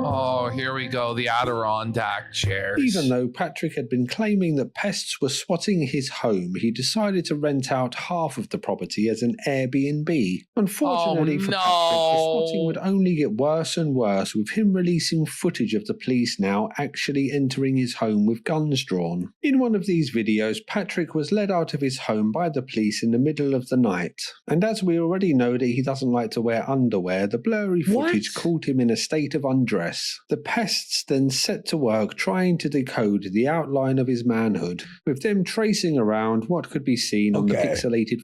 Oh, here we go. The Adirondack chairs. Even though Patrick had been claiming that pests were swatting his home, he decided to rent out half of the property as an Airbnb. Unfortunately for Patrick, the swatting would only get worse and worse, with him releasing footage of the police now actually entering his home with guns drawn. In one of these videos, Patrick was led out of his home by the police in the middle of the night. And as we already know that he doesn't like to wear underwear, the blurry footage caught him in a state of undress. The pests then set to work trying to decode the outline of his manhood, with them tracing around what could be seen on the pixelated.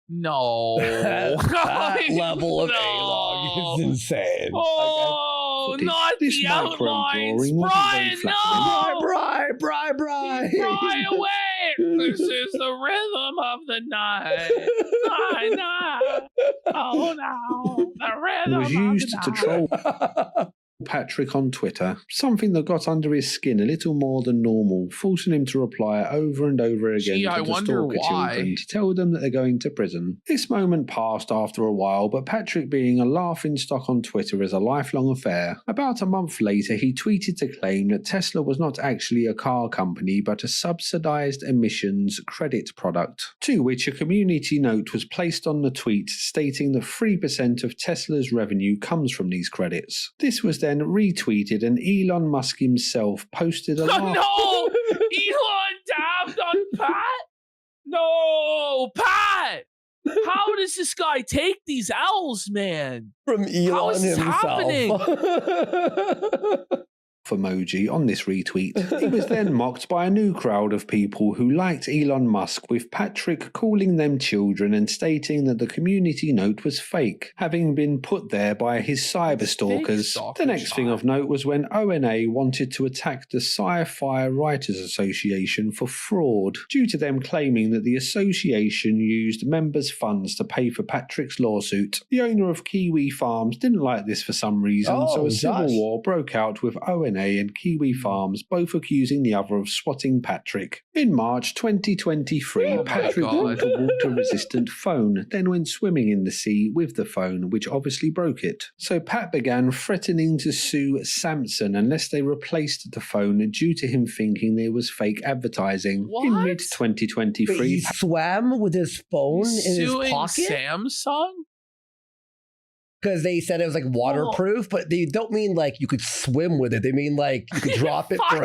No. That level of A-log is insane. Oh, not the outlines. Brian, no! Bri! Fly away! This is the rhythm of the night. Oh no, the rhythm It was used to troll Patrick on Twitter, something that got under his skin a little more than normal, forcing him to reply over and over again to the stalker children to tell them that they're going to prison. This moment passed after a while, but Patrick being a laughingstock on Twitter is a lifelong affair. About a month later, he tweeted to claim that Tesla was not actually a car company, but a subsidized emissions credit product, to which a community note was placed on the tweet stating that 3% of Tesla's revenue comes from these credits. This was then retweeted, and Elon Musk himself posted a No! Elon dabbed on Pat? No! Pat! How does this guy take these L's, man? From Elon How is this happening? Emoji on this retweet. He was then mocked by a new crowd of people who liked Elon Musk, with Patrick calling them children and stating that the community note was fake, having been put there by his cyber stalkers. The next thing of note was when ONA wanted to attack the Sci-Fi Writers Association for fraud, due to them claiming that the association used members' funds to pay for Patrick's lawsuit. The owner of Kiwi Farms didn't like this for some reason, so a civil war broke out, with ONA and Kiwi Farms both accusing the other of swatting Patrick. In March 2023, Patrick bought a water-resistant phone, then went swimming in the sea with the phone, which obviously broke it. So Pat began threatening to sue Samsung unless they replaced the phone due to him thinking there was fake advertising. In mid-2023... He swam with his phone in his pocket? Samsung? Because they said it was like waterproof, but they don't mean like you could swim with it. They mean like you could drop it for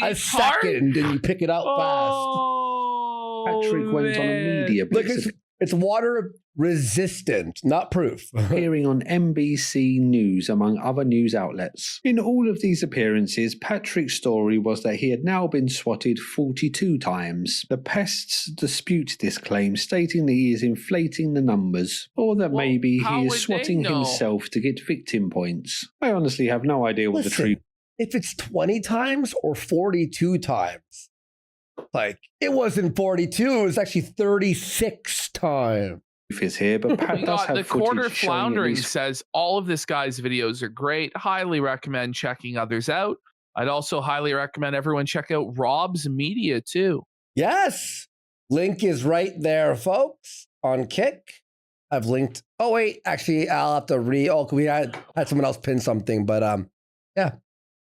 a second and you pick it up fast. Patrick went on a media piece. Look, it's water resistant, not proof. Appearing on NBC News, among other news outlets. In all of these appearances, Patrick's story was that he had now been swatted 42 times. The pests dispute this claim, stating that he is inflating the numbers, or that maybe he is swatting himself to get victim points. I honestly have no idea what the truth is. If it's 20 times or 42 times, like, it wasn't 42, it was actually 36 times. Is here, but Pat does have the quarter footage floundering says all of this guy's videos are great. Highly recommend checking others out. I'd also highly recommend everyone check out Rob's media too. Yes, link is right there, folks. On Kick, I've linked. Oh wait, actually, I'll have to we had someone else pin something, but yeah.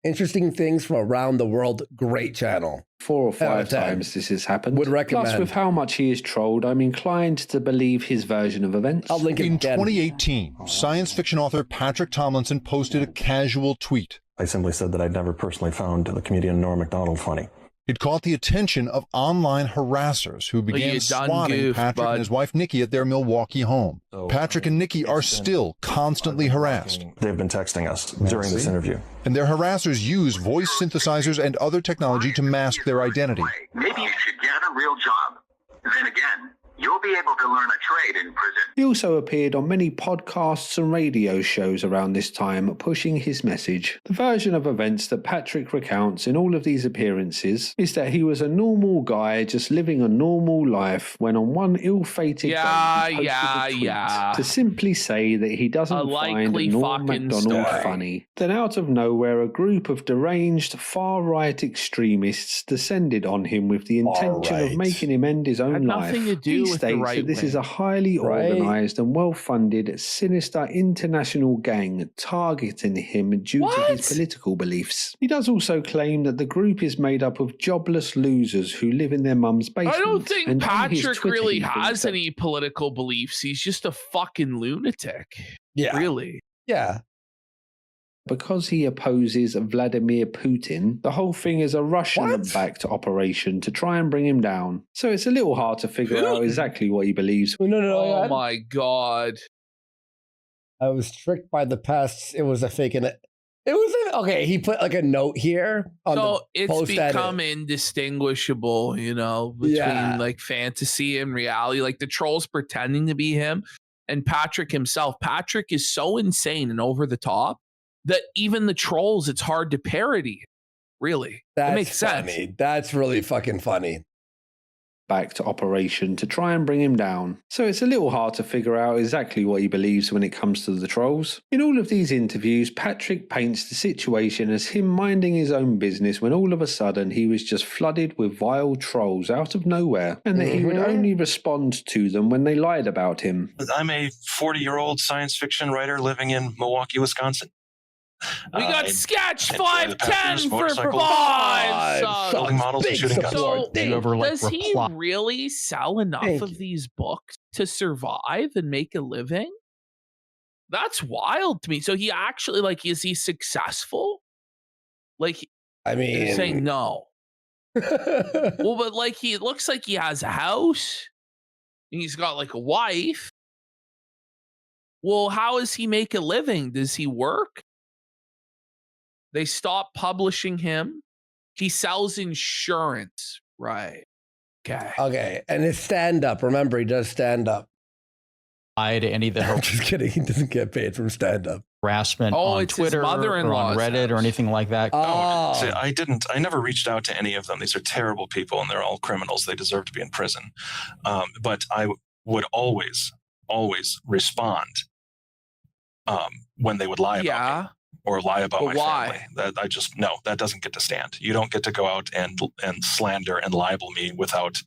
Interesting things from around the world. Great channel. 4 or 5 times this has happened. Would recommend. Plus, with how much he is trolled, I'm inclined to believe his version of events. I'll link it in 2018, science fiction author Patrick Tomlinson posted a casual tweet. I simply said that I'd never personally found the comedian Norm Macdonald funny. It caught the attention of online harassers who began swatting Patrick and his wife Nikki at their Milwaukee home. Patrick and Nikki are still constantly harassed. They've been texting us during this interview. And their harassers use voice synthesizers and other technology to mask their identity. Maybe you should get a real job, then again, you'll be able to learn a trade in prison. He also appeared on many podcasts and radio shows around this time, pushing his message. The version of events that Patrick recounts in all of these appearances is that he was a normal guy just living a normal life when on one ill-fated day he posted a tweet to simply say that he doesn't find Norm Macdonald funny. Then out of nowhere, a group of deranged far-right extremists descended on him with the intention of making him end his own life. Nothing to do He with the states right that this is wing. a highly organised and well-funded, sinister international gang targeting him due to his political beliefs. He does also claim that the group is made up of jobless losers who live in their mum's basement. I don't think And on his Patrick Twitter, really he thinks has that- any political beliefs. He's just a fucking lunatic. Yeah. Really. Yeah. Because he opposes Vladimir Putin, the whole thing is a Russian-backed operation to try and bring him down. So it's a little hard to figure out exactly what he believes. Oh my god. I was tricked by the past. It was a fake, and it was okay. He put like a note here on So the it's post become indistinguishable, you know, between like fantasy and reality. Like the trolls pretending to be him and Patrick himself. Patrick is so insane and over the top that even the trolls, it's hard to parody. Really. That makes sense. Funny. That's really fucking funny. Backed operation to try and bring him down. So it's a little hard to figure out exactly what he believes when it comes to the trolls. In all of these interviews, Patrick paints the situation as him minding his own business when all of a sudden he was just flooded with vile trolls out of nowhere, and that he would only respond to them when they lied about him. I'm a 40-year-old science fiction writer living in Milwaukee, Wisconsin. We got sketch enjoy the 510 Packers, for motorcycles, five. building models and shooting guns. So Do you ever, like, does he really sell enough of these books to survive and make a living? That's wild to me. So he actually, like, is he successful? Like, I mean, you're saying no. Well, but like, he looks like he has a house. And he's got like a wife. Well, how does he make a living? Does he work? They stop publishing him. He sells insurance. Right. Okay. Okay. And it's stand up. Remember, he does stand up. To any of the I'm just kidding. He doesn't get paid from stand up. harassment on it's his Twitter or mother-in-law's on Reddit or anything like that. See, I never reached out to any of them. These are terrible people and they're all criminals. They deserve to be in prison. But I would always respond when they would lie about me or lie about my family. That doesn't get to stand. You don't get to go out and slander and libel me without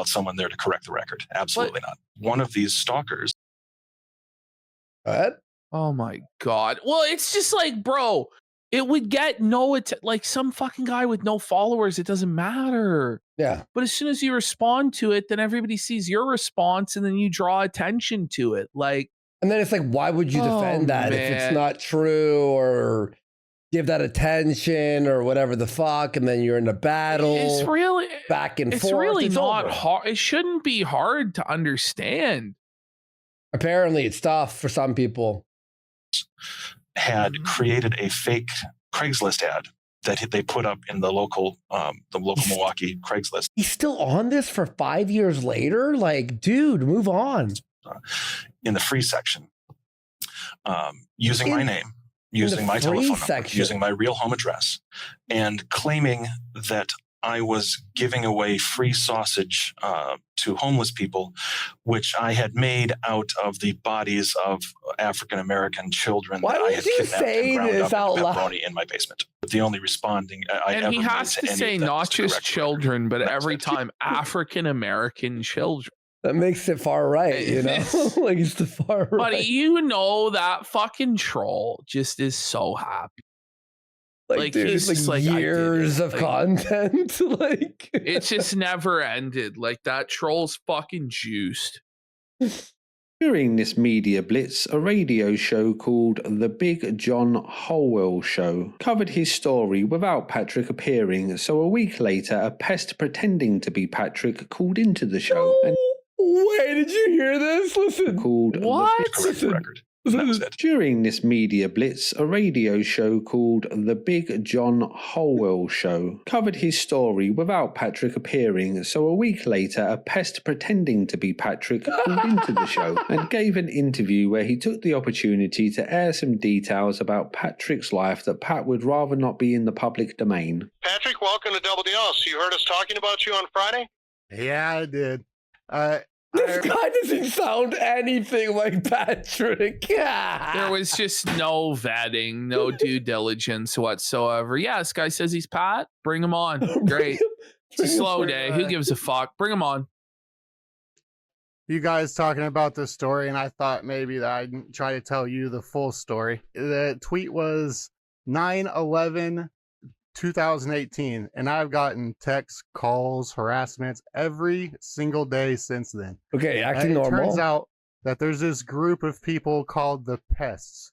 someone there to correct the record. Absolutely not. One of these stalkers. What? Oh my God. Well, it's just like, bro, it would get like some fucking guy with no followers. It doesn't matter. Yeah. But as soon as you respond to it, then everybody sees your response and then you draw attention to it. Like, and then it's like, why would you defend that if it's not true or give that attention or whatever the fuck? And then you're in a battle. It's really back and forth. It's really not over. hard. It shouldn't be hard to understand. Apparently, it's tough for some people. Had created a fake Craigslist ad that they put up in the local Milwaukee Craigslist. He's still on this for 5 years later? Like, dude, move on. In the free section, using my name, using my telephone number, using my real home address, and claiming that I was giving away free sausage to homeless people, which I had made out of the bodies of African-American children that I had kidnapped and ground up into pepperoni in my basement. But the only responding I ever And he made has to any say of that not was to just correct children, but every time African-American children. That makes it far right, you know? Like, it's the far right. But you know that fucking troll just is so happy. Like dude, he's it's just like years of content. Like it's just never ended. Like that troll's fucking juiced. During this media blitz, a radio show called The Big John Holwell Show covered his story without Patrick appearing, so a week later a pest pretending to be Patrick called into the show. And wait, did you hear this? Listen. Called what? Listen. And that was it. During this media blitz, a radio show called The Big John Holwell Show covered his story without Patrick appearing, so a week later a pest pretending to be Patrick called into the show and gave an interview where he took the opportunity to air some details about Patrick's life that Pat would rather not be in the public domain. Patrick, welcome to Double DL. You heard us talking about you on Friday? Yeah, I did. This guy doesn't sound anything like Patrick. There was just no vetting, no due diligence whatsoever. Yeah, this guy says he's Pat. Bring him on. Great. It's a slow day. Who gives a fuck? Bring him on. You guys talking about this story, and I thought maybe that I'd try to tell you the full story. The tweet was 9/11. 2018, and I've gotten texts, calls, harassments every single day since then. Okay, acting normal. It turns out that there's this group of people called the Pests.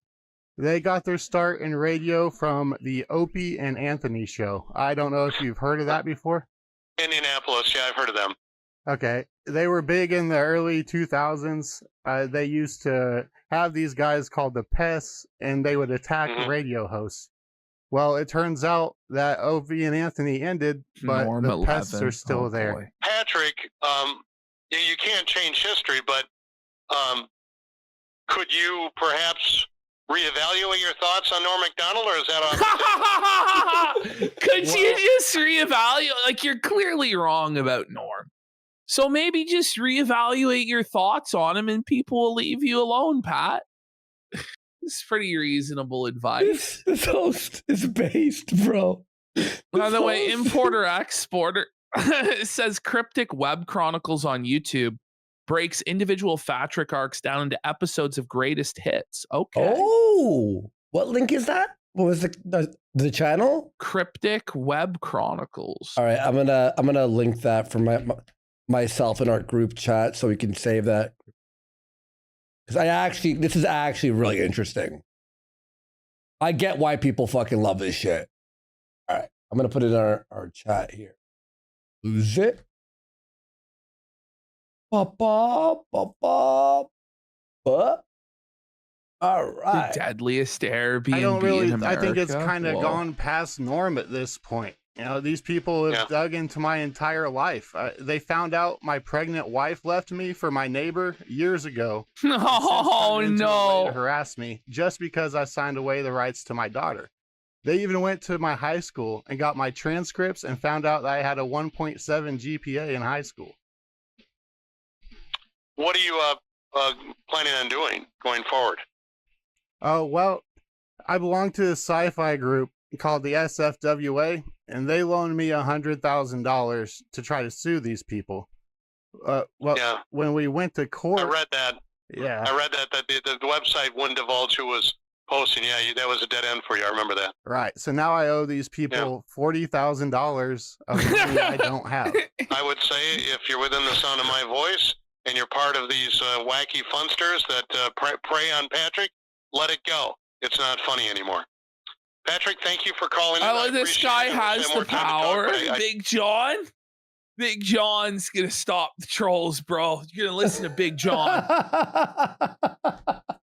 They got their start in radio from the Opie and Anthony show. I don't know if you've heard of that before. Indianapolis, yeah, I've heard of them. Okay, they were big in the early 2000s. They used to have these guys called the Pests, and they would attack radio hosts. Well, it turns out that Opie and Anthony ended, but the Pests are still there. Boy. Patrick, you can't change history, but could you perhaps reevaluate your thoughts on Norm Macdonald, or is that off? Could you just reevaluate? Like, you're clearly wrong about Norm. So maybe just reevaluate your thoughts on him and people will leave you alone, Pat. It's pretty reasonable advice. This host is based, bro. By the way, importer exporter says Cryptic Web Chronicles on YouTube breaks individual Patrick arcs down into episodes of greatest hits. Okay. Oh, what link is that? What was the channel? Cryptic Web Chronicles. All right, I'm gonna link that for myself in our group chat so we can save that. Because this is actually really interesting. I get why people fucking love this shit. All right, I'm gonna put it in our chat here. Lose it. All right. The deadliest Airbnb I don't really. in America. I think it's kind of gone past Norm at this point. You know, these people have dug into my entire life. They found out my pregnant wife left me for my neighbor years ago. Oh, no. To harass me just because I signed away the rights to my daughter. They even went to my high school and got my transcripts and found out that I had a 1.7 GPA in high school. What are you planning on doing going forward? Oh, well, I belong to a sci-fi group called the SFWA, and they loaned me $100,000 to try to sue these people. When we went to court, I read that. Yeah, I read that the website wouldn't divulge who was posting. Yeah, that was a dead end for you. I remember that. Right. So now I owe these people $40,000 of money I don't have. I would say if you're within the sound of my voice and you're part of these wacky funsters that prey on Patrick, let it go. It's not funny anymore. Patrick, thank you for calling in. This guy has the power. Big John. Big John's going to stop the trolls, bro. You're going to listen to Big John.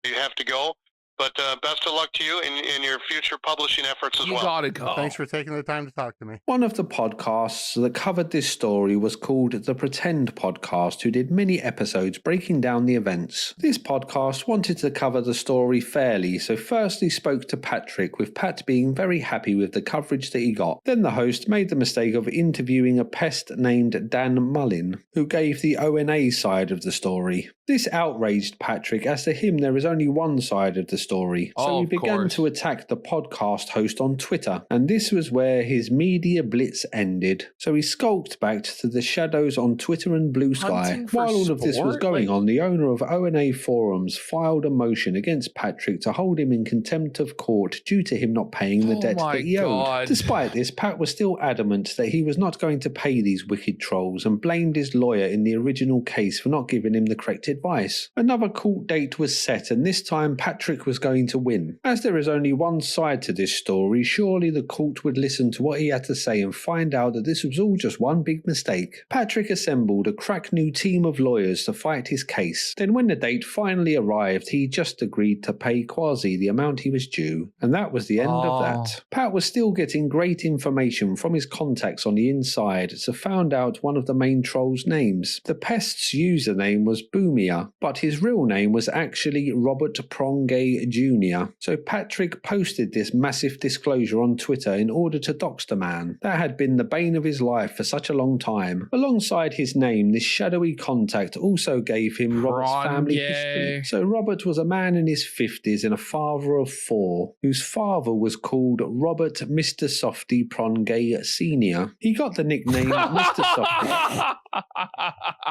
You have to go. But best of luck to you in your future publishing efforts as well. You gotta go. Thanks for taking the time to talk to me. One of the podcasts that covered this story was called The Pretend Podcast, who did many episodes breaking down the events. This podcast wanted to cover the story fairly, so firstly spoke to Patrick, with Pat being very happy with the coverage that he got. Then the host made the mistake of interviewing a pest named Dan Mullin, who gave the ONA side of the story. This outraged Patrick, as to him there is only one side of the story, so he began to attack the podcast host on Twitter, and this was where his media blitz ended. So he skulked back to the shadows on Twitter and Blue Sky. While all of this was going on, the owner of ONA Forums filed a motion against Patrick to hold him in contempt of court due to him not paying the debt that he owed. Despite this, Pat was still adamant that he was not going to pay these wicked trolls and blamed his lawyer in the original case for not giving him the correct advice. Another court date was set, and this time Patrick was going to win. As there is only one side to this story, surely the court would listen to what he had to say and find out that this was all just one big mistake. Patrick assembled a crack new team of lawyers to fight his case. Then when the date finally arrived, he just agreed to pay Quasi the amount he was due. And that was the end of that. Pat was still getting great information from his contacts on the inside, so found out one of the main trolls' names. The pest's username was Boomia, but his real name was actually Robert Prongay Jr. So Patrick posted this massive disclosure on Twitter in order to dox the man. That had been the bane of his life for such a long time. Alongside his name, this shadowy contact also gave him Robert's family history. So Robert was a man in his 50s and a father of 4, whose father was called Robert Mr. Softy Prongay Sr. He got the nickname Mr. Softy.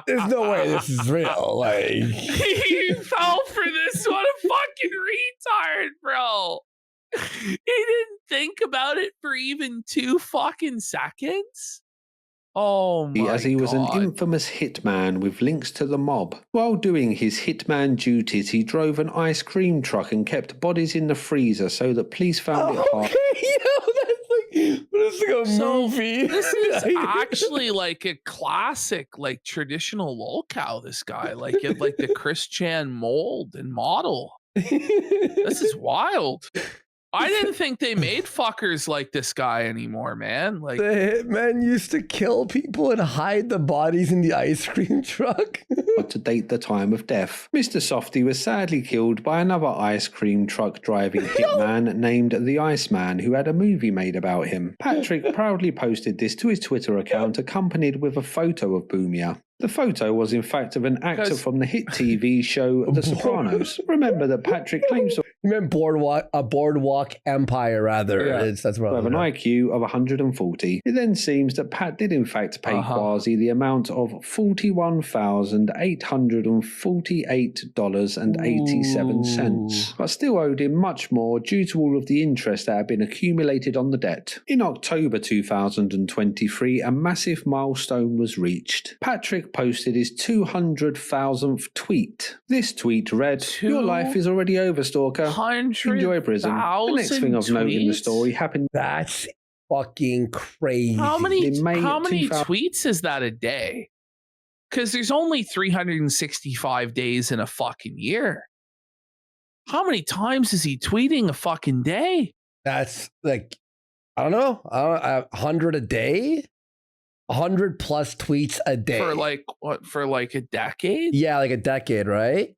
There's no way this is real. Like, he fell for this. What a fucking retard, bro. He didn't think about it for even 2 fucking seconds. Oh my As he was an infamous hitman with links to the mob. While doing his hitman duties, he drove an ice cream truck and kept bodies in the freezer so that police found it hard. It's like a movie. This is actually like a classic, like traditional lolcow. This guy, like the Chris Chan mold and model. This is wild. I didn't think they made fuckers like this guy anymore, man. Like, the hitman used to kill people and hide the bodies in the ice cream truck. To date the time of death. Mr. Softy was sadly killed by another ice cream truck driving hitman named the Iceman, who had a movie made about him. Patrick proudly posted this to his Twitter account, accompanied with a photo of Boomia. The photo was in fact of an actor from the hit TV show The Sopranos. Remember that Patrick claims to You meant Boardwalk Empire, rather. Yeah. That's what have an IQ of 140. It then seems that Pat did in fact pay Quasi the amount of $41,848.87, but still owed him much more due to all of the interest that had been accumulated on the debt. In October 2023, a massive milestone was reached. Patrick posted his 200,000th tweet. This tweet read, "Your life is already over, stalker. Enjoy prison." The next thing of note in the story happened. That's fucking crazy. How many tweets is that a day? Because there's only 365 days in a fucking year. How many times is he tweeting a fucking day? That's like, I don't know, 100 a day? 100 plus tweets a day. For like, what, for like a decade? Yeah, like a decade, right?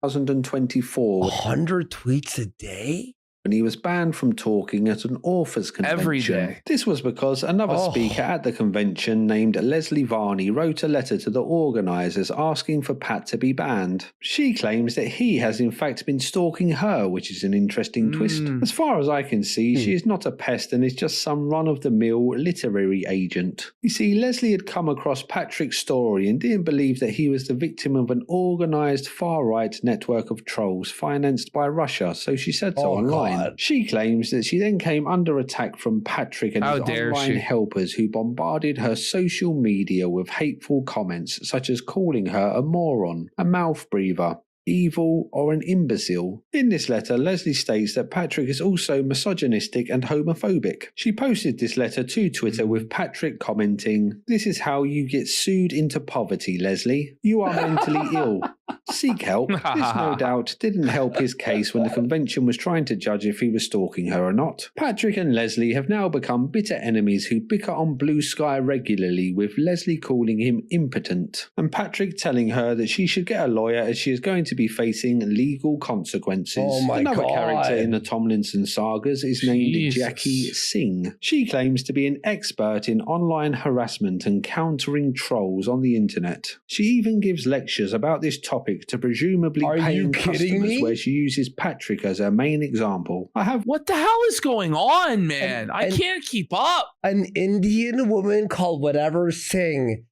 2024. 100 tweets a day? And he was banned from talking at an authors convention. Every day. This was because another speaker at the convention named Leslie Varney wrote a letter to the organisers asking for Pat to be banned. She claims that he has in fact been stalking her, which is an interesting twist. As far as I can see, she is not a pest and is just some run-of-the-mill literary agent. You see, Leslie had come across Patrick's story and didn't believe that he was the victim of an organised far-right network of trolls financed by Russia, so she said so online. She claims that she then came under attack from Patrick and his online helpers who bombarded her social media with hateful comments such as calling her a moron, a mouth breather, evil, or an imbecile. In this letter, Leslie states that Patrick is also misogynistic and homophobic. She posted this letter to Twitter with Patrick commenting, "This is how you get sued into poverty, Leslie. You are mentally ill. Seek help." This no doubt didn't help his case when the convention was trying to judge if he was stalking her or not. Patrick and Leslie have now become bitter enemies who bicker on Blue Sky regularly, with Leslie calling him impotent, and Patrick telling her that she should get a lawyer as she is going to be facing legal consequences. Another character in the Tomlinson sagas is named Jackie Singh. She claims to be an expert in online harassment and countering trolls on the internet. She even gives lectures about this topic to presumably paying customers, where she uses Patrick as her main example. What the hell is going on, man? I can't keep up. An Indian woman called whatever Singh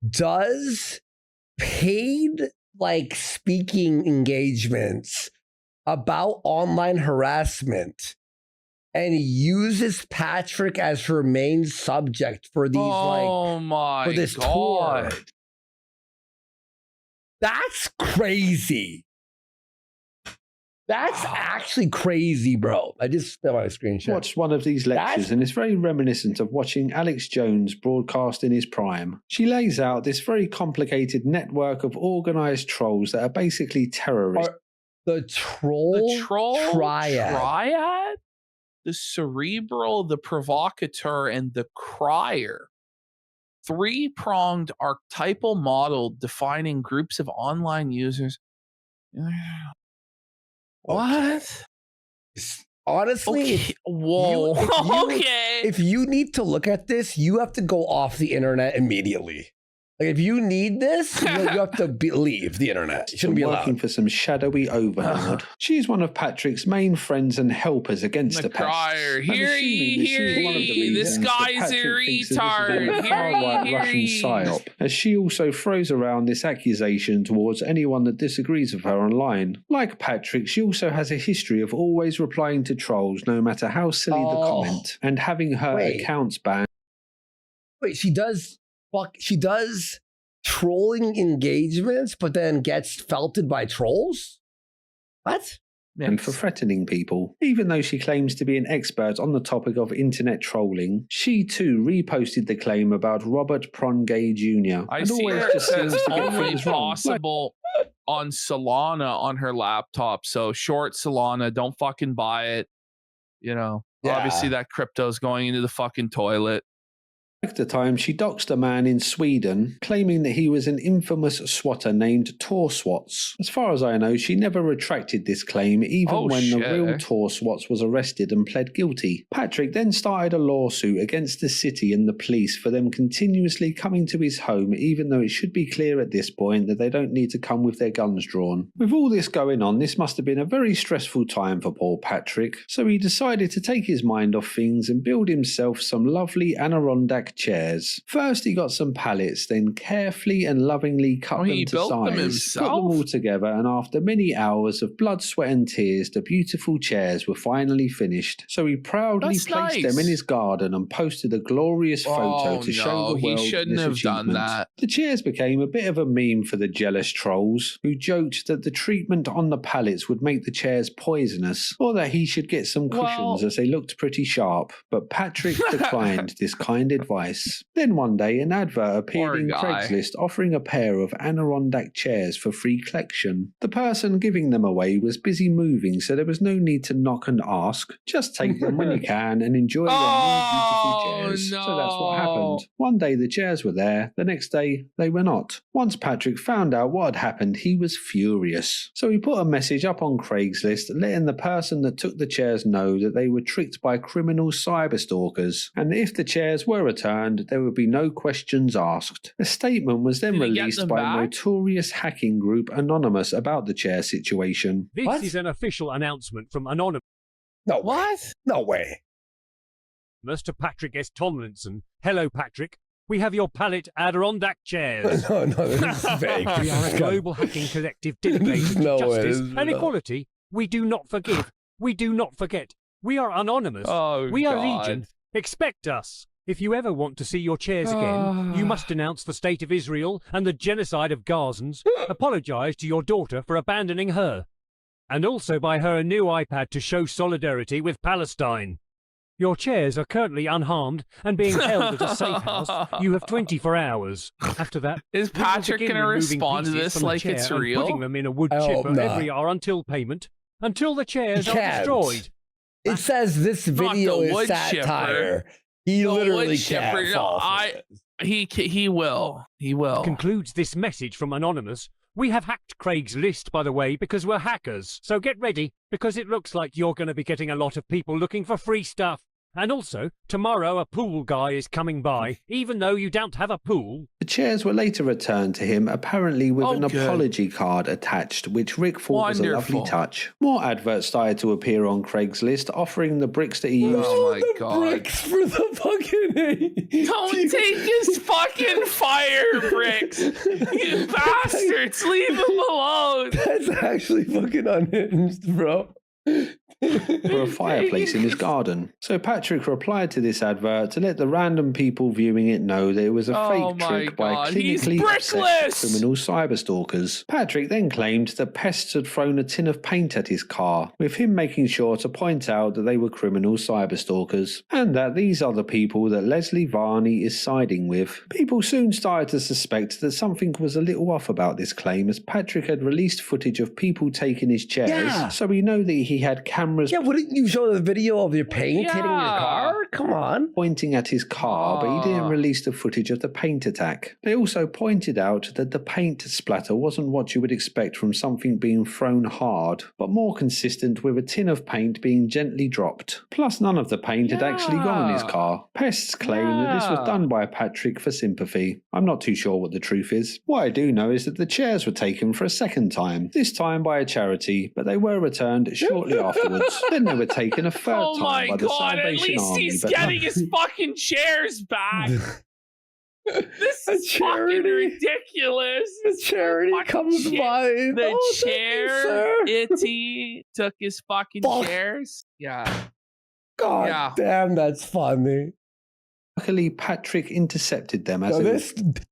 does paid like speaking engagements about online harassment and tour as her main subject for these for this tour. That's crazy. That's actually crazy, bro. I just spent my screenshot. Watched one of these lectures and it's very reminiscent of watching Alex Jones broadcast in his prime. She lays out this very complicated network of organised trolls that are basically terrorists. The troll triad? The cerebral, the provocateur, and the crier. Three-pronged archetypal model defining groups of online users. What? Honestly, if you need to look at this, you have to go off the internet immediately. Like if you need this, you have to leave the internet. You shouldn't be working for some shadowy overlord. She's one of Patrick's main friends and helpers against the crier. Hear ye, this guy's a retard. Russian psyop, as she also throws around this accusation towards anyone that disagrees with her online. Like Patrick, she also has a history of always replying to trolls, no matter how silly the comment, and having her accounts banned. Wait, she does trolling engagements, but then gets felted by trolls? What? And for threatening people. Even though she claims to be an expert on the topic of internet trolling, she too reposted the claim about Robert Prongay Jr. I see her says only possible on Solana on her laptop. So short Solana, don't fucking buy it. You know, obviously that crypto's going into the fucking toilet. At the time, she doxed a man in Sweden, claiming that he was an infamous swatter named Torswats. As far as I know, she never retracted this claim, even when the real Torswats was arrested and pled guilty. Patrick then started a lawsuit against the city and the police for them continuously coming to his home, even though it should be clear at this point that they don't need to come with their guns drawn. With all this going on, this must have been a very stressful time for poor Patrick, so he decided to take his mind off things and build himself some lovely Adirondack chairs. First he got some pallets, then carefully and lovingly cut them to size, put them all together, and after many hours of blood, sweat and tears, the beautiful chairs were finally finished. So he proudly placed them in his garden and posted a glorious photo to show the world he shouldn't have done that. The chairs became a bit of a meme for the jealous trolls, who joked that the treatment on the pallets would make the chairs poisonous, or that he should get some cushions as they looked pretty sharp, but Patrick declined this kind advice. Then one day an advert appeared in Craigslist offering a pair of Adirondack chairs for free collection. The person giving them away was busy moving, so there was no need to knock and ask. Just take them when you can and enjoy their new beautiful chairs. So that's what happened. One day the chairs were there, the next day they were not. Once Patrick found out what had happened, he was furious. So he put a message up on Craigslist letting the person that took the chairs know that they were tricked by criminal cyberstalkers, and if the chairs were returned, there would be no questions asked. A statement was then released by notorious hacking group Anonymous about the chair situation. This is an official announcement from Anonymous. No, what? No way. Mr. Patrick S. Tomlinson. Hello, Patrick. We have your pallet Adirondack chairs. No, this is vague. We are a global hacking collective dedicated to justice and equality. We do not forgive. We do not forget. We are anonymous. We are legion. Expect us. If you ever want to see your chairs again, you must denounce the state of Israel and the genocide of Gazans, apologize to your daughter for abandoning her, and also buy her a new iPad to show solidarity with Palestine. Your chairs are currently unharmed and being held at a safe house. You have 24 hours. After that, is Patrick going to respond to this like it's real? Putting them in a wood chipper every hour until payment, until the chairs are destroyed. It says this video is satire. He literally can't fall for this. He will. He will. Concludes this message from Anonymous. We have hacked Craig's list, by the way, because we're hackers. So get ready, because it looks like you're going to be getting a lot of people looking for free stuff. And also, tomorrow a pool guy is coming by, even though you don't have a pool. The chairs were later returned to him, apparently with an apology card attached, which Rick thought was a lovely touch. More adverts started to appear on Craigslist, offering the bricks that he used. Oh my god. Bricks for the fucking... Don't take his fucking fire bricks! You bastards! Leave him alone! That's actually fucking unhinged, bro. for a fireplace in his garden. So Patrick replied to this advert to let the random people viewing it know that it was a fake trick by clinically upset criminal cyberstalkers. Patrick then claimed that pests had thrown a tin of paint at his car, with him making sure to point out that they were criminal cyberstalkers, and that these are the people that Leslie Varney is siding with. People soon started to suspect that something was a little off about this claim, as Patrick had released footage of people taking his chairs, so we know that he had cameras. Yeah, wouldn't you show the video of your paint hitting your car? Come on. Pointing at his car, but he didn't release the footage of the paint attack. They also pointed out that the paint splatter wasn't what you would expect from something being thrown hard, but more consistent with a tin of paint being gently dropped. Plus, none of the paint had actually gone in his car. Pests claim that this was done by Patrick for sympathy. I'm not too sure what the truth is. What I do know is that the chairs were taken for a second time, this time by a charity, but they were returned shortly afterwards. Then they were taken a third time by the Salvation Army. At least he's getting his fucking chairs back. This is fucking ridiculous. The charity comes by. The chair, Itty took his fucking chairs. Yeah. God damn, that's funny. Luckily, Patrick intercepted them as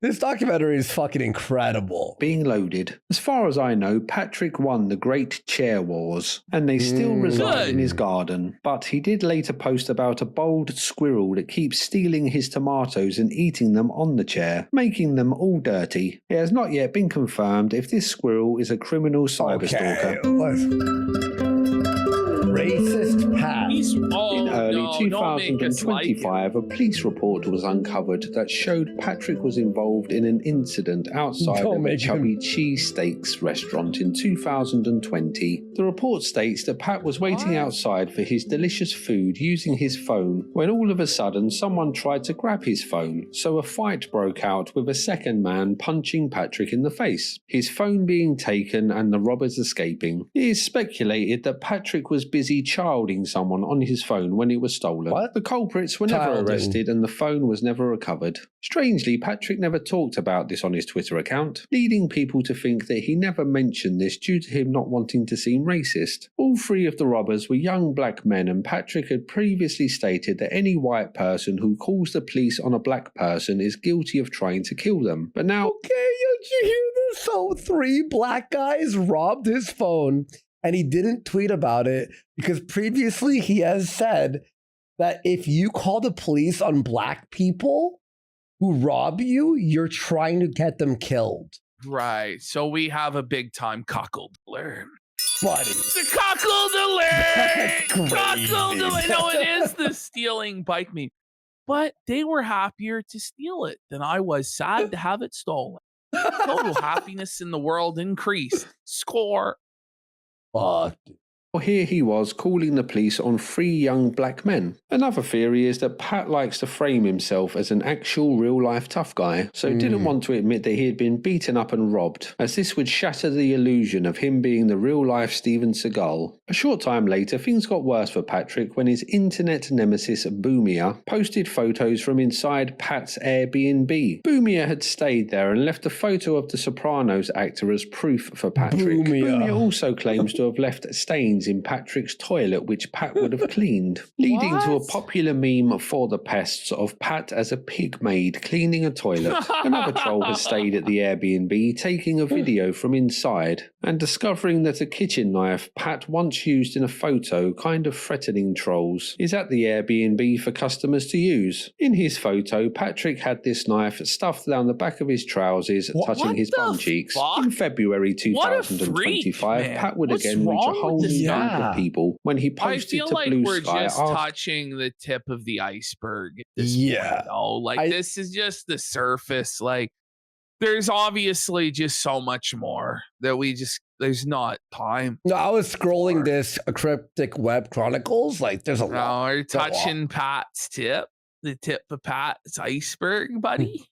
this documentary is fucking incredible. Being loaded. As far as I know, Patrick won the Great Chair Wars, and they still reside in his garden. But he did later post about a bold squirrel that keeps stealing his tomatoes and eating them on the chair, making them all dirty. It has not yet been confirmed if this squirrel is a criminal cyberstalker. Racist Pat. In early 2025, a police report was uncovered that showed Patrick was involved in an incident outside of a Chubby Cheesesteaks restaurant in 2020. The report states that Pat was waiting outside for his delicious food using his phone when all of a sudden someone tried to grab his phone, so a fight broke out with a second man punching Patrick in the face, his phone being taken and the robbers escaping. It is speculated that Patrick was busy childing someone on his phone when it was stolen. The culprits were never arrested and the phone was never recovered. Strangely, Patrick never talked about this on his Twitter account, leading people to think that he never mentioned this due to him not wanting to seem racist. All three of the robbers were young black men, and Patrick had previously stated that any white person who calls the police on a black person is guilty of trying to kill them. But now... Okay, did you hear this? So 3 black guys robbed his phone, and he didn't tweet about it because previously he has said that if you call the police on black people who rob you, you're trying to get them killed. Right. So we have a big time cuckold alert. Buddy. The cuckold alert! Cuckold alert! No, it is the stealing bike meme. But they were happier to steal it than I was sad to have it stolen. Total happiness in the world increased. Score. Fuck. Well, here he was calling the police on 3 young black men. Another theory is that Pat likes to frame himself as an actual real-life tough guy, so didn't want to admit that he had been beaten up and robbed, as this would shatter the illusion of him being the real-life Steven Seagal. A short time later, things got worse for Patrick when his internet nemesis Boomia posted photos from inside Pat's Airbnb. Boomia had stayed there and left a photo of the Sopranos actor as proof for Patrick. Boomia also claims to have left stains in Patrick's toilet which Pat would have cleaned, leading to a popular meme for the pests of Pat as a pig maid cleaning a toilet. Another troll has stayed at the Airbnb taking a video from inside and discovering that a kitchen knife Pat once used in a photo, kind of threatening trolls, is at the Airbnb for customers to use. In his photo, Patrick had this knife stuffed down the back of his trousers, touching his bum cheeks. In February 2025, Pat would again reach a whole new group of people when he posted to Blue we're Sky. just touching the tip of the iceberg at this point, though. Like, this is just the surface. Like, there's obviously just so much more that there's not time. No, I was scrolling this cryptic web chronicles. Like, there's a lot. No, you're touching Pat's tip, the tip of Pat's iceberg, buddy.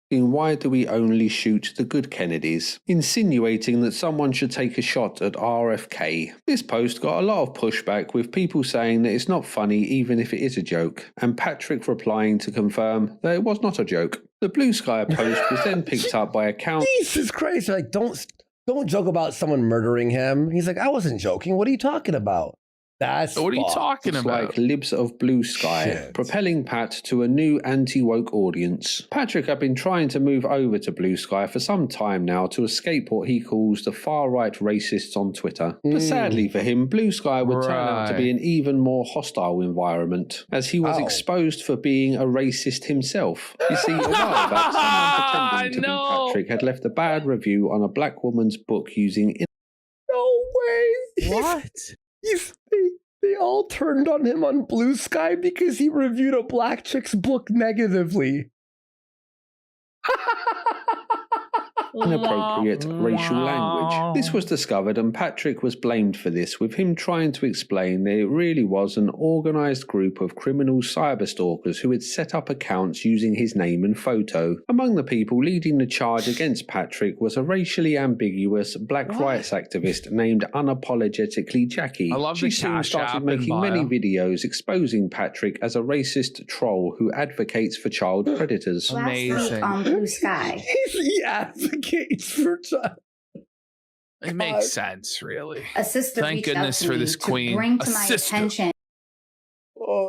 Why do we only shoot the good Kennedys? Insinuating that someone should take a shot at RFK. This post got a lot of pushback, with people saying that it's not funny even if it is a joke, and Patrick replying to confirm that it was not a joke. The Blue Sky post was then picked up by account. Jesus Christ, like, don't don't joke about someone murdering him. He's like, I wasn't joking. What are you talking about? That's what are you talking it's about? Like Libs of Blue Sky, propelling Pat to a new anti-woke audience. Patrick had been trying to move over to Blue Sky for some time now to escape what he calls the far-right racists on Twitter. But sadly for him, Blue Sky would turn out to be an even more hostile environment, as he was exposed for being a racist himself. You see, a while back, someone pretending to be Patrick had left a bad review on a black woman's book using... No way! What? They all turned on him on Blue Sky because he reviewed a black chick's book negatively. Inappropriate racial language. This was discovered and Patrick was blamed for this, with him trying to explain that it really was an organised group of criminal cyberstalkers who had set up accounts using his name and photo. Among the people leading the charge against Patrick was a racially ambiguous black rights activist named Unapologetically Jackie. I love she the soon cash started app making in many bio. videos exposing Patrick as a racist troll who advocates for child predators. Amazing. On Blue Sky. He advocates for child. It makes sense, really. A sister Thank reached out goodness to for me this to queen. bring to A my sister. attention.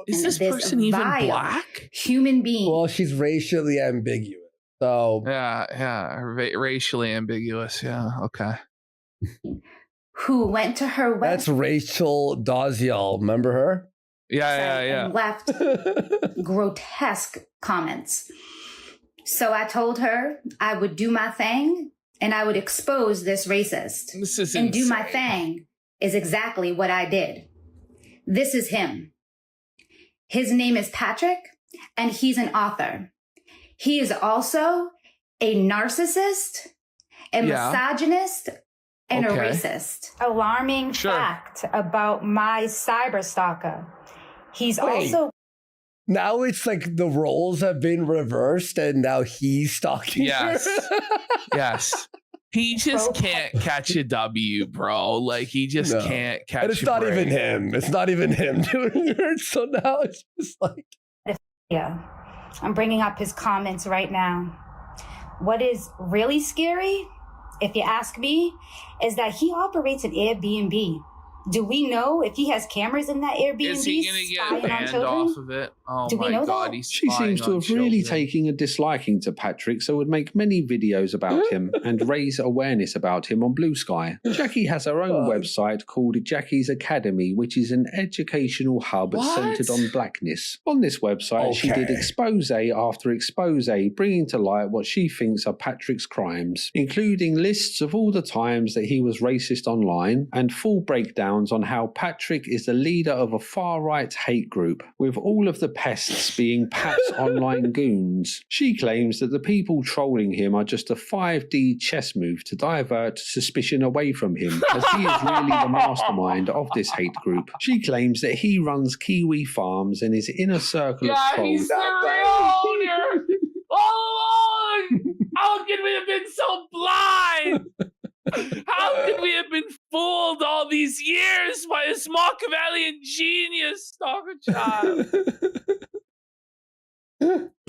Is this person even vile black? Human being. Well, she's racially ambiguous. So racially ambiguous. Yeah, okay. Who went to her website. That's Rachel Daziel. Remember her? And left grotesque comments. So I told her I would do my thing and I would expose this racist. This is and insane. do my thing is exactly what I did. This is him. His name is Patrick and he's an author. He is also a narcissist, a misogynist, and a racist. Alarming fact about my cyber stalker. He's also... Now it's like the roles have been reversed and now he's stalking her. Yes. He just can't catch a W, bro. Like, he just can't catch a And it's not even him. It's not even him doing it. So now it's just like... Yeah, I'm bringing up his comments right now. What is really scary, if you ask me, is that he operates an Airbnb. Do we know if he has cameras in that Airbnb? Is he going to get banned off of it? Oh Do we my know God, that? he's She seems to have really taken a disliking to Patrick, so would make many videos about him and raise awareness about him on Blue Sky. Jackie has her own website called Jackie's Academy, which is an educational hub centered on blackness. On this website, she did expose after expose, bringing to light what she thinks are Patrick's crimes, including lists of all the times that he was racist online and full breakdowns on how Patrick is the leader of a far-right hate group, with all of the pests being Pat's online goons. She claims that the people trolling him are just a 5D chess move to divert suspicion away from him, as he is really the mastermind of this hate group. She claims that he runs Kiwi Farms and his inner circle of trolls. He's the real owner all along. How could we have been so blind? How could we have been fooled all these years by this Machiavellian genius, stalker child?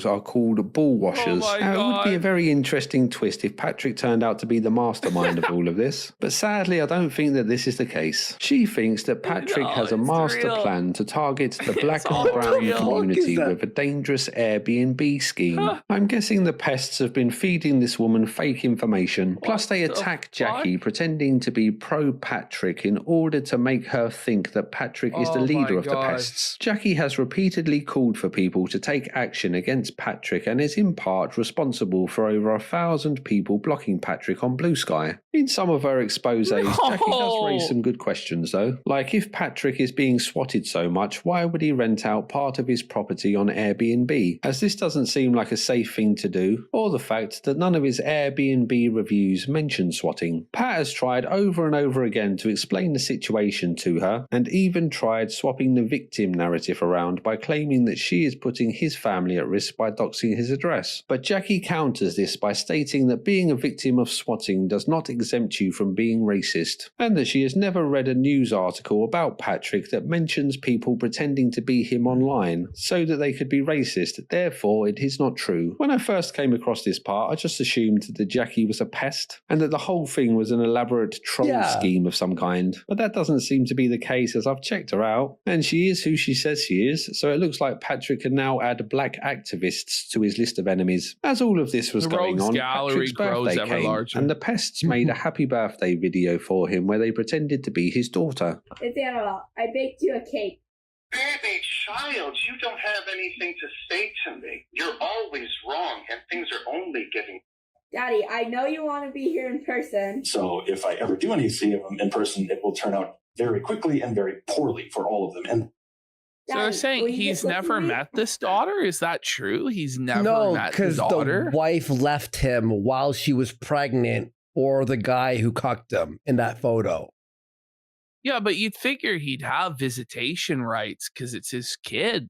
Are called ball washers. Oh my It would be a God. very interesting twist if Patrick turned out to be the mastermind of all of this. But sadly, I don't think that this is the case. She thinks that Patrick has a master plan to target the black and brown community with a dangerous Airbnb scheme. I'm guessing the pests have been feeding this woman fake information. Plus, they attack Jackie, pretending to be pro-Patrick in order to make her think that Patrick is the Oh my leader of the God. pests. Jackie has repeatedly called for people to take action against Patrick and is in part responsible for over 1,000 people blocking Patrick on Blue Sky. In some of her exposés, Jackie does raise some good questions though. Like, if Patrick is being swatted so much, why would he rent out part of his property on Airbnb? As this doesn't seem like a safe thing to do, or the fact that none of his Airbnb reviews mention swatting. Pat has tried over and over again to explain the situation to her, and even tried swapping the victim narrative around by claiming that she is putting his family at risk by doxing his address. But Jackie counters this by stating that being a victim of swatting does not exempt you from being racist, and that she has never read a news article about Patrick that mentions people pretending to be him online so that they could be racist. Therefore, it is not true. When I first came across this part, I just assumed that Jackie was a pest and that the whole thing was an elaborate troll scheme of some kind. But that doesn't seem to be the case, as I've checked her out, and she is who she says she is, so it looks like Patrick can now add black activists to his list of enemies. As all of this was going on, Patrick's birthday came, and the pests made a happy birthday video for him where they pretended to be his daughter. It's Annabelle. I baked you a cake. Baby child, you don't have anything to say to me. You're always wrong, and things are only getting... Daddy, I know you want to be here in person. So if I ever do any see of them in person, it will turn out very quickly and very poorly for all of them. And so they're saying he's never met this daughter? Is that true? He's never met the daughter? The wife left him while she was pregnant for the guy who cucked him in that photo. Yeah, but you'd figure he'd have visitation rights because it's his kid.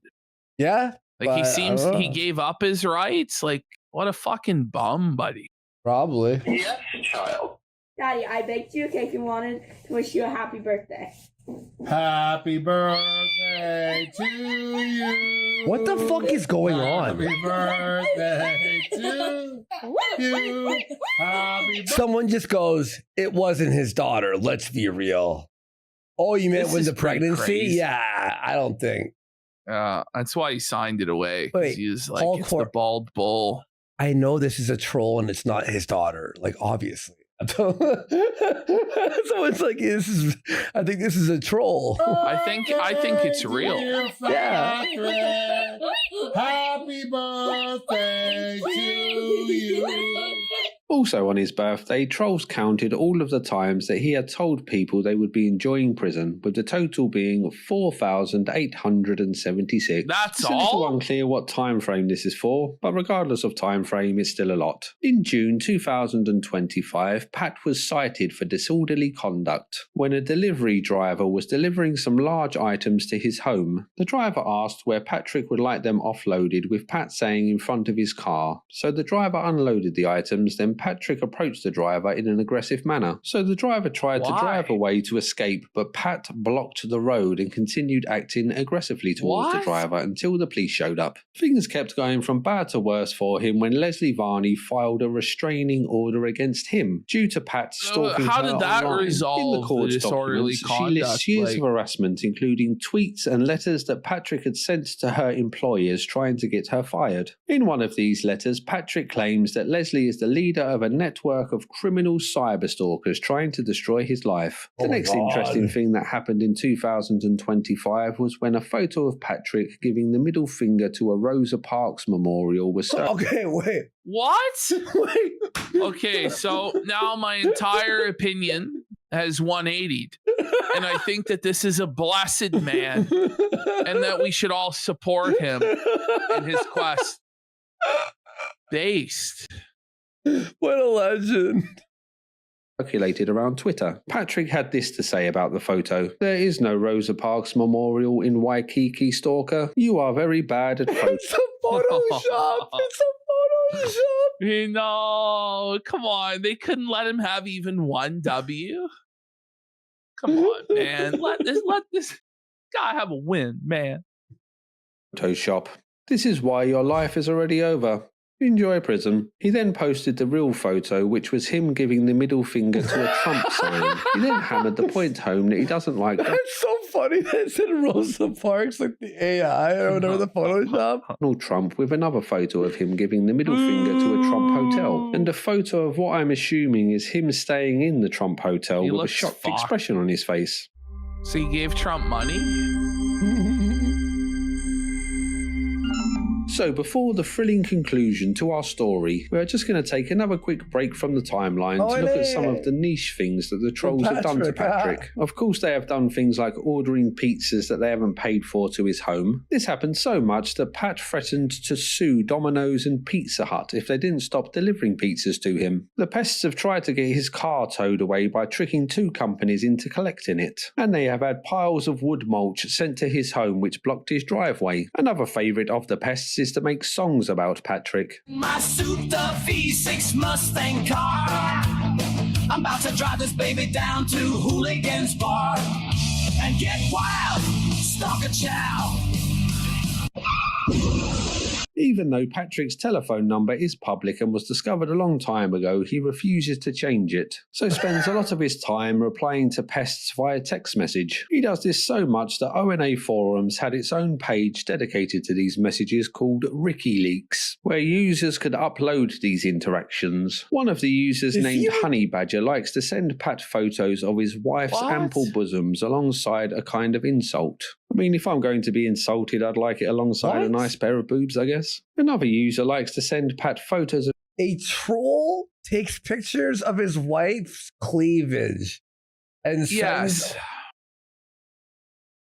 Yeah. Like he seems he gave up his rights. Like, what a fucking bum, buddy. Probably. Yes, child. Daddy, I baked you a cake and wanted to wish you a happy birthday. Happy birthday to you. What the fuck is going on? Happy birthday to you. Happy Someone just goes, it wasn't his daughter. Let's be real. Oh, you meant with the pregnancy? Crazy. Yeah, I don't think. That's why he signed it away. Wait, he was like, it's the bald bull. I know this is a troll and it's not his daughter. Like, obviously. So it's like I think this is a troll. I think it's real. Yeah. Happy birthday to you. Also on his birthday, trolls counted all of the times that he had told people they would be enjoying prison, with the total being 4,876. That's it's a little unclear what time frame this is for, but regardless of time frame, it's still a lot. In June 2025, Pat was cited for disorderly conduct when a delivery driver was delivering some large items to his home. The driver asked where Patrick would like them offloaded, with Pat saying in front of his car. So the driver unloaded the items, then Patrick approached the driver in an aggressive manner. So the driver tried to drive away to escape, but Pat blocked the road and continued acting aggressively towards the driver until the police showed up. Things kept going from bad to worse for him when Leslie Varney filed a restraining order against him due to Pat stalking her how did that online. resolve In the court disorderly documents, conduct? she lists years of harassment, including tweets and letters that Patrick had sent to her employers trying to get her fired. In one of these letters, Patrick claims that Leslie is the leader of a network of criminal cyberstalkers trying to destroy his life. The next interesting thing that happened in 2025 was when a photo of Patrick giving the middle finger to a Rosa Parks memorial was circulated. Okay, wait. What? Wait. Okay, so now my entire opinion has 180'd. And I think that this is a blessed man and that we should all support him in his quest. Based. What a legend. Circulated around Twitter. Patrick had this to say about the photo. There is no Rosa Parks memorial in Waikiki, stalker. You are very bad at photos. It's a Photoshop. It's a Photoshop. No, come on. They couldn't let him have even one W. Come on, man. Let this guy have a win, man. Photoshop. This is why your life is already over. Enjoy prison. He then posted the real photo, which was him giving the middle finger to a Trump sign. He then hammered the point home that he doesn't like that. It's so funny that it said Rosa Parks, like the AI or whatever, the Photoshop. Donald Trump with another photo of him giving the middle finger to a Trump hotel. And a photo of what I'm assuming is him staying in the Trump hotel with a shocked expression on his face. So he gave Trump money? So before the thrilling conclusion to our story, we're just going to take another quick break from the timeline to look at some of the niche things that the trolls have done to Patrick. Of course, they have done things like ordering pizzas that they haven't paid for to his home. This happened so much that Pat threatened to sue Domino's and Pizza Hut if they didn't stop delivering pizzas to him. The pests have tried to get his car towed away by tricking two companies into collecting it. And they have had piles of wood mulch sent to his home which blocked his driveway. Another favourite of the pests is messages to make songs about Patrick. My suit, the V6 Mustang car. I'm about to drive this baby down to Hooligan's Bar and get wild, stalk a chow. Even though Patrick's telephone number is public and was discovered a long time ago, he refuses to change it, so spends a lot of his time replying to pests via text message. He does this so much that ONA Forums had its own page dedicated to these messages called WikiLeaks, where users could upload these interactions. One of the users named Honey Badger likes to send Pat photos of his wife's ample bosoms alongside a kind of insult. I mean, if I'm going to be insulted, I'd like it alongside a nice pair of boobs, I guess. Another user likes to send Pat photos of... A troll takes pictures of his wife's cleavage and sends...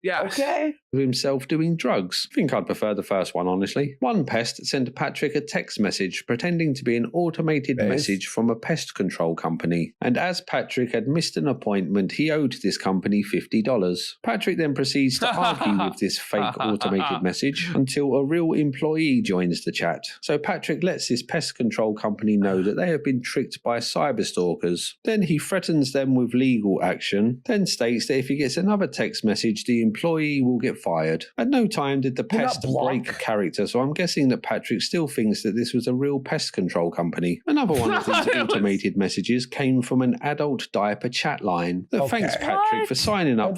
Yes. Okay. Of himself doing drugs. I think I'd prefer the first one, honestly. One pest sent Patrick a text message pretending to be an automated message from a pest control company. And as Patrick had missed an appointment, he owed this company $50. Patrick then proceeds to argue with this fake automated message until a real employee joins the chat. So Patrick lets this pest control company know that they have been tricked by cyberstalkers. Then he threatens them with legal action, then states that if he gets another text message, the employee will get fired. At no time did the pest break character, so I'm guessing that Patrick still thinks that this was a real pest control company. Another one of these automated messages came from an adult diaper chat line that thanks Patrick for signing up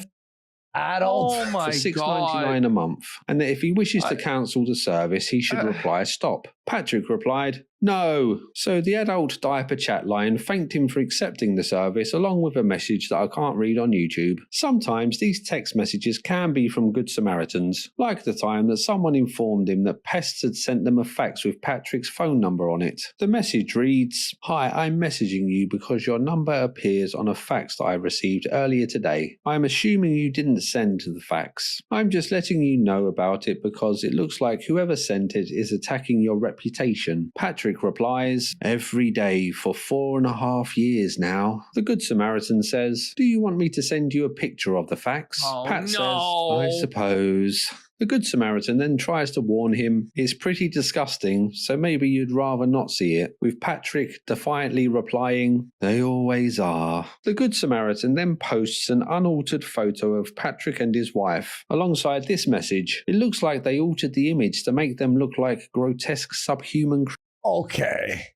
adult for $6.99 a month, and that if he wishes to cancel the service, he should reply stop. Patrick replied, no. So the adult diaper chat line thanked him for accepting the service along with a message that I can't read on YouTube. Sometimes these text messages can be from Good Samaritans, like the time that someone informed him that pests had sent them a fax with Patrick's phone number on it. The message reads, hi, I'm messaging you because your number appears on a fax that I received earlier today. I'm assuming you didn't send the fax. I'm just letting you know about it because it looks like whoever sent it is attacking your reputation. Patrick replies, every day for 4.5 years now. The Good Samaritan says, do you want me to send you a picture of the fax? Pat says, I suppose. The Good Samaritan then tries to warn him, it's pretty disgusting, so maybe you'd rather not see it, with Patrick defiantly replying, they always are. The Good Samaritan then posts an unaltered photo of Patrick and his wife, alongside this message. It looks like they altered the image to make them look like grotesque subhuman Okay.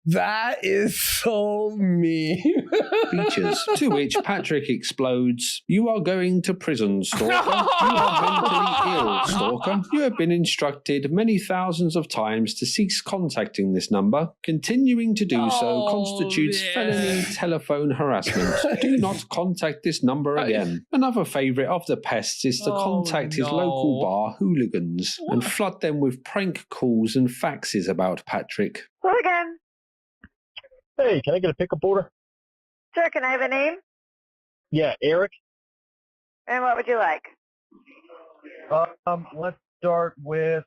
That is so mean. Features. To which Patrick explodes, you are going to prison, stalker. You are mentally ill, stalker. You have been instructed many thousands of times to cease contacting this number. Continuing to do so constitutes felony telephone harassment. Do not contact this number again. Another favourite of the pests is to contact his local bar hooligans and flood them with prank calls and faxes about Patrick. Hooligan. Hey, can I get a pickup order? Sure, can I have a name? Yeah, Eric. And what would you like? Let's start with,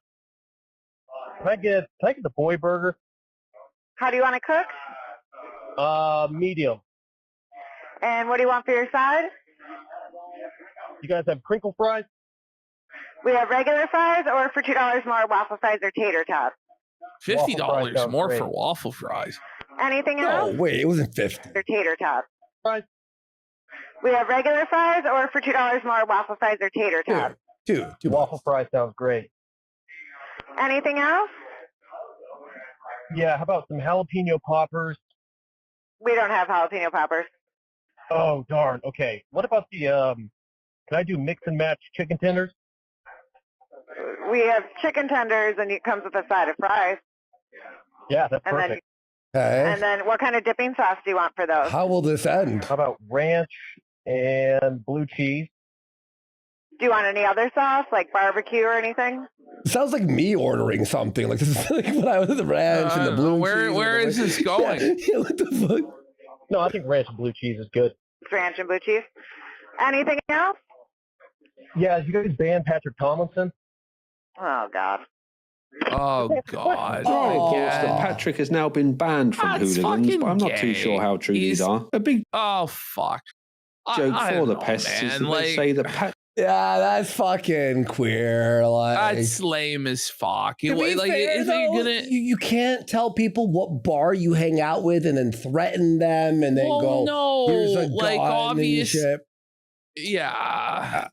can I get the boy burger? How do you want to cook? Medium. And what do you want for your side? You guys have crinkle fries? We have regular fries, or for $2 more, waffle fries or tater tots. $50 more for waffle fries. Anything else? Oh, wait, it wasn't 50. Or tater tots. Fries. We have regular fries, or for $2 more, waffle fries or tater tots. Two waffle fries sounds great. Anything else? Yeah, how about some jalapeno poppers? We don't have jalapeno poppers. Oh, darn. Okay. What about the, can I do mix and match chicken tenders? We have chicken tenders, and it comes with a side of fries. Yeah, that's perfect. And then what kind of dipping sauce do you want for those? How will this end? How about ranch and blue cheese? Do you want any other sauce, like barbecue or anything? It sounds like me ordering something. Like this is like when I was at the ranch and the blue cheese. Where is this going? Yeah, what the fuck? No, I think ranch and blue cheese is good. Ranch and blue cheese. Anything else? Yeah, you guys banned Patrick Tomlinson? Oh, God. Oh, God. Patrick has now been banned from hooligans, but I'm not too sure how true these are. A big fuck. joke for the pests is that they say that Yeah, that's fucking queer. Like, that's lame as fuck. To be Like, fair, if though, you're gonna, you can't tell people what bar you hang out with and then threaten them and then go, no, here's a like gun obvious. and shit. Yeah.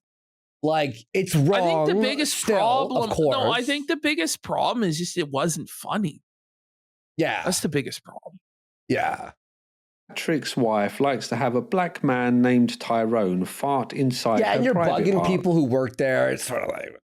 Like, it's wrong. I think the biggest still, problem. of course. No, I think the biggest problem is just it wasn't funny. Yeah, that's the biggest problem. Yeah. Patrick's wife likes to have a black man named Tyrone fart inside her and you're private bugging part. people who work there. It's sort of like,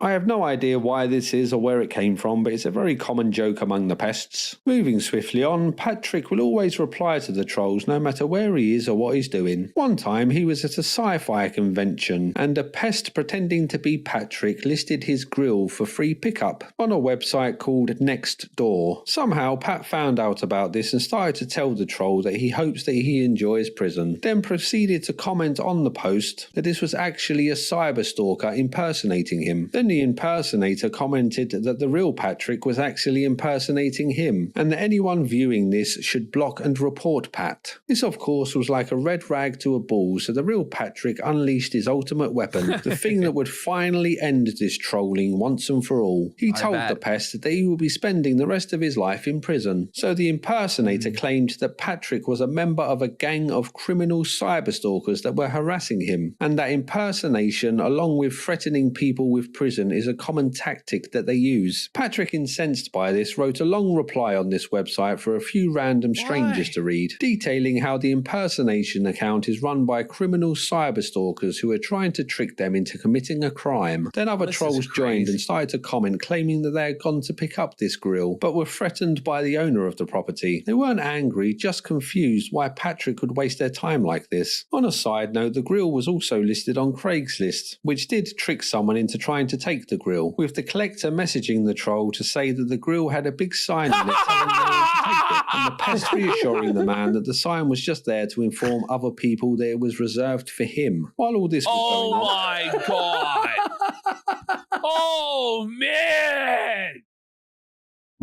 I have no idea why this is or where it came from, but it's a very common joke among the pests. Moving swiftly on, Patrick will always reply to the trolls no matter where he is or what he's doing. One time he was at a sci-fi convention and a pest pretending to be Patrick listed his grill for free pickup on a website called Nextdoor. Somehow Pat found out about this and started to tell the troll that he hopes that he enjoys prison, then proceeded to comment on the post that this was actually a cyber stalker impersonating him. Then the impersonator commented that the real Patrick was actually impersonating him, and that anyone viewing this should block and report Pat. This, of course, was like a red rag to a bull, so the real Patrick unleashed his ultimate weapon, the thing that would finally end this trolling once and for all. He told the pest that he would be spending the rest of his life in prison. So the impersonator claimed that Patrick was a member of a gang of criminal cyberstalkers that were harassing him, and that impersonation, along with threatening people with prison, is a common tactic that they use. Patrick, incensed by this, wrote a long reply on this website for a few random strangers to read, detailing how the impersonation account is run by criminal cyberstalkers who are trying to trick them into committing a crime. Then other trolls joined and started to comment, claiming that they had gone to pick up this grill, but were threatened by the owner of the property. They weren't angry, just confused why Patrick would waste their time like this. On a side note, the grill was also listed on Craigslist, which did trick someone into trying to take the grill, with the collector messaging the troll to say that the grill had a big sign on it telling no one to take it, and the pest reassuring the man that the sign was just there to inform other people that it was reserved for him. While all this was going on... my god! Oh man!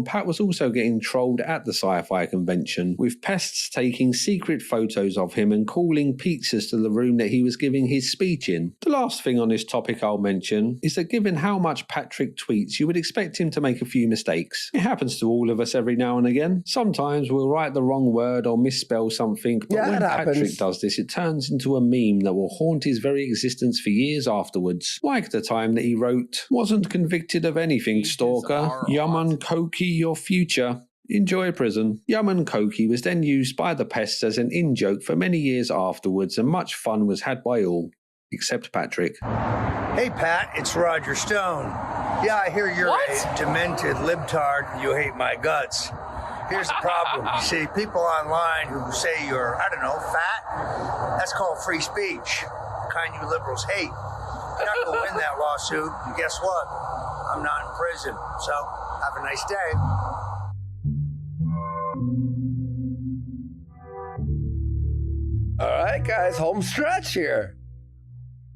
Pat was also getting trolled at the sci-fi convention, with pests taking secret photos of him and calling pizzas to the room that he was giving his speech in. The last thing on this topic I'll mention is that given how much Patrick tweets, you would expect him to make a few mistakes. It happens to all of us every now and again. Sometimes we'll write the wrong word or misspell something, but when Patrick does this, it turns into a meme that will haunt his very existence for years afterwards. Like the time that he wrote, "Wasn't convicted of anything, stalker. Yum and Koki your future. Enjoy prison." Yum and Koki was then used by the pests as an in-joke for many years afterwards, and much fun was had by all, except Patrick. Hey Pat, it's Roger Stone. Yeah, I hear you're a demented libtard and you hate my guts. Here's the problem. You see, people online who say you're, I don't know, fat, that's called free speech. The kind you liberals hate. You're not going to win that lawsuit, and guess what? I'm not in prison, so have a nice day. All right, guys, home stretch here.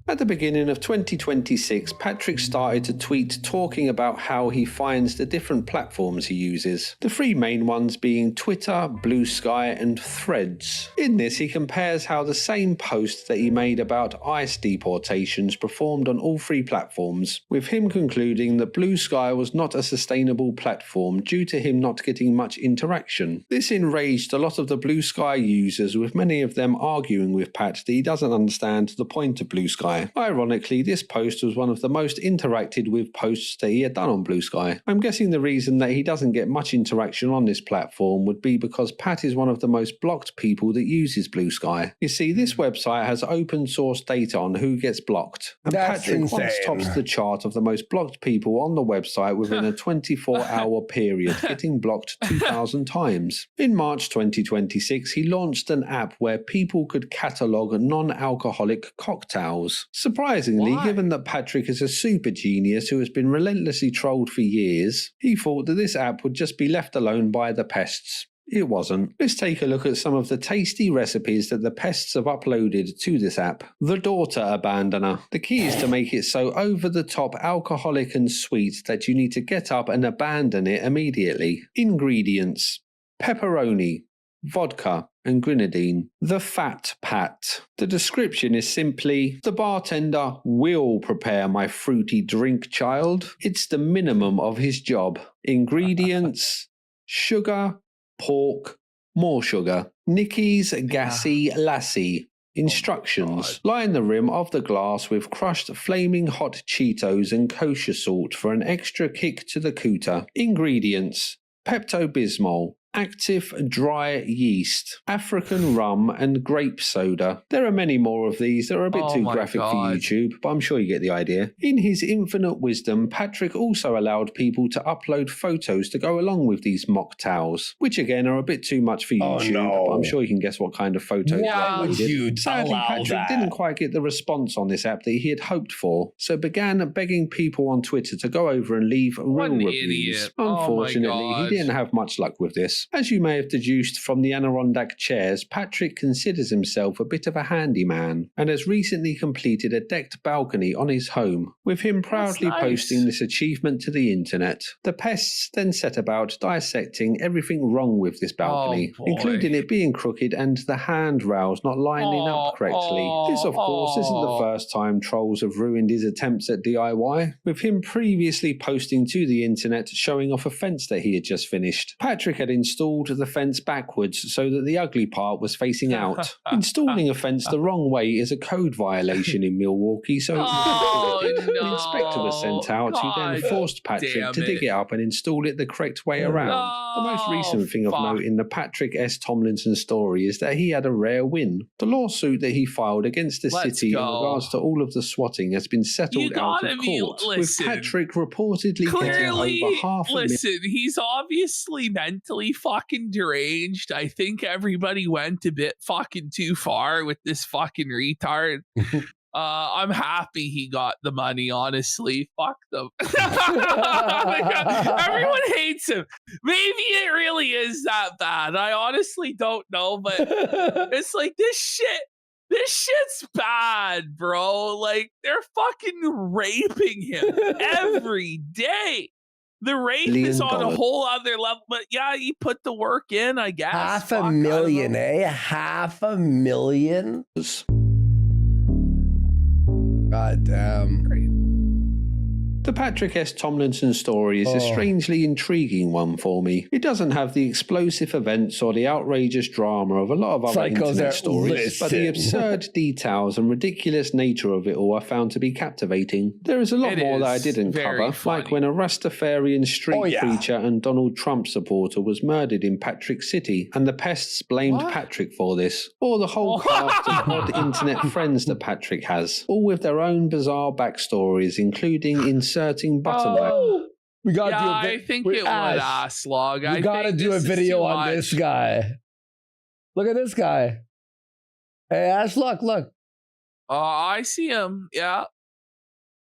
At the beginning of 2026, Patrick started to tweet talking about how he finds the different platforms he uses. The three main ones being Twitter, Blue Sky, and Threads. In this, he compares how the same post that he made about ICE deportations performed on all three platforms, with him concluding that Blue Sky was not a sustainable platform due to him not getting much interaction. This enraged a lot of the Blue Sky users, with many of them arguing with Pat that he doesn't understand the point of Blue Sky. Ironically, this post was one of the most interacted with posts that he had done on Blue Sky. I'm guessing the reason that he doesn't get much interaction on this platform would be because Pat is one of the most blocked people that uses Blue Sky. You see, this website has open source data on who gets blocked, and Patrick once tops the chart of the most blocked people on the website within a 24-hour period, getting blocked 2,000 times. In March 2026, he launched an app where people could catalogue non-alcoholic cocktails. Surprisingly, given that Patrick is a super genius who has been relentlessly trolled for years, he thought that this app would just be left alone by the pests. It wasn't. Let's take a look at some of the tasty recipes that the pests have uploaded to this app. The Daughter Abandoner. The key is to make it so over-the-top alcoholic and sweet that you need to get up and abandon it immediately. Ingredients: pepperoni, vodka, and grenadine. The Fat Pat. The description is simply, the bartender will prepare my fruity drink, child. It's the minimum of his job. Ingredients, sugar, pork, more sugar. Nikki's Gassy Lassie. Instructions. Line the rim of the glass with crushed flaming hot Cheetos and kosher salt for an extra kick to the cooter. Ingredients. Pepto-Bismol. Active dry yeast, African rum, and grape soda. There are many more of these that are a bit too graphic for YouTube, but I'm sure you get the idea. In his infinite wisdom, Patrick also allowed people to upload photos to go along with these mocktails, which again are a bit too much for YouTube, but I'm sure you can guess what kind of photos he uploaded. Sadly, Patrick didn't quite get the response on this app that he had hoped for, so began begging people on Twitter to go over and leave real reviews. Unfortunately, he didn't have much luck with this. As you may have deduced from the Adirondack chairs, Patrick considers himself a bit of a handyman and has recently completed a decked balcony on his home, with him proudly posting this achievement to the internet. The pests then set about dissecting everything wrong with this balcony, including it being crooked and the handrails not lining up correctly. This, of course, isn't the first time trolls have ruined his attempts at DIY, with him previously posting to the internet showing off a fence that he had just finished. Patrick had installed the fence backwards so that the ugly part was facing out. Installing a fence the wrong way is a code violation in Milwaukee, so an inspector was sent out who then forced Patrick to dig it up and install it the correct way around. The most recent thing of note in the Patrick S. Tomlinson story is that he had a rare win. The lawsuit that he filed against the city in regards to all of the swatting has been settled out of court, with Patrick reportedly getting over $500,000. He's obviously mentally fucking deranged. I think everybody went a bit fucking too far with this fucking retard. I'm happy he got the money, honestly. Fuck them. Oh my God. Everyone hates him. Maybe it really is that bad. I honestly don't know, but it's like this shit's bad, bro. Like, they're fucking raping him every day. The rape is on a whole other level, but yeah, he put the work in, I guess. $500,000, eh? $500,000? God damn. The Patrick S. Tomlinson story is a strangely intriguing one for me. It doesn't have the explosive events or the outrageous drama of a lot of other internet stories, but the absurd details and ridiculous nature of it all I found to be captivating. There is a lot more that I didn't cover, like when a Rastafarian street preacher and Donald Trump supporter was murdered in Patrick City, and the pests blamed Patrick for this, or the whole cast of odd internet friends that Patrick has, all with their own bizarre backstories, including inserting buttermilk. We gotta do I think it would Slog. We gotta do a video on this guy. Look at this guy. Hey Ash, look. I see him. Yeah.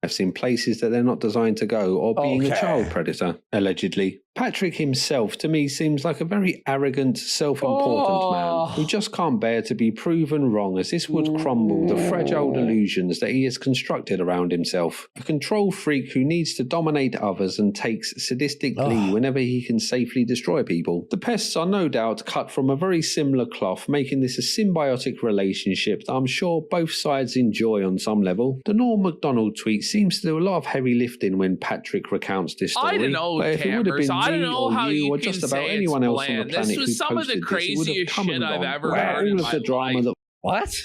I've seen places that they're not designed to go, or being a child predator, allegedly. Patrick himself, to me, seems like a very arrogant, self-important man who just can't bear to be proven wrong, as this would crumble the fragile delusions that he has constructed around himself. A control freak who needs to dominate others and takes sadistic glee whenever he can safely destroy people. The pests are no doubt cut from a very similar cloth, making this a symbiotic relationship that I'm sure both sides enjoy on some level. The Norm Macdonald tweet seems to do a lot of heavy lifting when Patrick recounts this story. I don't know, but if it would have been I don't know how you or can just about say anyone else bland. on the planet This was who some of the posted craziest shit I've ever heard. All of the drama that what?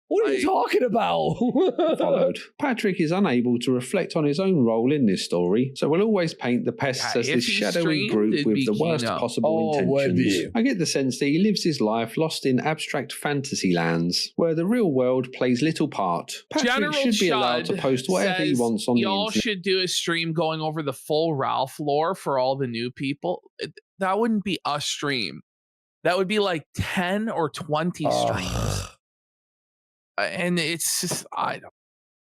What are you talking about? followed. Patrick is unable to reflect on his own role in this story, so will always paint the pests as this shadowy group with the worst possible intentions. I get the sense that he lives his life lost in abstract fantasy lands, where the real world plays little part. Patrick should be allowed to post whatever he wants on the internet. Y'all should do a stream going over the full Ralph lore for all the new people. That wouldn't be a stream. That would be like 10 or 20 streams. And it's just, I don't.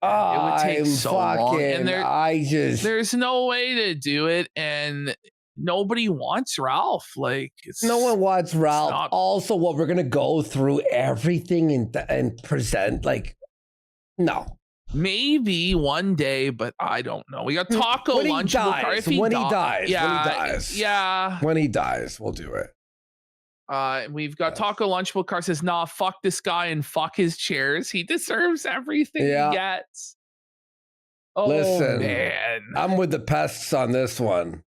It would take so long, and there's no way to do it, and nobody wants Ralph. Like, no one wants Ralph. Also, what we're gonna go through everything and present, like, no. Maybe one day, but I don't know. We got Taco Lunchbook. When he dies, yeah, when he dies, we'll do it. We've got Taco Lunchbook Car says, nah, fuck this guy and fuck his chairs. He deserves everything he gets. Oh, listen, man. I'm with the pests on this one.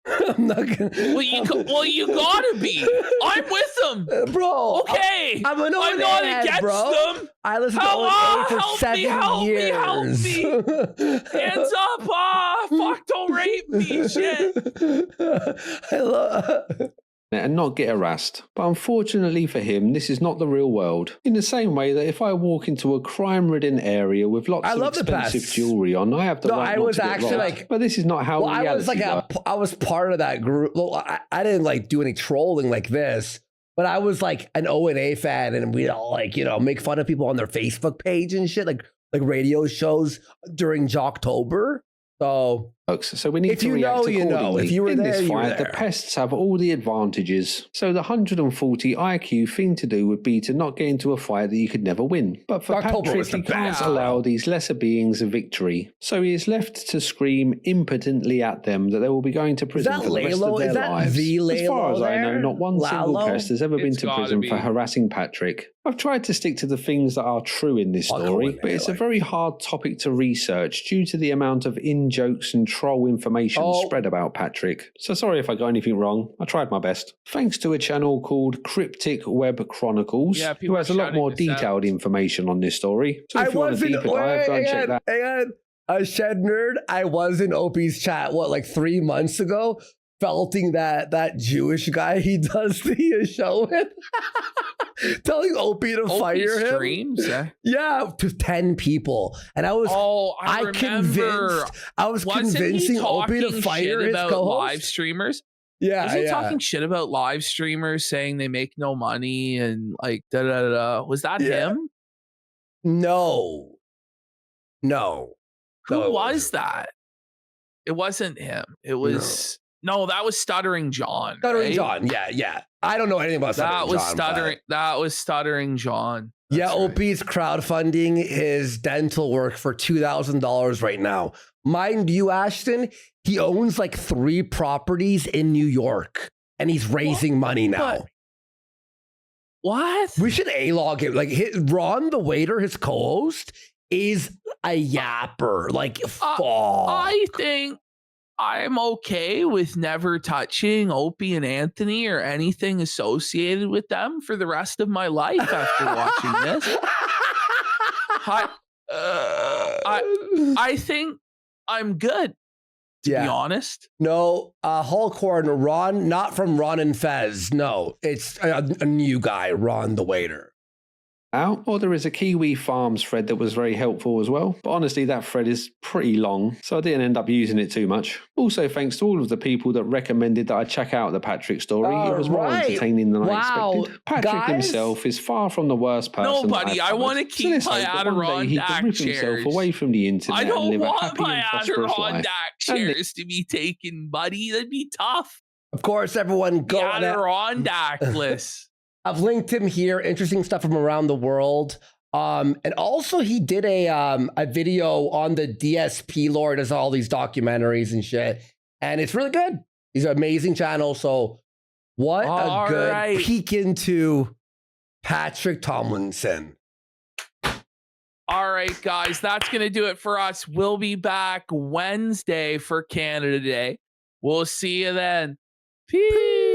I'm not gonna. Well, you gotta be. I'm with them, bro. Okay, I'm not against them. I listened to O&A for help 7 years. Help me! Hands up! Fuck! Don't rape me! Shit. I love. And not get harassed. But unfortunately for him, this is not the real world. In the same way that if I walk into a crime-ridden area with lots of expensive jewelry on, I have the right not to get robbed. But this is not how reality I was like I was part of that group. Well, I didn't like do any trolling like this, but I was like an O&A fan, and we'd all like make fun of people on their Facebook page and shit, like radio shows during Jocktober. So we need to react accordingly. If you were in there, this you were fight, the there. pests have all the advantages. So the 140 IQ thing to do would be to not get into a fight that you could never win. But for Patrick, he can't allow these lesser beings a victory. So he is left to scream impotently at them that they will be going to prison for the rest of their lives. As far as I know, not one single pest has ever been to prison for harassing Patrick. I've tried to stick to the things that are true in this story, but it's a very hard topic to research due to the amount of in-jokes and troll information spread about Patrick. So sorry if I got anything wrong. I tried my best. Thanks to a channel called Cryptic Web Chronicles, who has a lot more detailed information on this story. So if you want a deeper dive, go and check that. Hang on. A shed nerd. I was in Opie's chat, like 3 months ago, felting that Jewish guy he does the show with. Telling Opie to fire him. Streams, yeah, to 10 people, and I was. I was convincing Opie to fire his co-host. Live streamers. Yeah, was he talking shit about live streamers, saying they make no money and like da da da da? Was that him? No. Who was that? It wasn't him. It was. No, that was Stuttering John. Stuttering John, yeah. I don't know anything about Stuttering John. That was Stuttering John. That's Opie's crowdfunding his dental work for $2,000 right now. Mind you, Ashton, he owns like 3 properties in New York, and he's raising money now. What? We should A-log him. Like Ron, the waiter, his co-host, is a yapper. Like, fuck. I think I'm okay with never touching Opie and Anthony or anything associated with them for the rest of my life after watching this. I think I'm good, to be honest. No, Hulk Horn, Ron, not from Ron and Fez. No, it's a new guy, Ron the waiter. Or there is a Kiwi Farms thread that was very helpful as well. But honestly, that thread is pretty long, so I didn't end up using it too much. Also, thanks to all of the people that recommended that I check out the Patrick story. It was more entertaining than I expected. Patrick himself is far from the worst person. No, buddy, I want to keep my Adirondack chairs away from the internet. I don't and live want a happy my and prosperous life. Adirondack chairs to be taken, buddy. That'd be tough. Of course, everyone go on Adirondack list. I've linked him here. Interesting stuff from around the world. And also he did a video on the DSP lore, does all these documentaries and shit. And it's really good. He's an amazing channel. So what a good peek into Patrick Tomlinson. All right, guys, that's going to do it for us. We'll be back Wednesday for Canada Day. We'll see you then. Peace.